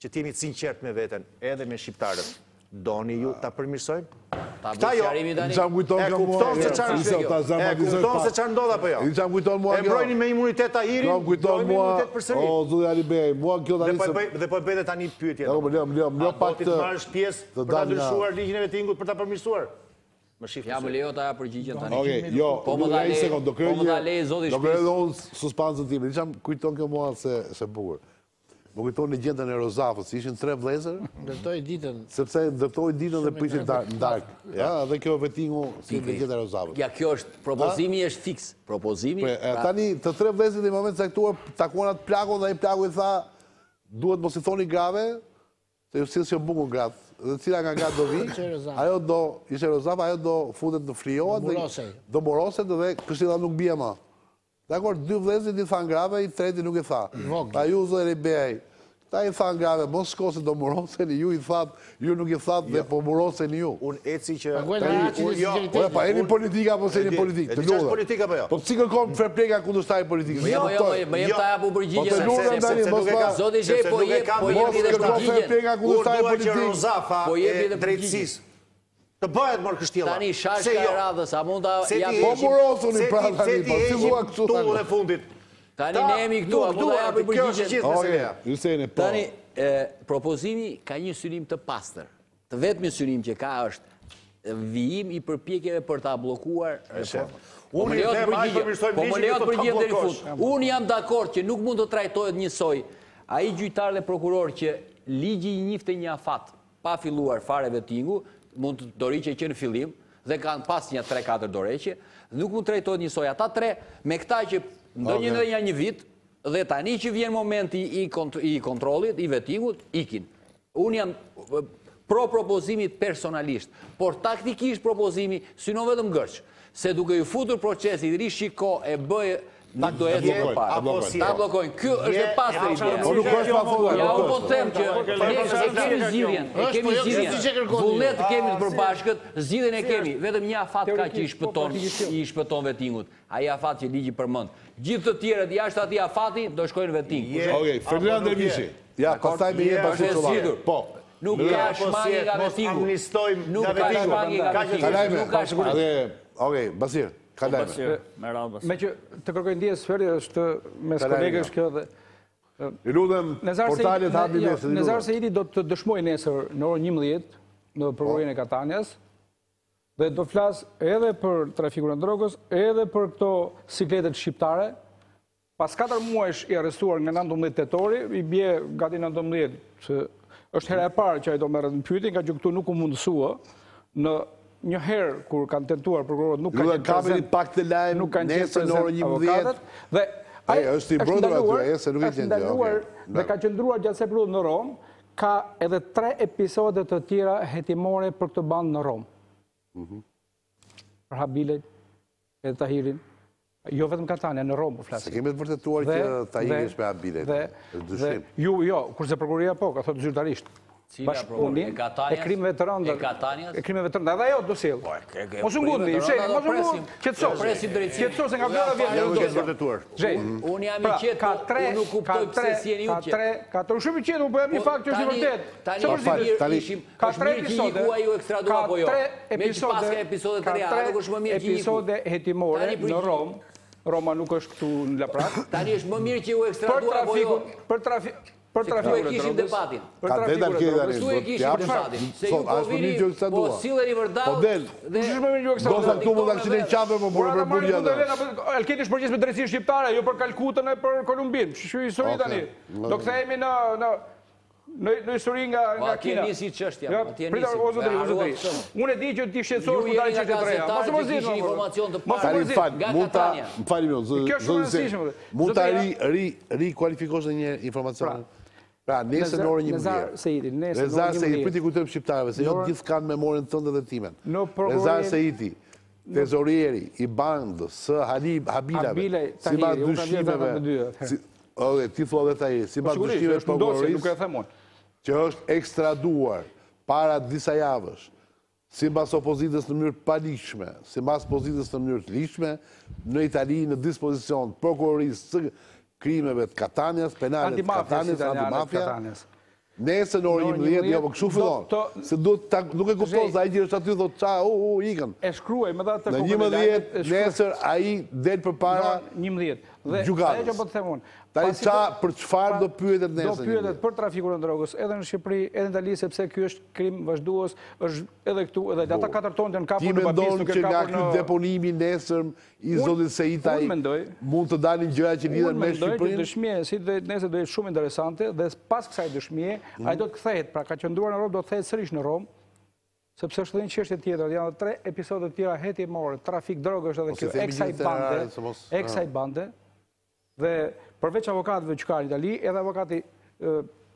që t'jeni të sinqert me veten, edhe me shqiptarët. Doni ju ta përmirësojmë? Këta jo, e kupton se çfarë ndodh apo jo? E mbrojni me imunitet Tahirin, mbrojni me imunitet përsëri. O, zoti Alibej, mua kjo tani se... Dhe po bëj tani pyetje. A do ti marrësh pjesë për ta ndryshuar ligjin e Vettingut për ta përmirësuar? Më shifni. Ja, më lejo ta përgjigjen tani. Okej, jo, një sekond, do kërë edhe unë suspansën time. Diçam kujton kjo mua se bukur. Më kujton në gjendën e Rozafës, si ishin 3 vëllezër. Ndërtoi ditën. Sepse ndërtoi ditën dhe prishin darkë. Ja, dhe kjo Vettingu si në gjendën e Rozafës. Ja, kjo është, propozimi është fiks. Propozimi... Tani, të 3 vëllezërit në moment caktuar, takuan atë plakun dhe ai plaku i tha, duhet mos i thoni grave, se ju si që bukur gratë. dhe cila nga do vi, ajo do, ishe Rozava, ajo do futet në friohet, do moroset dhe Këshilla nuk bie më. Dakor, 2 vëllezërit i thanë grave, i treti nuk i tha. Pa ju zë Beaj, ta i thanë grave, mos shko se do morosen, ju i thatë, ju nuk i thatë dhe po morosen ju. Unë eci që... Pa eni politika apo se eni politikë, të lullë. Politika për jo. Po si kërkon fair play-ga kundërshtar i politikës? Më jep ta japu përgjigje. Zoti Zhej, po jep edhe përgjigje. Urdua që Rozafa e drejtësisë të bëhet mërë Kështjela. Tani shashka e radhës, a mund ta... Po morosun i pra tani, po si zua këtu tani. Dhe fundit. Tani ne jemi këtu, a mund ta japi përgjigje. Tani, propozimi ka një synim të pastër. Të vetëmi synim që ka është vijim i përpjekjeve për ta bllokuar reformën. Po më lejot përgjigje deri në fund. Unë jam dakord që nuk mund të trajtohet njësoj ai gjyqtar dhe prokuror që ligji i njifte një afat pa filluar fare Vettingu, mund të doriqe që në fillim, dhe kanë pas një 3-4 doreqe, nuk mund të trajtojnë njësoj ata 3, me këta që ndonjë dhe një vit, dhe tani që vjen momenti i kontrolit, i Vettingut, ikin. Unë jam pro propozimit personalisht, por taktikisht propozimi synon vetëm gërç, se duke ju futur procesi, rishiko e bëjë nuk do e të përparë. Ta blokojnë. Kjo është e pastër ide. Ja, unë po të them që e kemi zgjidhjen. Vullnet kemi të përbashkët, zgjidhjen e kemi. Vetëm një afat ka që i shpëton Vettingut. Ai afat që ligji përmend. Gjithë të tjerët jashtë atij afati do shkojnë në Vetting. Okej, Ferdinand Dervishi. Ja, pastaj me një bashkëtorë. Po. Nuk ka shmangi nga Vettingu. Nuk ka shmangi nga Vettingu. Nuk ka shmangi. Okej, Basir. Me që të kërkoj ndje sferi është mes kolegës kjo dhe... I ludhem portalet hapi nesër. Nezar Sejidi do të dëshmoj nesër në orën 11 në prokurorin e Katanjas dhe do flas edhe për trafikun e drogës, edhe për këto sikletet shqiptare. Pas 4 muajsh i arrestuar nga 19 tetori, i bje gati 19, që është hera e parë që ai do merret në pyetje, nga që këtu nuk u mundësua në një herë kur kanë tentuar prokurorët nuk kanë prezent pak të lajm nesër në orën 11 dhe ai është i brodhur aty se nuk e gjendje. Dhe ka qëndruar gjatë se periudhës në Rom, ka edhe 3 episode të tjera hetimore për këtë bandë në Rom. Për Habilet e Tahirin, jo vetëm Katania, në Rom po flasim. Se kemi të vërtetuar që Tahiri është me Habilet. Jo, kurse prokuroria po, ka thotë zyrtarisht. Bashkëpunim e krimeve të rënda. E krimeve të rënda. Edhe ajo do sjell. Mos u ngundni, mos u ngundni. Qetëso. Qetëso se nga vlera vjen. Unë jam i qetë, unë nuk kuptoj pse si jeni unë. Ka 3 shumë i qetë, po jam një fakt që është i vërtet. Tani ka 3 episode ku ai u ekstradua apo jo. Me që pas ka episode të reja, nuk është më mirë që episode hetimore në Rom. Roma nuk është këtu në Laprak. Tani është më mirë që u ekstradua apo jo. Për trafikun e kishim debatin. Ka detat kjeda një. Kështu e kishim debatin. Se ju po vini, po silleni vërdall. Po del. Do sa këtu mund ta kishte qape po për burja. Elketi është përgjegjës me drejtësinë shqiptare, jo për Kalkutën e për Kolumbin. Shu histori tani. Do kthehemi në histori nga Kina. Atje nisi çështja. Unë e di që ti shqetësohesh kur dalin çështje të reja. Mos mos di informacion të parë. Mund ta rikualifikosh një informacion. Pra, nesër në orën 11. Rezar Sejidi, priti kujtojmë shqiptarëve, se jo gjithë kanë memorin tënde dhe timen. Rezar Sejidi, tezorieri i bandës së Habilave, si pas dyshimeve, ti thua dhe Tahiri, si pas dyshimeve prokurorisë, që është ekstraduar para disa javësh, si pas opozitës në mënyrë paligjshme, si pas opozitës në mënyrë të ligjshme, në Itali në dispozicion prokurorisë së krimeve të Katanias, penale të Katanias, antimafia. Nesër në orën 11, jo, po kështu fillon. Se nuk e kupton se ai që është aty thotë ça, ikën. E shkruaj me datë të komunitetit. Në 11 nesër ai del përpara 11. Dhe ajo që po të them unë. Tani ça për çfarë do pyetet nesër? Do pyetet për trafikun e drogës, edhe në Shqipëri, edhe në Itali, sepse ky është krim vazhdues, është edhe këtu, edhe ata 4 tonë që në kapur në Babis, nuk e kapur në... Ti mendon që nga ky deponimi nesër i zotit Seitaj mund të dalin gjëra që lidhen me Shqipërinë? Unë mendoj që dëshmia si nesër do jetë shumë interesante dhe pas kësaj dëshmie ai do të kthehet, pra ka qëndruar në Rom, do të kthehet sërish në Rom, sepse është edhe një çështje tjetër, janë 3 episode të tjera hetimore, trafik drogësh edhe kjo eksaj bande, dhe përveç avokatëve që ka në Itali, edhe avokati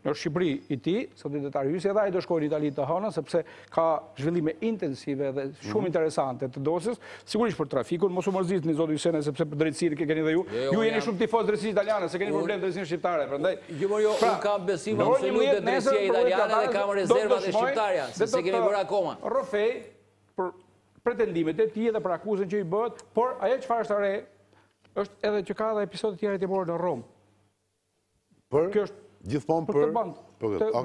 në Shqipëri i ti, së drejtari hyjësi edhe ai do shkojë në Itali të hënën, sepse ka zhvillime intensive dhe shumë interesante të dosjes, sigurisht për trafikun, mos u mërzitni zoti Hysene, sepse për drejtësinë që keni dhe ju. Ju jeni shumë tifoz drejtësisë italiane, se keni problem drejtësinë shqiptare, prandaj. Unë kam besim absolut te drejtësia italiane dhe kam rezervat e shqiptarja, se kemi bërë akoma. Rrofej për pretendimet e tij dhe për akuzën që i bëhet, por ajo çfarë është re është edhe që ka edhe episode të tjera të bërë në Rom. Kjo është gjithmonë për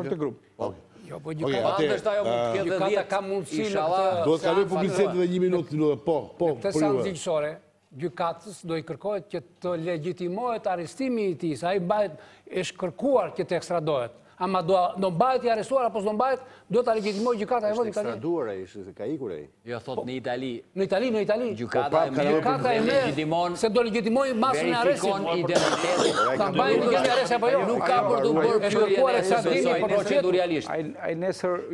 të grup. Jo, po gjykata ka mundësinë duhet kaloj publicitet dhe 1 minutë. Po, këtë sanë gjyqësore, gjykatës do i kërkohet që të legjitimohet arrestimi i tij, sa ai është kërkuar që të ekstradohet. Ama do mbahet i arrestuar apo s'do mbahet, do ta legjitimojë gjykata e vendit italian. Ekstraduar ai, ishte se ka ikur ai. Jo, thot në Itali. Në Itali. Gjykata e merr se do legjitimojë masën e arrestit. Verifikon identitetin. Ta mbajnë në arrest apo jo? Nuk ka për të bërë pyetje proceduralisht. Ai nesër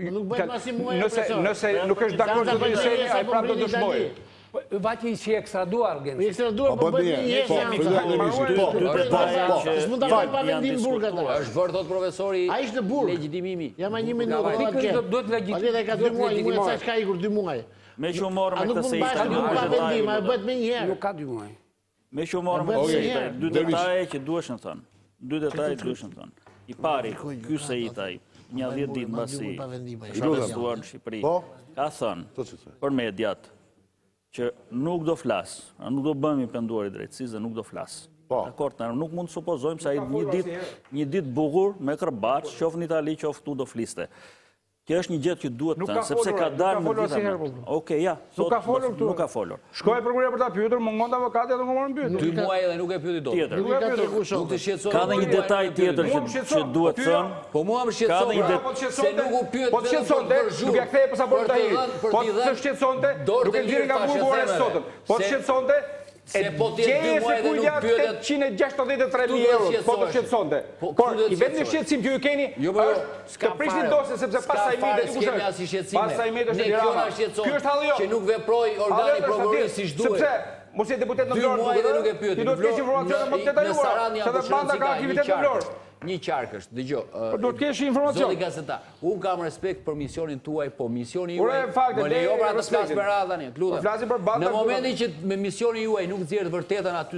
nëse nuk është dakord zoti Hyseni, ai prapë do dëshmojë. Vaqi që i ekstraduar, Gens. I ekstraduar, po bëtë është vërë, thot profesori, a ishtë në burg. legjitimimi. Jam a 1 minutë. Aleta ka 2 muaj, i muaj sa që ka ikur 2 muaj. Me që u morë me këtë se ishte. Nuk pa vendim, a bëtë me njëherë. Nuk ka 2 muaj. Me që u morë me këtë se ishte. 2 detaje që duhesh në thënë. 2 detaje që duhesh në thënë. I pari, ky se itaj, një 10 ditë mbasi, është arrestuar në Shqipëri, ka thënë për mediat që nuk do flasë, nuk do bëmi penduar i drejtësisë dhe nuk do flasë. Dakor, nuk mund të supozojmë se ai një ditë bukur me kërbaç, qoftë në Itali, qoftë këtu do fliste. Kjo është një gjë që duhet të thënë, sepse ka dalë në dita. Okej, ja, nuk ka folur. Shkoi prokuroria për ta pyetur, mungon avokati dhe morën pyetje. 2 muaj edhe nuk e pyeti dot. Nuk të shqetëson. Ka dhe një detaj tjetër që duhet thënë. Po mua më shqetëson se nuk u pyet. Po të shqetësonte, nuk ja kthej pasaportën e tij. Po të shqetësonte, nuk e nxjerrin nga burgu arrestotën. Po të shqetësonte, se po t'jetë 2 muaj dhe nuk pyetet 163.000 euro, po të shqetësonte. Por i vetëm shqetësim që ju keni është të prishni dosjen sepse pas sa i mirë nuk kemi as shqetësime. Pas sa i mirë është Tirana. Ky është halli që nuk veproi organi prokurorisë siç duhet. Sepse mos je deputet në Vlorë. 2 muaj dhe nuk e pyet. Ti do të kesh informacione më të detajuara. Se banda ka aktivitet në Vlorë. Një qark është, dëgjoj. Do të kesh informacion. Zoti Gazeta, unë kam respekt për misionin tuaj, po misioni juaj. Më lejo pra të flas me radhë tani, lutem. Flasim për banda. Në momentin që me misionin juaj nuk nxjerrët vërtetën aty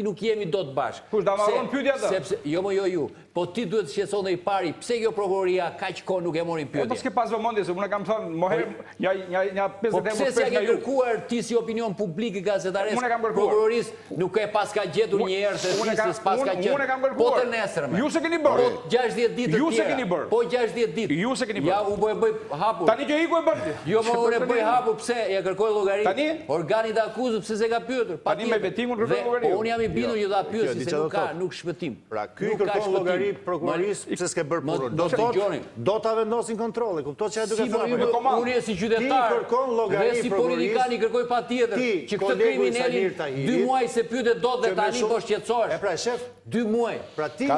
nuk jemi dot bashkë. Kush da marron pyetja atë? Sepse jo ju, po ti duhet të shqetësonte i pari, pse kjo prokuroria kaq kohë nuk e mori pyetje. Po s'ke pas vëmendje se unë kam thënë më herë ja 50 Po pse s'ja ke kërkuar ti si opinion publik i gazetares? Prokurorisë nuk e paska gjetur një herë se ti s'paska gjetur. Po të nesërme. Ju se keni bërë. Po 60 ditë Ju se keni bërë. Po 60 ditë. Ju se keni bërë. Ja u bëj hapur. Tani që iku e bërti. Jo, më unë e bëj hapur pse ja kërkoj llogari. Tani organit akuzës pse se ka pyetur. Tani me Vettingu kërkoj llogari. Po unë jam i bindur që ta pyes se nuk shpëtim. Pra ky kërkon llogari prokurorisë pse s'ke bërë punën. Do thotë do ta vendosin kontrolle. Kuptohet çfarë duhet të thënë. Unë si qytetar kërkon llogari dhe si politikan i kërkoj patjetër që këtë kriminalin 2 muaj se pyetet dot dhe tani po shqetësohesh. E pra shef 2 muaj. Pra ti do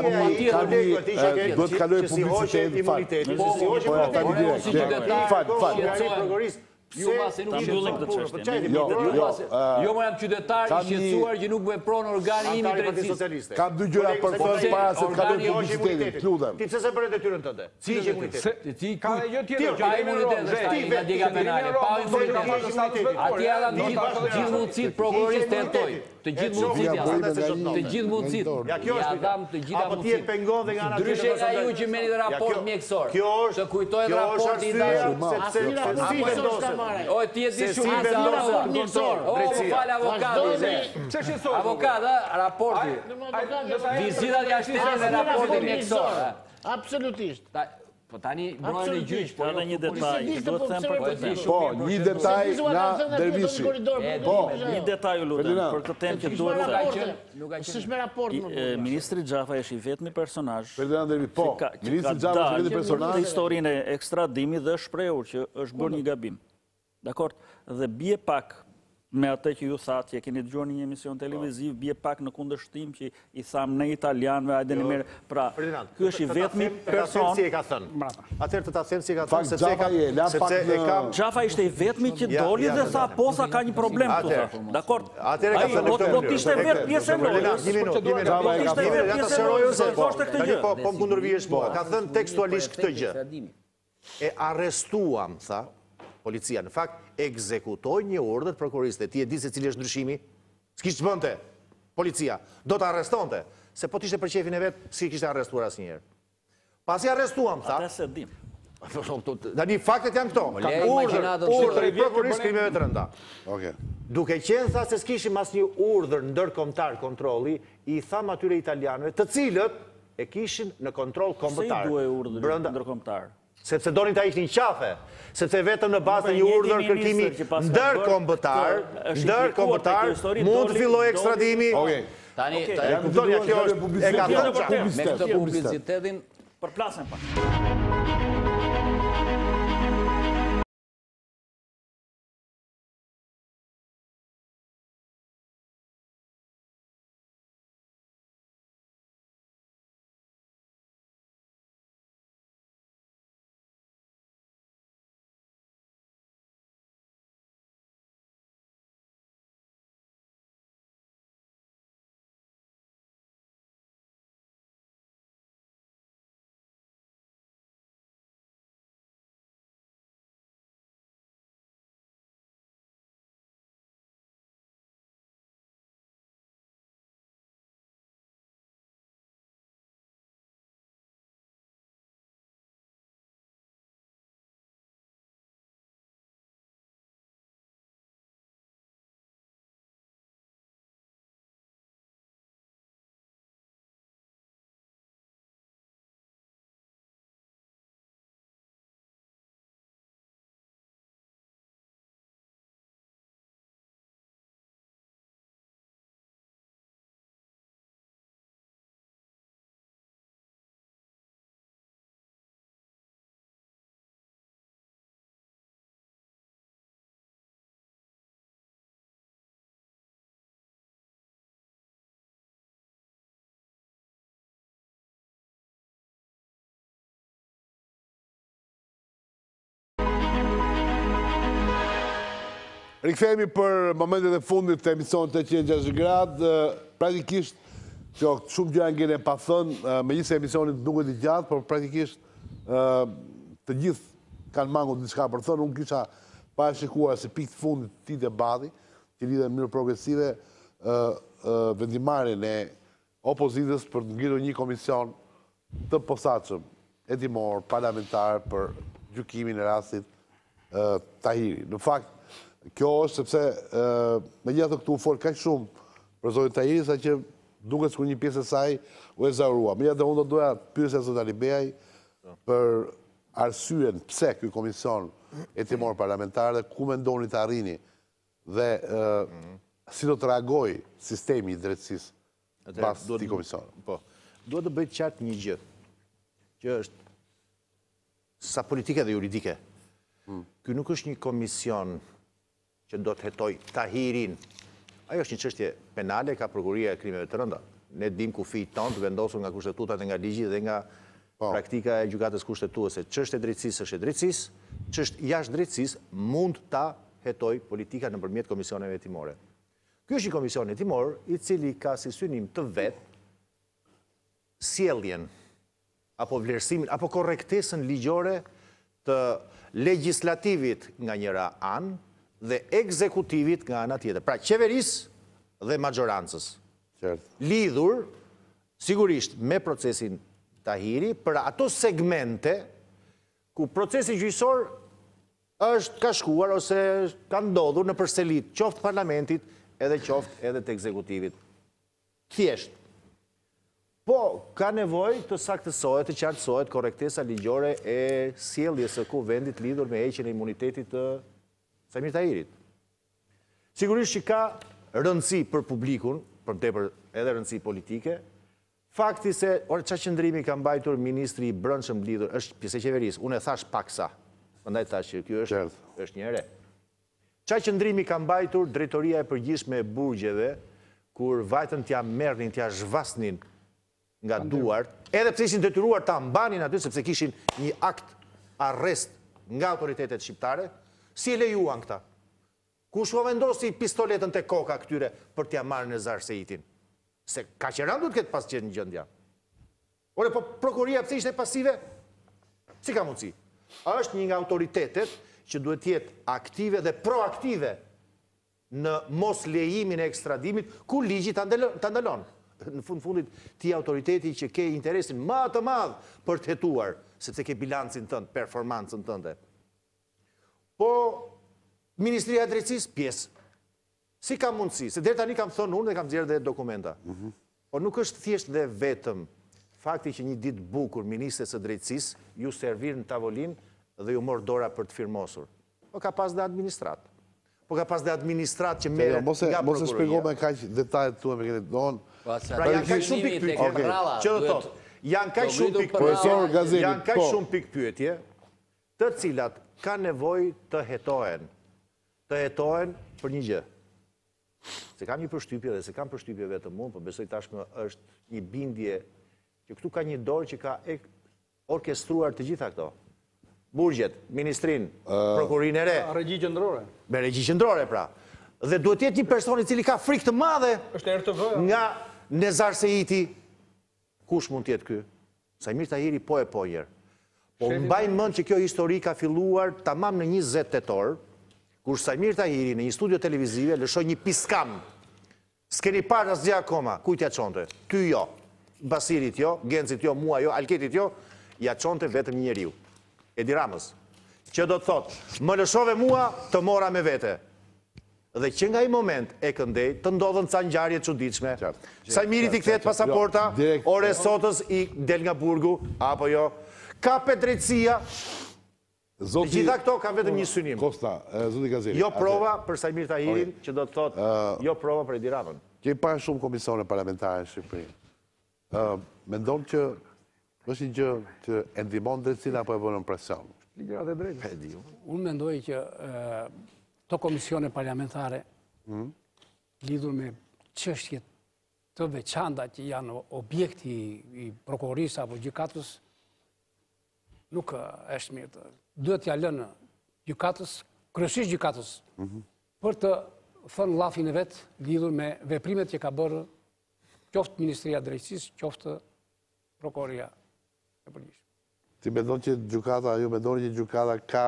të kaloj publicitet Ju mase nuk shqetësohet këtë çështje. Jo më jam qytetar i shqetësuar që nuk vepron organi im i drejtësisë. Kam 2 gjëra për të thënë para se të kaloj publicitetin. Lutem. Ti pse se bëre detyrën tënde? Si je imunitet? Ti ka edhe gjë tjetër që imunitet. Ti vetë ke penale, pa imunitet. Atje ja të gjithë mundësitë prokurorisë tentoj. Të gjithë mundësitë. Ja kjo është. Apo ti e pengon dhe nga ana tjetër. Ndryshe nga ju që merrni raport mjekësor. Të kujtoj raporti i dashur. O ti e di shumë mjekësor. Fal avokati. Pse shqetësohesh? Avokat, raporti. Vizitat jashtëore dhe raporti mjekësor. Absolutisht. Po tani brojnë në gjyq, po edhe një detaj, duhet të them për Po, një detaj nga Dervishi. Po, një detaj u lutem për këtë temë që duhet të them. S'është me raport më. Ministri Xhafa është i vetmi personazh. Ferdinand Dervishi, po. Ministri Xhafa është i vetmi personazh. Në historinë e ekstradimit dhe është shprehur që është bërë një gabim. Dakor? Dhe bie pak me atë që ju thatë, që e keni dëgjuar një emision televiziv, bie pak në kundërshtim që i thamë ne italianëve, hajde në merë. Pra, ky është i vetmi person. Atëherë të ta them si e ka thënë, sepse e kam... Gjafa ishte i vetmi që doli dhe tha, posa ka një problem këtu, tha. Dakor? Atëherë ka thënë do t'ishte vetë pjesë e lojës. Po më kundërvihesh po. Ka thënë tekstualisht këtë gjë. E arrestuam, tha, policia. Në fakt, ekzekutoj një urdhër prokurorisë. Ti e di se cili është ndryshimi? S'kishtë që bënte policia. Do të arrestonte. Se po t'ishte për qefin e vetë, si kishte arrestuar asnjëherë. Pasi arrestuam, tha. Ate se dim. Dani, faktet janë këto. Urdhër i prokurorisë krimeve të rënda. Duke qenë, tha, se s'kishim as një urdhër ndërkombëtar kontrolli, i tham atyre italianëve, të cilët e kishin në kontroll kombëtar. Se i duhe urdhër ndërkombëtar? Sepse donin ta ishin qafe, sepse vetëm në bazë të një urdhër kërkimi ndërkombëtar, mund të fillojë ekstradimi. Tani, kjo është e ka thënë me këtë publicitetin përplasen pak. Rikthehemi për momentet e fundit të emisionit 860 gradë, praktikisht që shumë gjëra ngelen pa thënë, megjithëse emisioni duket i gjatë, por praktikisht të gjithë kanë mangur diçka për thënë. Unë kisha parashikuar se pikë të fundit të këtij debati, që lidhet në mënyrë progresive vendimarrjen e opozitës për të ngritur një komision të posaçëm hetimor parlamentar për gjykimin e rastit Tahiri. Në fakt, kjo është sepse megjithatë këtu u fol kaq shumë për zotin Tahiri, sa që duket sikur një pjesë e saj u ezaurua. Megjithatë unë do doja të pyesja zotin Alibeaj për arsyen pse ky komision hetimor parlamentar dhe ku mendoni të arrini dhe si do të reagojë sistemi i drejtësisë pas këtij komisioni. Po. Duhet të bëjë qartë një gjë, që është sa politike dhe juridike. Ky nuk është një komision që do të hetoj Tahirin. Ajo është një çështje penale, ka prokuroria e krimeve të rënda. Ne dim kufijt tonë të vendosur nga kushtetuta dhe nga ligji dhe nga praktika e gjykatës kushtetuese. Çështja e drejtësisë është e drejtësisë, çështja jashtë drejtësisë mund ta hetoj politika nëpërmjet komisioneve hetimore. Ky është një komision hetimor i cili ka si synim të vetë sjelljen apo vlerësimin apo korrektesën ligjore të legjislativit nga njëra anë dhe ekzekutivit nga ana tjetër. Pra, qeverisë dhe majorancës. Lidhur, sigurisht, me procesin Tahiri, për ato segmente ku procesi gjyqësor ka shkuar ose ka ndodhur në përselit qoftë parlamentit edhe qoftë edhe të ekzekutivit. Thjesht. Po, ka nevojë të saktësohet, të qartësohet korrektesa ligjore e sjelljes së kuvendit lidhur me heqjen e imunitetit të Samir Tahirit. Sigurisht që ka rëndësi për publikun, për tepër edhe rëndësi politike, fakti se çfarë qëndrimi ka mbajtur ministri i brendshëm lidhur është pjesë e qeverisë. Unë e thash paksa, prandaj thash që ky është një ere. Qa qëndrimi ka mbajtur drejtoria e përgjithshme e burgjeve, kur vajtën t'ja merrnin, t'ja zhvasnin nga duart, edhe pse ishin detyruar ta mbanin aty, sepse kishin një akt arrest nga autoritetet shqiptare, si e lejuan këta? Kush u vendosi pistoletën te koka këtyre për t'ja marrë në Zar Seitin? Se ka që randu të këtë pas qenë një gjëndja. Ore, po prokuria pse ishte pasive? Si ka mundësi? Është një nga autoritetet që duhet jetë aktive dhe proaktive në mos lejimin e ekstradimit, ku ligji të ndalon. Në fundit, ti autoriteti që ke interesin më të madh për të hetuar, sepse ke bilancin tënd, performancën tënde. Po, Ministria e Drejtësisë, pjesë. Si ka mundësi? Se deri tani kam thënë unë dhe kam nxjerrë dhe dokumenta. Po nuk është thjesht dhe vetëm fakti që një ditë bukur Ministres së Drejtësisë ju servir në tavolinë dhe ju mor dora për të firmosur. Po ka pas dhe administrat. Po ka pas dhe administrat që merret nga prokuroria. Mos e shpjegoj me kaq detajet tua me këtë don. Pra janë kaq shumë pikë pyetje. Që do thotë, janë kaq shumë pikë pyetje. Janë kaq shumë pikë pyetje, të cilat kanë nevojë të hetohen. Të hetohen për një gjë. Se kam një përshtypje dhe se kam përshtypje vetëm unë, po besoj tashmë është një bindje që këtu ka një dorë që ka orkestruar të gjitha këto. Burgjet, ministrin, prokurin e re. Regji qendrore. Me regji qendrore, pra. Dhe duhet jetë një person i cili ka frikë të madhe nga Nezar Seiti. Kush mund tjetë ky? Sajmir Tahiri po e po njerë. Po mbaj mend që kjo histori ka filluar tamam në 20 tetor, kur Sajmir Tahiri në një studio televizive lëshoi një piskam. S'keni parë asgjë akoma. Kujt ja çonte? Ty jo. Basirit jo, Gencit jo, mua jo, Alketit jo, ja çonte vetëm një njeriu. Edi Ramës, që do të thotë, më lëshove mua, të mora me vete. Dhe që nga i moment e këndej, të ndodhën ca ngjarje çuditshme. Sajmirit i kthehet pasaporta, ore sotës i del nga burgu, apo jo. Ka Drejtësia. Gjitha këto ka vetëm një synim. Kosta, zoti Gazeli. Jo prova për Sajmir Tahirin, që do të thotë, jo prova për Edi Ramën. Kemi parë shumë komisione parlamentare në Shqipëri. Mendon që është një gjë që e ndihmon drejtësinë apo e bën presion? Ligjërat e drejtë. Unë mendoj që to komisione parlamentare lidhur me çështje të veçanta që janë objekti i prokurorisë apo gjykatës nuk është mirë. Duhet t'ia lënë gjykatës, kryesisht gjykatës, për të thënë llafin e vet lidhur me veprimet që ka bërë qoftë Ministria e Drejtësisë, qoftë prokuroria. Ti mendon që gjykata, ju mendoni që gjykata ka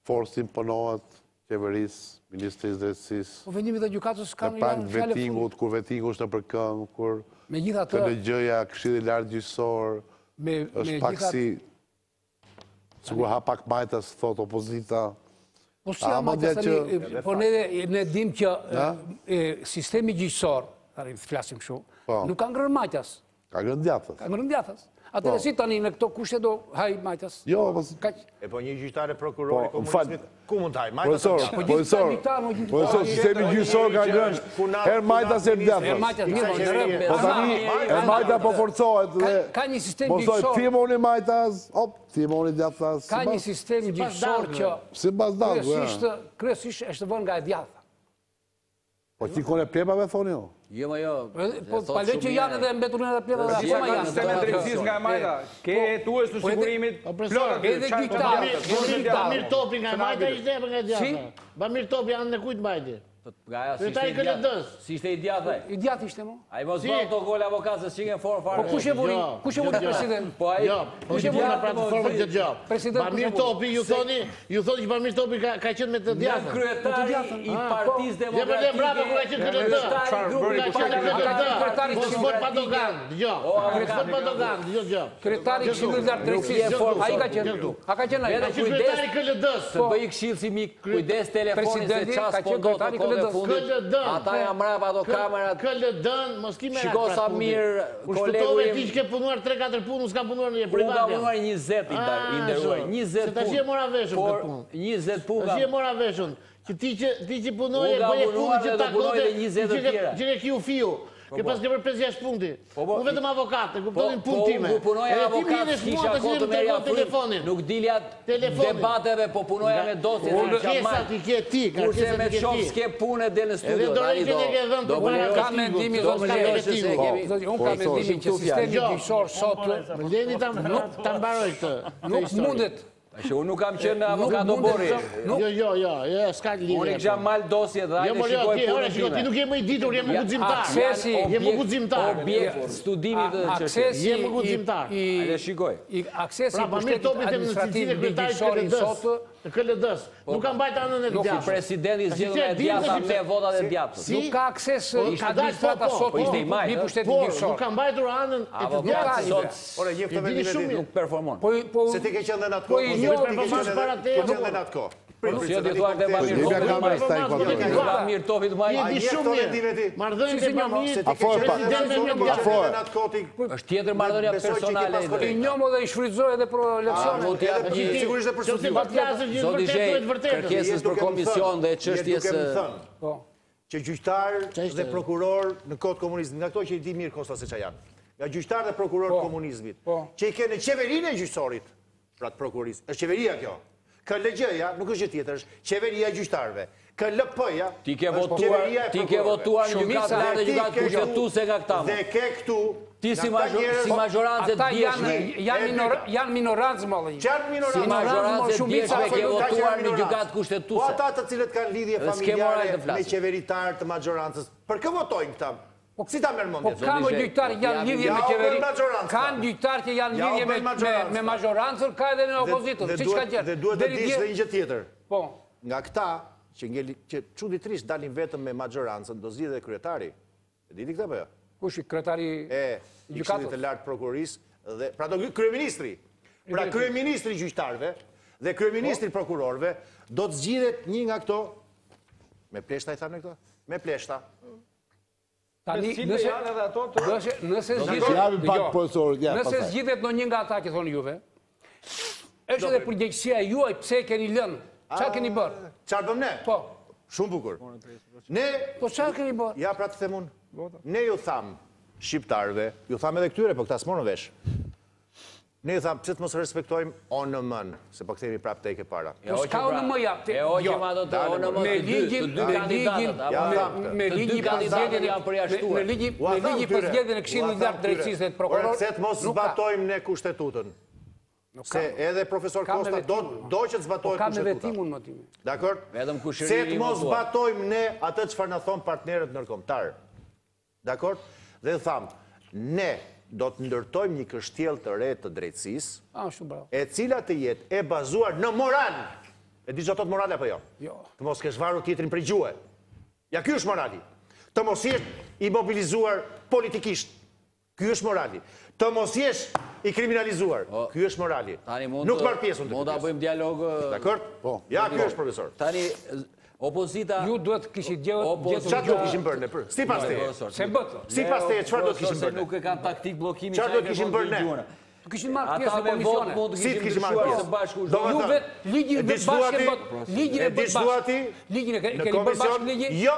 forcë imponohet qeverisë, Ministrisë Drejtësisë? Po vendimi dhe gjykatës kanë janë fjalë Vettingu-t, kur Vettingu është në përkëm, kur KNG-ja, Këshilli i Lartë Gjyqësor, është pak si sigur ha pak majtas, thot opozita. Po si ha majtas, po ne dim që sistemi gjyqësor, flasim kështu, nuk ka ngrënë majtas. Ka ngrënë djathas. Ka ngrënë djathas. Atëherë si tani në këto kushte do haj majtas? Jo, e po një gjyqtare prokurori komunizmit, ku mund të haj majtas? Profesor, sistemi gjyqësor ka ngrënë her majtas her djathas. Her majtas, mirë, po tani her majta po forcohet dhe ka një sistem gjyqësor. Timoni majtas, timoni djathas. Ka një sistem gjyqësor që kryesisht është vënë nga e djatha. Po ti kone plemave thoni jo? Jo, ma jo. Po pale që janë edhe mbeturin e plemave, si ka sisteme drejtësisë nga e majta, ke hetues të sigurimit, plot, edhe gjyqtarë. Bamir Topi nga e majta ishte e për nga e djatha. Bamir Topi janë në kujtë majti. Si ishte i djathë? I djathë ishte mu. A i mos bërë të gole avokatës që ngen forë farë. Po kush e vuri? Kush e vuri president? Po që vuri në platformën të gjopë. Bamir Topi, ju thoni që Bamir Topi ka qenë me të djathë. Nga kryetari i Partisë Demokratike. Dhe bravo, ku ka qenë KLD. Ka qenë KLD. Mos bërë Padogan. Kryetari Këshillit të Lartë Drejtësisë. A i ka qenë këtu. A ka qenë ai. Kryetari KLD-s. Të bëj këshill si mik, kujdes telefonit se ças po do të kohë fundit. Ata janë mrapa ato kamerat. KLD-n, mos ki me shiko sa mirë kolegu im. Ti që ke punuar 3-4 punë, s'kam punuar në privat. Unë kam punuar 20 i nderuar, 20 punë. Se tash e mora veshun këtë punë. 20 punë. Tash e mora veshun. Që ti që punoje, bëje punë që takote, që ke kiu fiu. Ke pas ke për 5-6 punti. Unë vetëm avokat, e kuptonin punë time. Po punoja avokat, kisha kohë të merja telefonin. Nuk dilja debateve, po punoja me dosje. Kërkesat i ke ti, kurse me qofë s'ke punë dhe në studio. Unë ka mendimin që sistemi gjyqësor sot nuk ta mbaroj këtë. Nuk mundet. Unë nuk kam qenë avokat obori. Jo, s'ka lidhje. Unë kisha mal dosje dhe ajde shikoj punën time. Ti nuk je më i ditur, je më guximtar. Je më guximtar. Objekt studimi të çështjes. Je më guximtar. Ajde shikoj. Aksesi i pushtetit administrativ i gjyqësorit sot të KLD-s. Nuk ka mbajtur anën e djathtë. Nuk presidenti zgjedhur me djathtë me votat e djathtës. Nuk ka akses administrata sot i pushtetit gjyqësor. Nuk ka mbajtur anën e të djathtës. Ore, jep të vendimin nuk performon. Se ti ke qenë dhe në atë kohë. Ti ke qenë dhe në atë kohë. Si o djetuar dhe ma mirë topit maj. Je di shumë mirë. Marrëdhëniet e pamit. Është tjetër marrëdhënia personale. I njomo dhe i shfrytëzoj edhe për eleksione. Sigurisht edhe për studim. Zoti Zheji, kërkesës për komision dhe çështjes që gjyqtar dhe prokuror në kohët komunizmit, nga këto që i di mirë Kosta se çfarë janë. Nga gjyqtar dhe prokuror komunizmit, që i kenë qeverinë e gjyqësorit, pra të prokurisë. Është qeveria kjo. KLG-ja nuk është gjë tjetër, është qeveria e gjyqtarëve. KLP-ja ti ke votuar në gjykatë lartë dhe gjykatë kushtetuese nga këta. Dhe ke këtu ti si majorancë të djeshme. Janë minorancë më dhe. Si majorancë të djeshme ke votuar në gjykatë kushtetuese. Po ata të cilët kanë lidhje familjare me qeveritar të majorancës, për kë votojnë këta? Si ta merr mendje? Po kanë gjyqtarë që janë lidhje me qeveri. Kanë gjyqtarë që janë lidhje me majorancën, ka edhe në opozitën. Siç ka qenë. Dhe duhet të dish edhe një gjë tjetër. Po. Nga këta që çuditërisht dalin vetëm me majorancën, do zgjidhet kryetari. E diti këtë apo jo? Kush i kryetari i Këshillit të Lartë Prokurorisë dhe pra do kryeministri. Pra kryeministri i gjyqtarëve dhe kryeministri i prokurorëve do të zgjidhet një nga këto me pleshta i thamë këto? Me pleshta. Tani, nëse zgjidhet në një nga ata që thonë juve, është edhe përgjegjësia juaj pse keni lënë. Çfarë keni bërë? Çfarë bëm ne? Po. Shumë bukur. Ne, po çfarë keni bërë? Ja pra të them unë. Ne ju tham shqiptarëve, ju tham edhe këtyre, po këta s'morën vesh. Ne ju tham pse të mos respektojmë ONM-n, se po kthehemi prapë tek e para. Po s'ka ONM-ja. Me ligji për zgjedhjen e Këshillit Lartë Drejtësisë dhe të prokurorit. Se të mos zbatojmë ne kushtetutën. Se edhe profesor Kosta do që të zbatojmë kushtetutën. Ka me Vettingun më time. Dakor? Se të mos zbatojmë ne atë çfarë na thon partnerët ndërkombëtar. Dakor? Dhe thamë, ne do të ndërtojmë një kështjellë të re të drejtësisë, e cila të jetë e bazuar në moral. E di çfarë thot morali apo jo? Jo. Të mos kesh varur tjetrin prej gjuhë. Ja ky është morali. Të mos jesh i mobilizuar politikisht. Ky është morali. Të mos jesh i kriminalizuar. Ky është morali. Nuk marr pjesën ti. Mund ta bëjmë dialog. Dakor? Po. Ja ky është profesor. Tani opozita ju duhet kishit gjetur çfarë do kishim bërë ne? Sipas teje. Se bët. Sipas teje çfarë do kishim bërë? Nuk e kanë taktik bllokimi. Çfarë do kishim bërë ne? Kishim marrë pjesë në komisione. Si kishim marrë pjesë bashku? Ju vetë ligjin e bashkë. Ligjin e bashkë. Ligjin e keni bërë bashkë ligjin? Jo.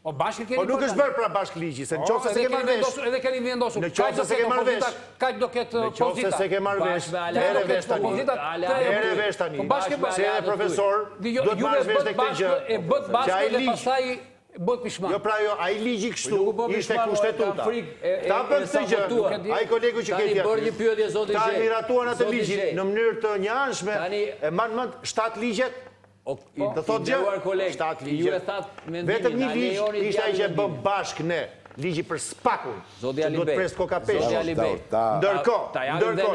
O bashkë keni. Po nuk është bërë pra bashkë ligji, se nëse se ke marrë vesh. Edhe keni vendosur. Nëse se ke marrë vesh. Kaq do ketë pozita. Nëse se ke marrë vesh. Merë vesh tani. Merë vesh tani. Se edhe profesor do të marrë vesh tek këtë gjë. E bët bashkë dhe pastaj bët pishman. Jo pra jo, ai ligji kështu ishte kushtetuta. Ta bën këtë gjë. Ai kolegu që ke aty. Ta miratuan atë ligjin në mënyrë të njëanshme. E mban mend 7 ligjet. Të thot gjë, 7 ligje. Vetëm një ligj ishte ai që bëm bashkë ne, ligji për spakun. Zoti Alibej. Do të pres koka peshë. Ndërkohë,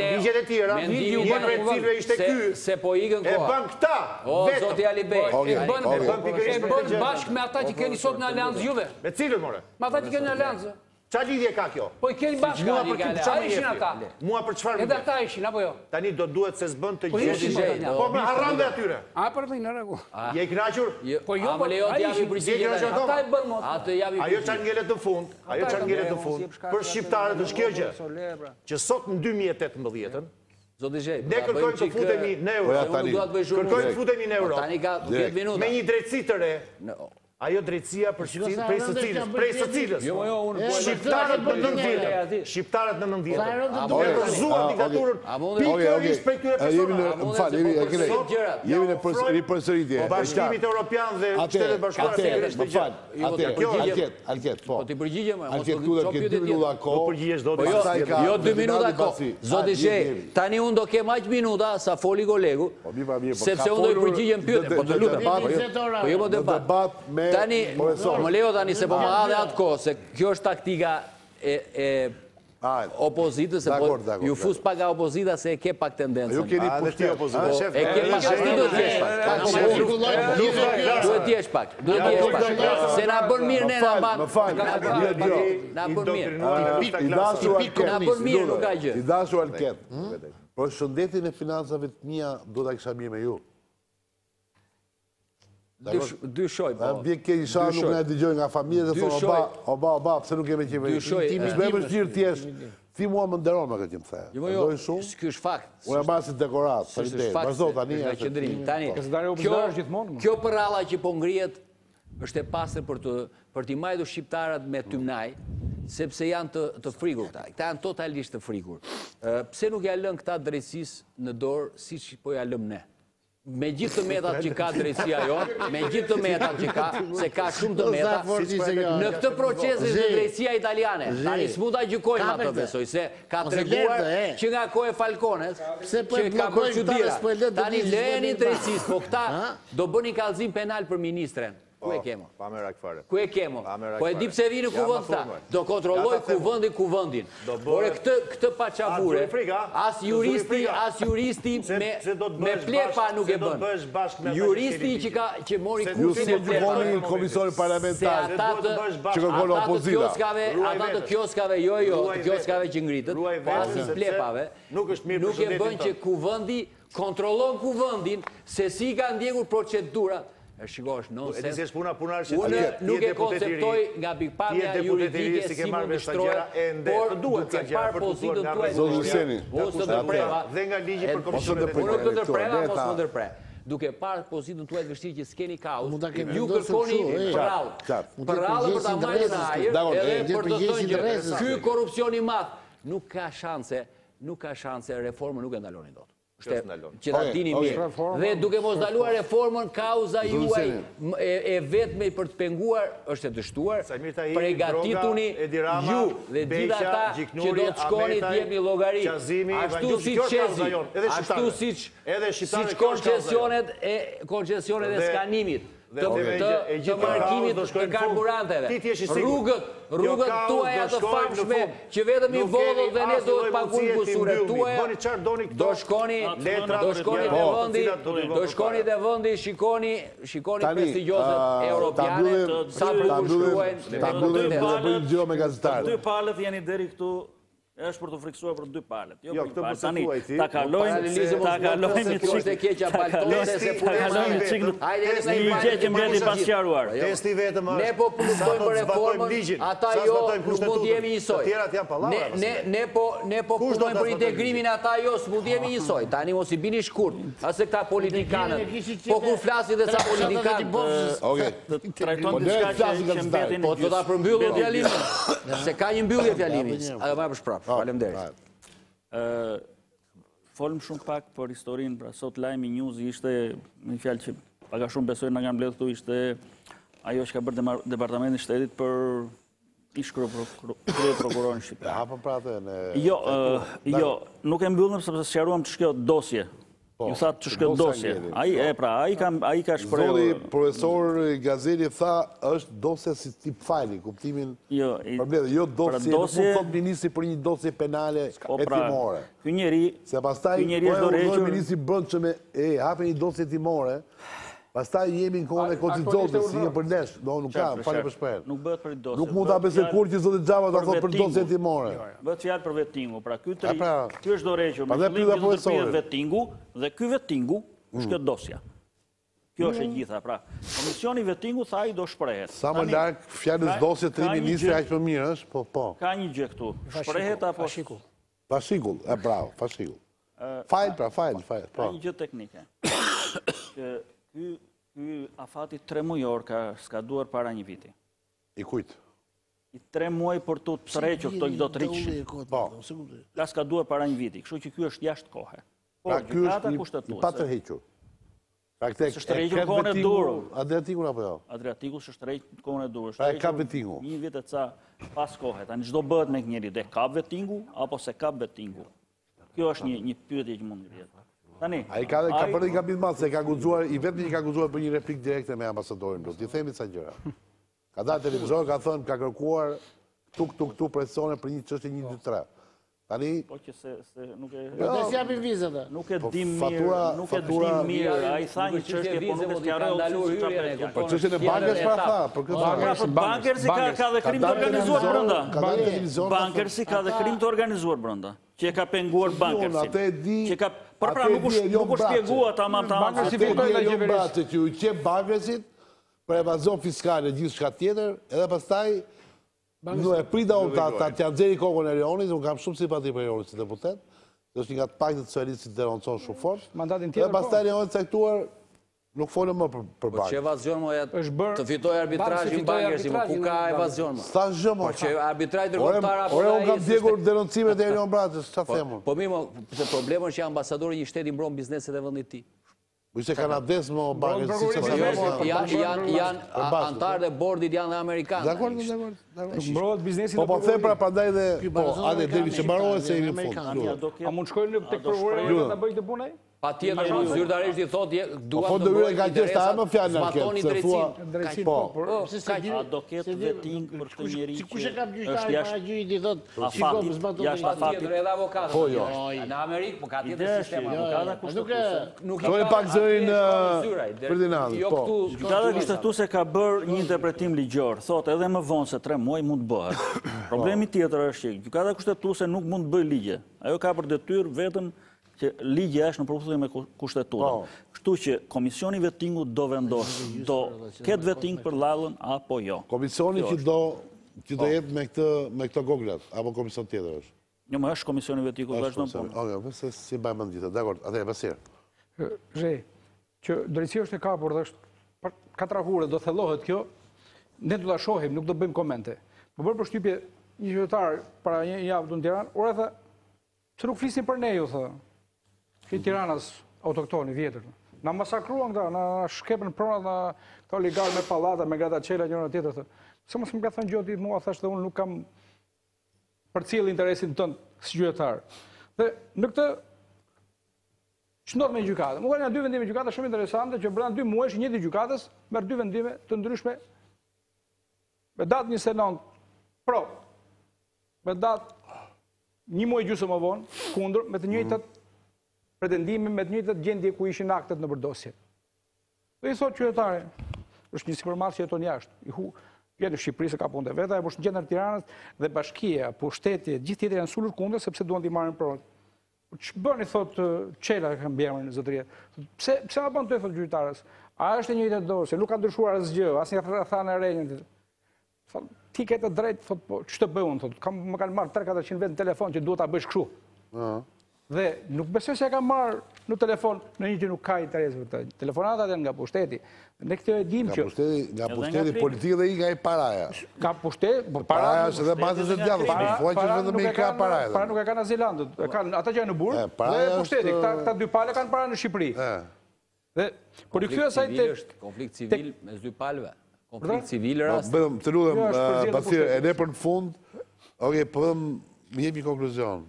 ligjet e tjera, një prej cilëve ishte ky. Se po ikën koha. E bën këta. O Zoti Alibej. E bën bashkë me ata që keni sot në aleancë juve. Me cilët more? Me ata që keni në aleancë. Qa lidhje ka kjo? Po i keni bashkë. A ishin ata? Mua për çfarë? Edhe ata ishin, apo jo? Tani do duhet se s'bën të gjithë. Po me harrande atyre. A për të në rregull. Je i kënaqur? Po jo, po lejo të japi përgjigje. Ata e bën mot. Atë japi. Ajo çan ngelet në fund, për shqiptarët është kjo gjë. Që sot në 2018-ën Zoti Zheji, ne kërkojmë të futemi në euro. Kërkojmë të futemi në euro. Tani ka 10 minuta. Me një drejtësi të re. Ajo drejtësia prej së cilës. Shqiptarët në 90-të. Duke rëzuar diktaturën pikërisht prej këtyre personave. Jemi në përsëritje. Bashkimit Evropian dhe Shtetet Bashkuara. Alket, po. Po t'i përgjigjem, Alket këtu dhe këtë 2 minuta ko. Jo 2 minuta ko. Zoti Zheji, tani unë do kem aq minuta sa foli kolegu, sepse unë do i përgjigjem pyetje. Po të lutem, po jo më debat. Tani, më leo tani se po më hadhe atë kohë, se kjo është taktika e opozitës, se ju fus pak nga opozita se e ke pak tendencën. Ju keni pushti opozitës. E ke pak ashti do t'jesh pak. Duhet t'jesh pak. Se na bën mirë ne na ban. Na bën mirë. Na bën mirë, nuk ka gjë. I dashu Alket. Por shëndetin e financave të mia do t'a kisha mirë me ju. Dyshoj, po. Bje ke isha nuk ne dëgjoj nga familje dhe thonë, oba, pëse nuk keme qeveri. Ti me vështirë t'jesh, ti mua më nderon me këtë që më the. Jo, s'ky është fakt. Unë e marë si dekorat, vazhdo tani. Kjo përralla që po ngrihet është e pastër për t'i majtur shqiptarët me tymnaj, sepse janë të frigur këta. Këta janë totalisht të frigur. Pse nuk ja lën këta drejtësisë në dorë, si që po ja lëm ne? Me gjithë të metat që ka drejtësia jonë, me gjithë të metat që ka, se ka shumë të metat, në këtë proces është drejtësia italiane. Tani s'mund ta gjykojmë atë, besoj, se ka treguar që nga kohë e Falcones, që ka bërë çuditëra. Tani lejeni drejtësisë, po këta do bëni kallëzim penal për ministren. Ku e kemo? Ku e kemo? Po e di pse vinë kuvend ta. Do kontrolloj kuvendin. Por këtë paçavure, as juristi me plepa nuk e bën. Juristi që mori kursin e plepave. Ju komisionin parlamentar që kërkon opozita. Ata të kioskave, të kioskave që ngritët, pas i plepave, nuk e bën që kuvendi kontrollon kuvendin se si ka ndjekur procedurat. Shikosh, unë nuk e konceptoj nga pikpamja juridike si më nështrojë, por duke parë pozitën tuaj ose ndërpreva, unë të ndërpreva, mos më ndërpre. Duke parë pozitën tuaj të vështirë që s'keni kauz, ju kërkoni përrallë. Përrallë për ta marrë në ajër, edhe për të thënë që ky korrupsioni i madh nuk ka shanse, reformën nuk e ndaloni dot. Që ta dini mirë. Dhe duke mos ndaluar reformën, kauza juaj e vetme për të penguar është e dështuar. Përgatituni ju dhe gjithë ata që do të shkoni të jepni llogari. Ashtu si Çezi, ashtu siç koncesionet e skanimit, të markimit të karburanteve. Rrugët tuaja të famshme që vetëm i vodhët dhe ne do të paguajmë busuret tuaja, do shkoni të vendi, shikoni prestigjioset europiane, sa bukur shkruajnë. Dy palët jeni deri këtu, është për të friksuar për 2 palet. Jo, këtë për tani, ta kalojnë ligje që mbeti pasqaruar. Testi vetëm është. Ne po lutojmë për reformën, ata jo nuk mund jemi njësoj. Ne po punojmë për integrimin, ata jo s'mund jemi njësoj. Tani mos i bini shkurt, ase këta politikanët. Po kur flasin dhe sa politikanë, trajton diçka që mbetin. Po do ta përmbyllë fjalimin, se ka një mbyllje fjalimi. Edhe më përshprap. Faleminderit. Folëm shumë pak për historinë, pra sot lajmi news ishte, një fjalë që paka shumë besoj në nga mbledh këtu, ishte ajo që ka bërë Departamentin e Shtetit për krye prokurorin shqiptar. Hapëm pra atë në... Jo, nuk e mbyllëm sepse sqaruam që shkjo dosje. Ju thatë që shkjo dosje. Ai ka shprehur. Zoti profesor Gazeli tha është dosje si tip fajli, kuptimin probleme. Jo dosje, nuk mund thot ministri për një dosje penale hetimore. Ky njeri, se pastaj po ministri bën që me hape një dosje hetimore. Pastaj jemi në kohën e konstitucionit, si një përlesh, nuk ka, falë për shprehje. Nuk bëhet për dosje. Nuk mund ta besoj kur që zoti Xhava ta thotë për dosje hetimore. Bëhet fjalë për Vettingu, pra ky është dorëhequr me qëllim Vettingu dhe ky Vettingu është kjo dosja. Kjo është e gjitha, pra. Komisioni Vettingu tha ai do shprehet. Sa më larg fjalës dosje tri ministri aq më mirë është, po. Ka një gjë këtu. Shprehet apo Fashikull, bravo, fashikull. Fajl. Ka një gjë teknike. Që ky Ky afati 3 mujor ka skaduar para një viti. I kujt? I 3 muaj për të tërhequr këto që do të rriqë. Ka skaduar para një viti, kështu që ky është jashtë kohe. Pra ky është i pa tërhequr. Pra këtë e ka Vettingu Adriatikun apo jo? Adriatiku është tërhequr kohën e durë. Pra e ka Vettingu. Një vit e ca pas kohe. Tani çdo bëhet me njëri, dhe ka Vettingu apo se ka Vettingu. Kjo është një pyetje që mund të jetë. Tani, ai ka bërë një gabim madh se ka guxuar, i vetmi që ka guxuar për një replik direkte me ambasadorin rus. Ti themi ca gjëra. Ka dalë televizor, ka thënë ka kërkuar tuk presione për një çështje 1 2 3. Tani po që se nuk e do të japin vizat. Nuk e dim mirë, nuk e dim mirë. Ai tha një çështje po nuk e sqaroi. Po çështjen e bankës pra tha, për këtë bankersi ka dhe krim të organizuar brenda. Bankersi ka dhe krim të organizuar brenda. Që e ka penguar bankersin. Që ka pra nuk u shpjegua tamam. Bankersi fitoi nga qeveria që u qep bankersit për evazion fiskale e gjithçka tjetër, edhe pastaj nuk e prita ta t'ja nxjerrë kokën e Leonit, unë kam shumë simpati për Leonit si deputet, është një nga të pakët socialistit që denoncon shumë fort. Edhe pastaj Leonit caktuar nuk folën më për bankë. Po që evazion më të fitoj arbitrazhin bankersi, më ku ka evazion më? Sta zhë më. Po që arbitraj dërkombëtar apo unë kam djegur denoncimet e Leon Bratës, çfarë them unë? Po mirë, se problemi është që ambasadori i një shteti mbron bizneset e vendit tij. Ishte kanades më bankës, si që janë antarë dhe bordit janë dhe amerikanë. Dakor. Mbrohet biznesin. Po them pra prandaj dhe po, atë devi që mbarohet se jemi në fund. A mund shkojnë tek prokurori ta bëjë të punoj? Patjetër, zyrtarisht i thotë duan. Po do hyre ka qenë ta më fjalën zbatoni drejtësinë. Po. A do ketë Vetting për këtë njerëz? Kush e ka gjyqtar para gjyqit i thotë shikoj zbatoni. Jashtë afatit edhe avokat. Po jo. Në Amerikë po ka tjetër sistem avokata. Nuk e pak zërin Ferdinand. Po. Gjykata kushtetuese ka bërë një interpretim ligjor. Thotë edhe më vonë se 3 muaj mund të bëhet. Problemi tjetër është që gjykata kushtetuese nuk mund të bëjë ligje. Ajo ka për detyrë vetëm që ligja është në përputhje me kushteturen. Kështu që Komisioni Vettingu do vendosë, do ketë Vetting për lallën apo jo. Komisioni që do jetë me këto goglat, apo komision tjetër është? Jo, më është Komisioni Vettingu vazhdon punë. Oke, se si bëjmë në gjithë, dakor, atëherë pasir. Zhe, që drejtësia është e kapur dhe është 4 hure, do thellohet kjo, ne do ta shohim, nuk do bëjmë komente. Po bërë përshtypje një qytetar para një javë në Tiranë, ora tha, se nuk flisin për ne, ju tha. Që Tiranës autoktoni vjetër. Na masakruan këta, na shkepën pronat, na këta oligarë me pallata, me gradacela, njëra tjetër. Se mos më ka thënë gjoti mua, thashtë dhe unë nuk kam përcjell interesin tënd si qytetar. Dhe në këtë ç'ndodh me gjykatë. Më kanë 2 vendime gjykata shumë interesante që brenda 2 muajsh njëjtë gjykatës merr 2 vendime të ndryshme me datë 29 pro. Me datë 1 muaj gjysmë më vonë kundër me të njëjtat pretendime me të njëjtat gjendje ku ishin aktet në përdosje. Dhe i thotë qytetari, është një sipërmarrës që jeton jashtë. Vjen në Shqipëri se ka punë të veta, apo është në qendër Tiranës dhe bashkia, pushteti, gjithë tjetër janë sulur kundër sepse duan t'i marrin pronat. Ç'bën i thotë Çela ka mbiemrin në zotëria. Pse ma bën të thotë gjyqtarës? A është e njëjta dorë, se nuk ka ndryshuar asgjë, asnjë thanë rrenjën. Thotë, ti ke të drejtë, thotë, po ç'të bëj unë, thotë, më kanë marrë 300-400 vet në telefon që duhet ta bësh kështu. Dhe nuk besoj se e ka marrë në telefon në një që nuk ka interes për të. Telefonatat janë nga pushteti. Ne këtë e dim që... Nga pushteti politikë dhe i nga i paraja. Ka pushteti... Paraja është edhe bazës e djallës. Para nuk e ka në Zelandët. Ata që janë në burë dhe pushteti. Këta 2 pale kanë para në Shqipëri. Dhe, por i këtë asaj të... Konflikt civil me 2 palve. Konflikt civil rast. Të ludhem, Basir, e ne për në fund, oke, përëm, më jemi konkluzion.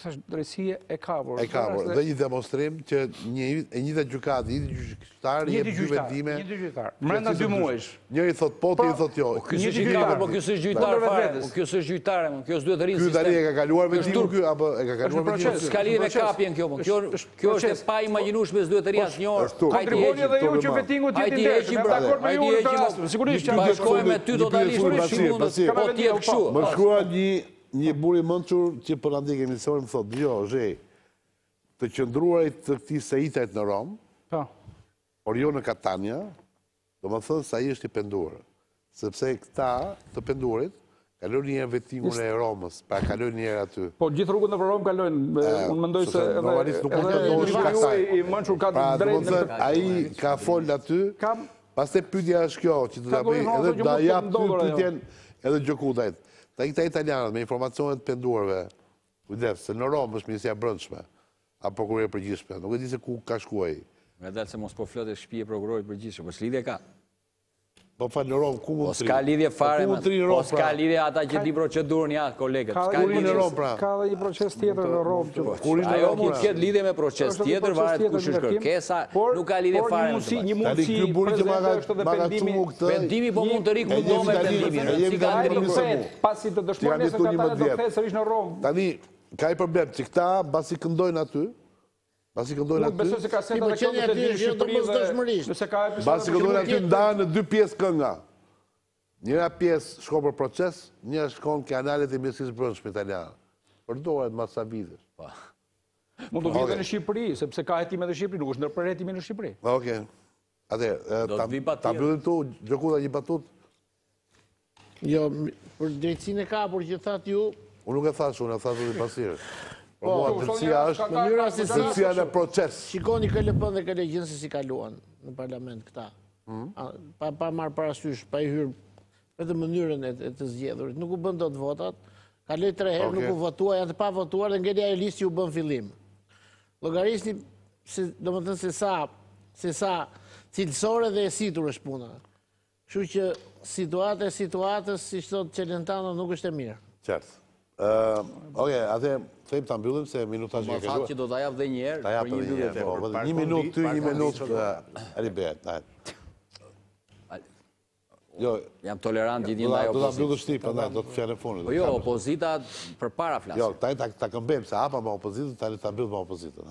Drejtësia e kapur. E kapur. Dhe një demonstrim që e njëjta gjykatë, një gjyqtar jep 2 vendime. Një gjyqtar. Brenda 2 muajsh. Njëri thot po, tjetri thot jo. Ky është gjyqtar, po ky është gjyqtar fare. Po ky është gjyqtar, kjo s'duhet të rrisë. Ky tani e ka kaluar Vettingu ky apo e ka kaluar Vettingu? S'ka lidhje me kapjen kjo, po. Kjo është e pa imagjinueshme, s'duhet të rrisë asnjëherë. Kontriboni edhe ju që Vettingu të jetë ndesh. Jam dakord me ju në këtë rast. Sigurisht që bashkohemi me ty totalisht. Po ti e kështu. Më shkrua një buri mëndshur që për ndjek emisionin më thotë, jo, Zhe, të qëndruarit të këtij seitajt në Rom, por jo në Catania, do më thënë se ai është i penduar. Sepse këta të penduarit Kalojnë një Vettingun e Ramës, pra kalojnë njerë aty. Po, gjithë rrugën në për Romë kalojnë, unë mendoj se edhe i mënçur ka drejtë. Ai ka folë aty, pas të pyetja është kjo, që të bëj edhe da jap pyetjen edhe Gjokutajt. Ta këta italianët me informacionet të penduarve, kujdes, se në Romë është Ministria e Brendshme, a prokuroria e përgjithshme, nuk e di se ku ka shkuar. Nga dalë se mos po flotë shtëpi e prokurorit përgjithshëm, po s'lidhje ka. Po falë në Romë, ku mund të tri? Po s'ka lidhje fare, po s'ka lidhje ata që di procedurën, ja, kolegët. Ka lidhje në Romë, pra. Ka dhe një proces tjetër në Romë. Ajo mund të ketë lidhje me proces tjetër, varet kush është kërkesa, nuk ka lidhje fare me të një mundësi prezente është edhe pendimi. Pendimi po mund të riku do me pendimin. Si ka ndrimë. Pasi të dëshmojnë se ata do të kthehen sërish në Romë. Tani, ka i problem që këta, basi këndojnë aty, Nuk besoj se ka senda dhe këndë të një Shqipëri dhe... Basi këndojnë aty ndanë në 2 pjesë kënga. Njëra pjesë shko për proces, njëra shkon ke analet e Ministrisë Brendshme italiane. Përdoret masa vides. Mund të vjetë në Shqipëri, sepse ka hetimet në Shqipëri, nuk është ndërpër hetimin në Shqipëri. Oke. Ta mbyllim tu, Gjokuta një batut? Jo, për drejtësinë e ka, por që thatë ju... Unë nuk e thash, unë e thash dhe pasirë. Por mua drejtësia është drejtësia në proces. Shikoni KLP-n dhe KLG-n se si kaluan në parlament këta. Pa marrë parasysh, pa i hyrë vetë mënyrën e të zgjedhurit. Nuk u bën dot votat, kaloi 3 herë, nuk u votua, janë të pa votuar dhe ngelja e listë ju bën fillim. Llogarisni, domethënë se sa cilësore dhe e situr është puna. Kështu që situatës, si thot Celentano, nuk është e mirë. Qartë. Oke, atë thejmë të mbyllim se minutash një kaluar. Ma fatë që do të ajap dhe njerë për një mbyllje. Një minut, ty një minut, Alibet, ajtë. Jam tolerant gjithin dhe opozita. Do të mbyllë shtipë, do të fjallë fonit. Po jo, opozita për para flasë. Jo, ta këmbem, se hapa ma opozitën, ta mbyllë ma opozitën.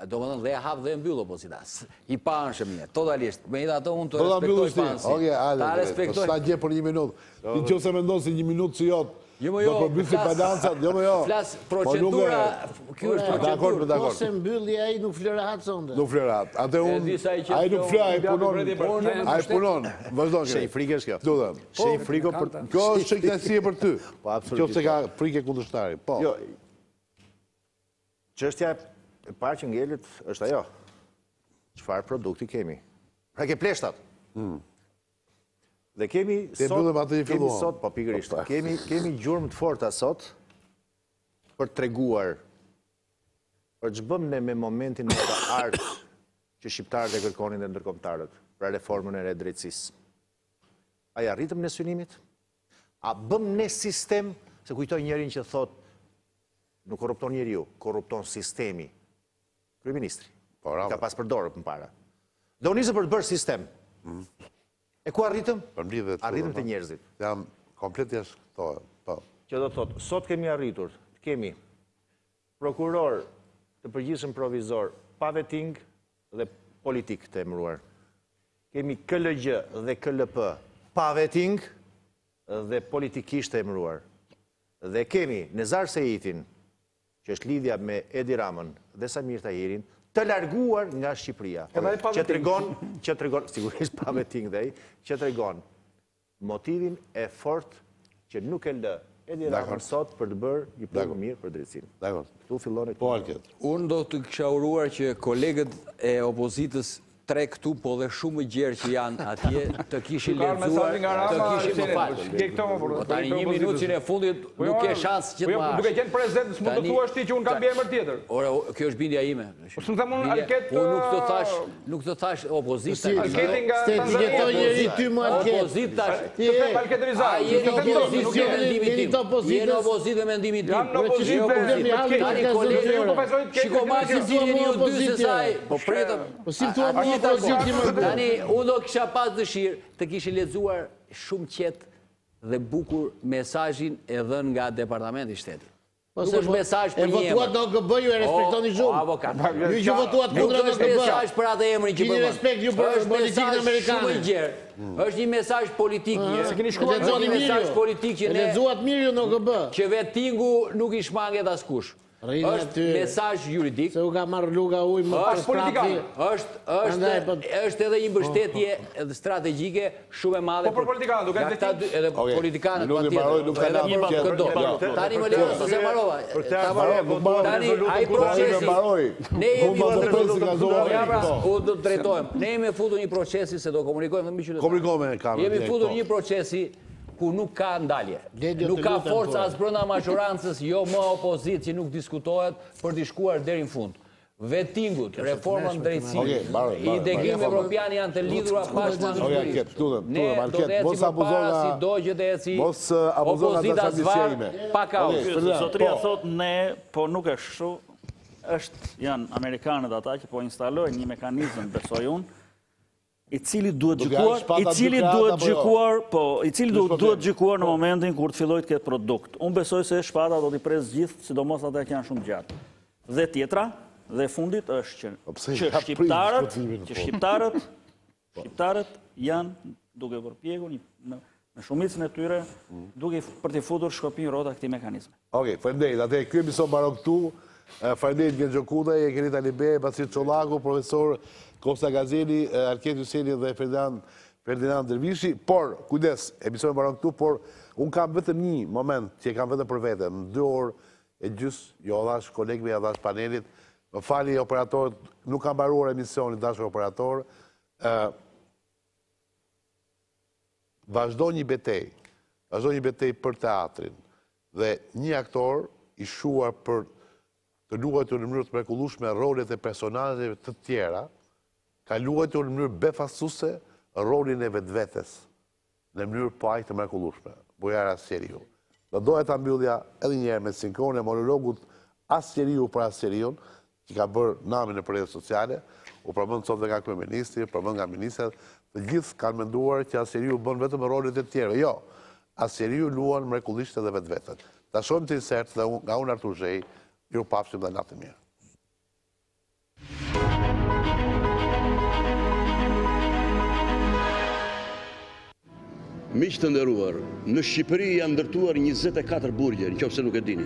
Do më dhënë dhe hap dhe mbyllë opozita. I panshëm një, totalisht. Me i da to unë të respektoj pansi. Oke, Alibet, ta gje për një minut. Në që se me ndonë si një minut si jotë, jo më jo, flas procedura, kjo është procedurë. Po se mbylli ai nuk flërahat sonde. Nuk flërahat. Atë unë, ai nuk flë, ai punon. Vazhdo kërë. Shej frike është kjo. Dudhem. Shej friko për... Kjo është shëjtësie për ty. Kjo se ka frike kundërshtari. Po. Çështja e parë që ngelet është ajo. Çfarë produkti kemi? Pra ke pleshtat. Dhe kemi sot, po pikërisht, kemi gjurmë të forta sot për treguar për që bëm ne me momentin më të artë që shqiptarët e kërkonin dhe ndërkombëtarët pra reformën e redrejtësisë. A ja rritëm në synimit? A bëm ne sistem, se kujtoj njerin që thot nuk korrupton njeriu, korrupton sistemi. Kryeministri. Ka pas përdorë për para. Dhe unë nisë për të bërë sistem. E ku arritëm? Arritëm të njerëzit. Jam komplet jashtë këto. Që do të thotë, sot kemi arritur, kemi prokuror të përgjithshëm provizor pa Vetting dhe politik të emëruar. Kemi KLG dhe KLP pa Vetting dhe politikisht të emëruar. Dhe kemi Nezar Sejitin, që është lidhja me Edi Ramën dhe Samir Tahirin, të larguar nga Shqipëria, që të regon, sigurisht pa Vetting dhe që të regon motivin e fort që nuk e lë Edi Ramën sot për të bërë një punë mirë për drejtësinë. Dakor. Tu fillon e po Alket. Unë do të kisha uruar që kolegët e opozitës 3 këtu, po dhe shumë gjerë që janë atje, të kishin lexuar, të kishin më falë. Tani 1 minutë që në fundit nuk ke shansë që të marrësh. Duke qenë prezent, s'mund të thuash ti që unë kam bërë emër tjetër. Ora, kjo është bindja ime. Po s'm them unë Alket. Po nuk të thash opozita. Alketi nga etiketon njëri ty më Alket. Opozita. Ti the Alket Rizaj. Jeni opozitë me mendimin tim. Jeni opozitë me mendimin tim. Jam në opozitë. Shiko marrë si njeriu dy se saj. Po pretëm. Po si thua më opozitë. Tani, unë do kisha pas dëshirë të kishin lexuar shumë qetë dhe bukur mesazhin e dhënë nga Departamenti i Shtetit. Nuk është mesazh për një emër. E votuat në OKB, ju e respektoni shumë. Avokat. Ju që votuat kundra në OKB. Nuk është mesazh për atë emrin që bëmë. Keni respekt ju për politikën amerikane. Është një mesazh politik. Lexoni mirë. Mesazh politik që ne lexuat mirë ju në OKB. Që Vettingu nuk i shmanget askush. është mesazh juridik. Se u ka marrë luga ujë më pas politikanë. Është edhe një mbështetje strategjike shumë e madhe. Po për politikanë, duke edhe politikanë nuk e mbaroj, nuk ka namë. Tani më lejo se se mbarova. Tani ai procesi ne do të drejtohem. Ne jemi futur një procesi se do komunikojmë me qytetarët. Komunikojmë me kamerën. Jemi futur një procesi ku nuk ka ndalje. Nuk ka forca as brenda majorancës, jo më opozitë që nuk diskutohet për të shkuar deri në fund. Vettingu-t, reforma në drejtësi, integrimi evropian janë të lidhura bashkëpunëtorisht. Ne do të ecim përpara si do që të eci opozita zvarë pa kaos. Zotëria thot ne, po nuk është kështu, janë amerikanët ata që po instalojnë një mekanizëm, besoj unë, i cili duhet gjykuar në momentin kur të filloj të ketë produkt. Unë besoj se shpata do t'i presë gjithë, sidomos ata që janë shumë gjatë. Dhe tjetra, dhe fundit është që shqiptarët janë duke përpjekur në shumicën e tyre duke për t'i futur shkopin rrota këtij mekanizmi. Okej, faleminderit. Atë ky emision mbaron këtu. Faleminderit Gjergjo Kuda, Ekenit Alibe, Basit Çollaku, profesor Kosta Gazeli, Arket Hyseni dhe Ferdinand Dervishi. Por, kujdes, emisioni mbaron këtu, por unë kam vetëm një moment që e kam vetëm për vete. Në 2 orë e gjys, jo dhash kolegëve, jo dhash panelit. Më fali operatorët, nuk kam mbaruar emisionin dashur operator. Vazhdo një betej për teatrin dhe një aktor i shuar për të luajtur në mënyrë të mrekullueshme rolet e personazheve të tjera, ka luajtur në mënyrë befasuese rolin e vetvetes në mënyrë po aq të mrekullueshme. Bojara Asqeriu. Do doja ta mbyllja edhe një herë me sinkronin e monologut Asqeriu për Asqeriun, që ka bërë namin në rrjetet sociale, u përmend sot nga kryeministri, përmend nga ministrat, të gjithë kanë menduar që Asqeriu bën vetëm rolet e tjerëve. Jo, Asqeriu luan mrekullisht edhe vetveten. Ta shohim të insert nga unë Artur Zheji, ju pafshim dhe natë mirë. Miq të nderuar, në Shqipëri janë ndërtuar 24 burgje, nëse nuk e dini.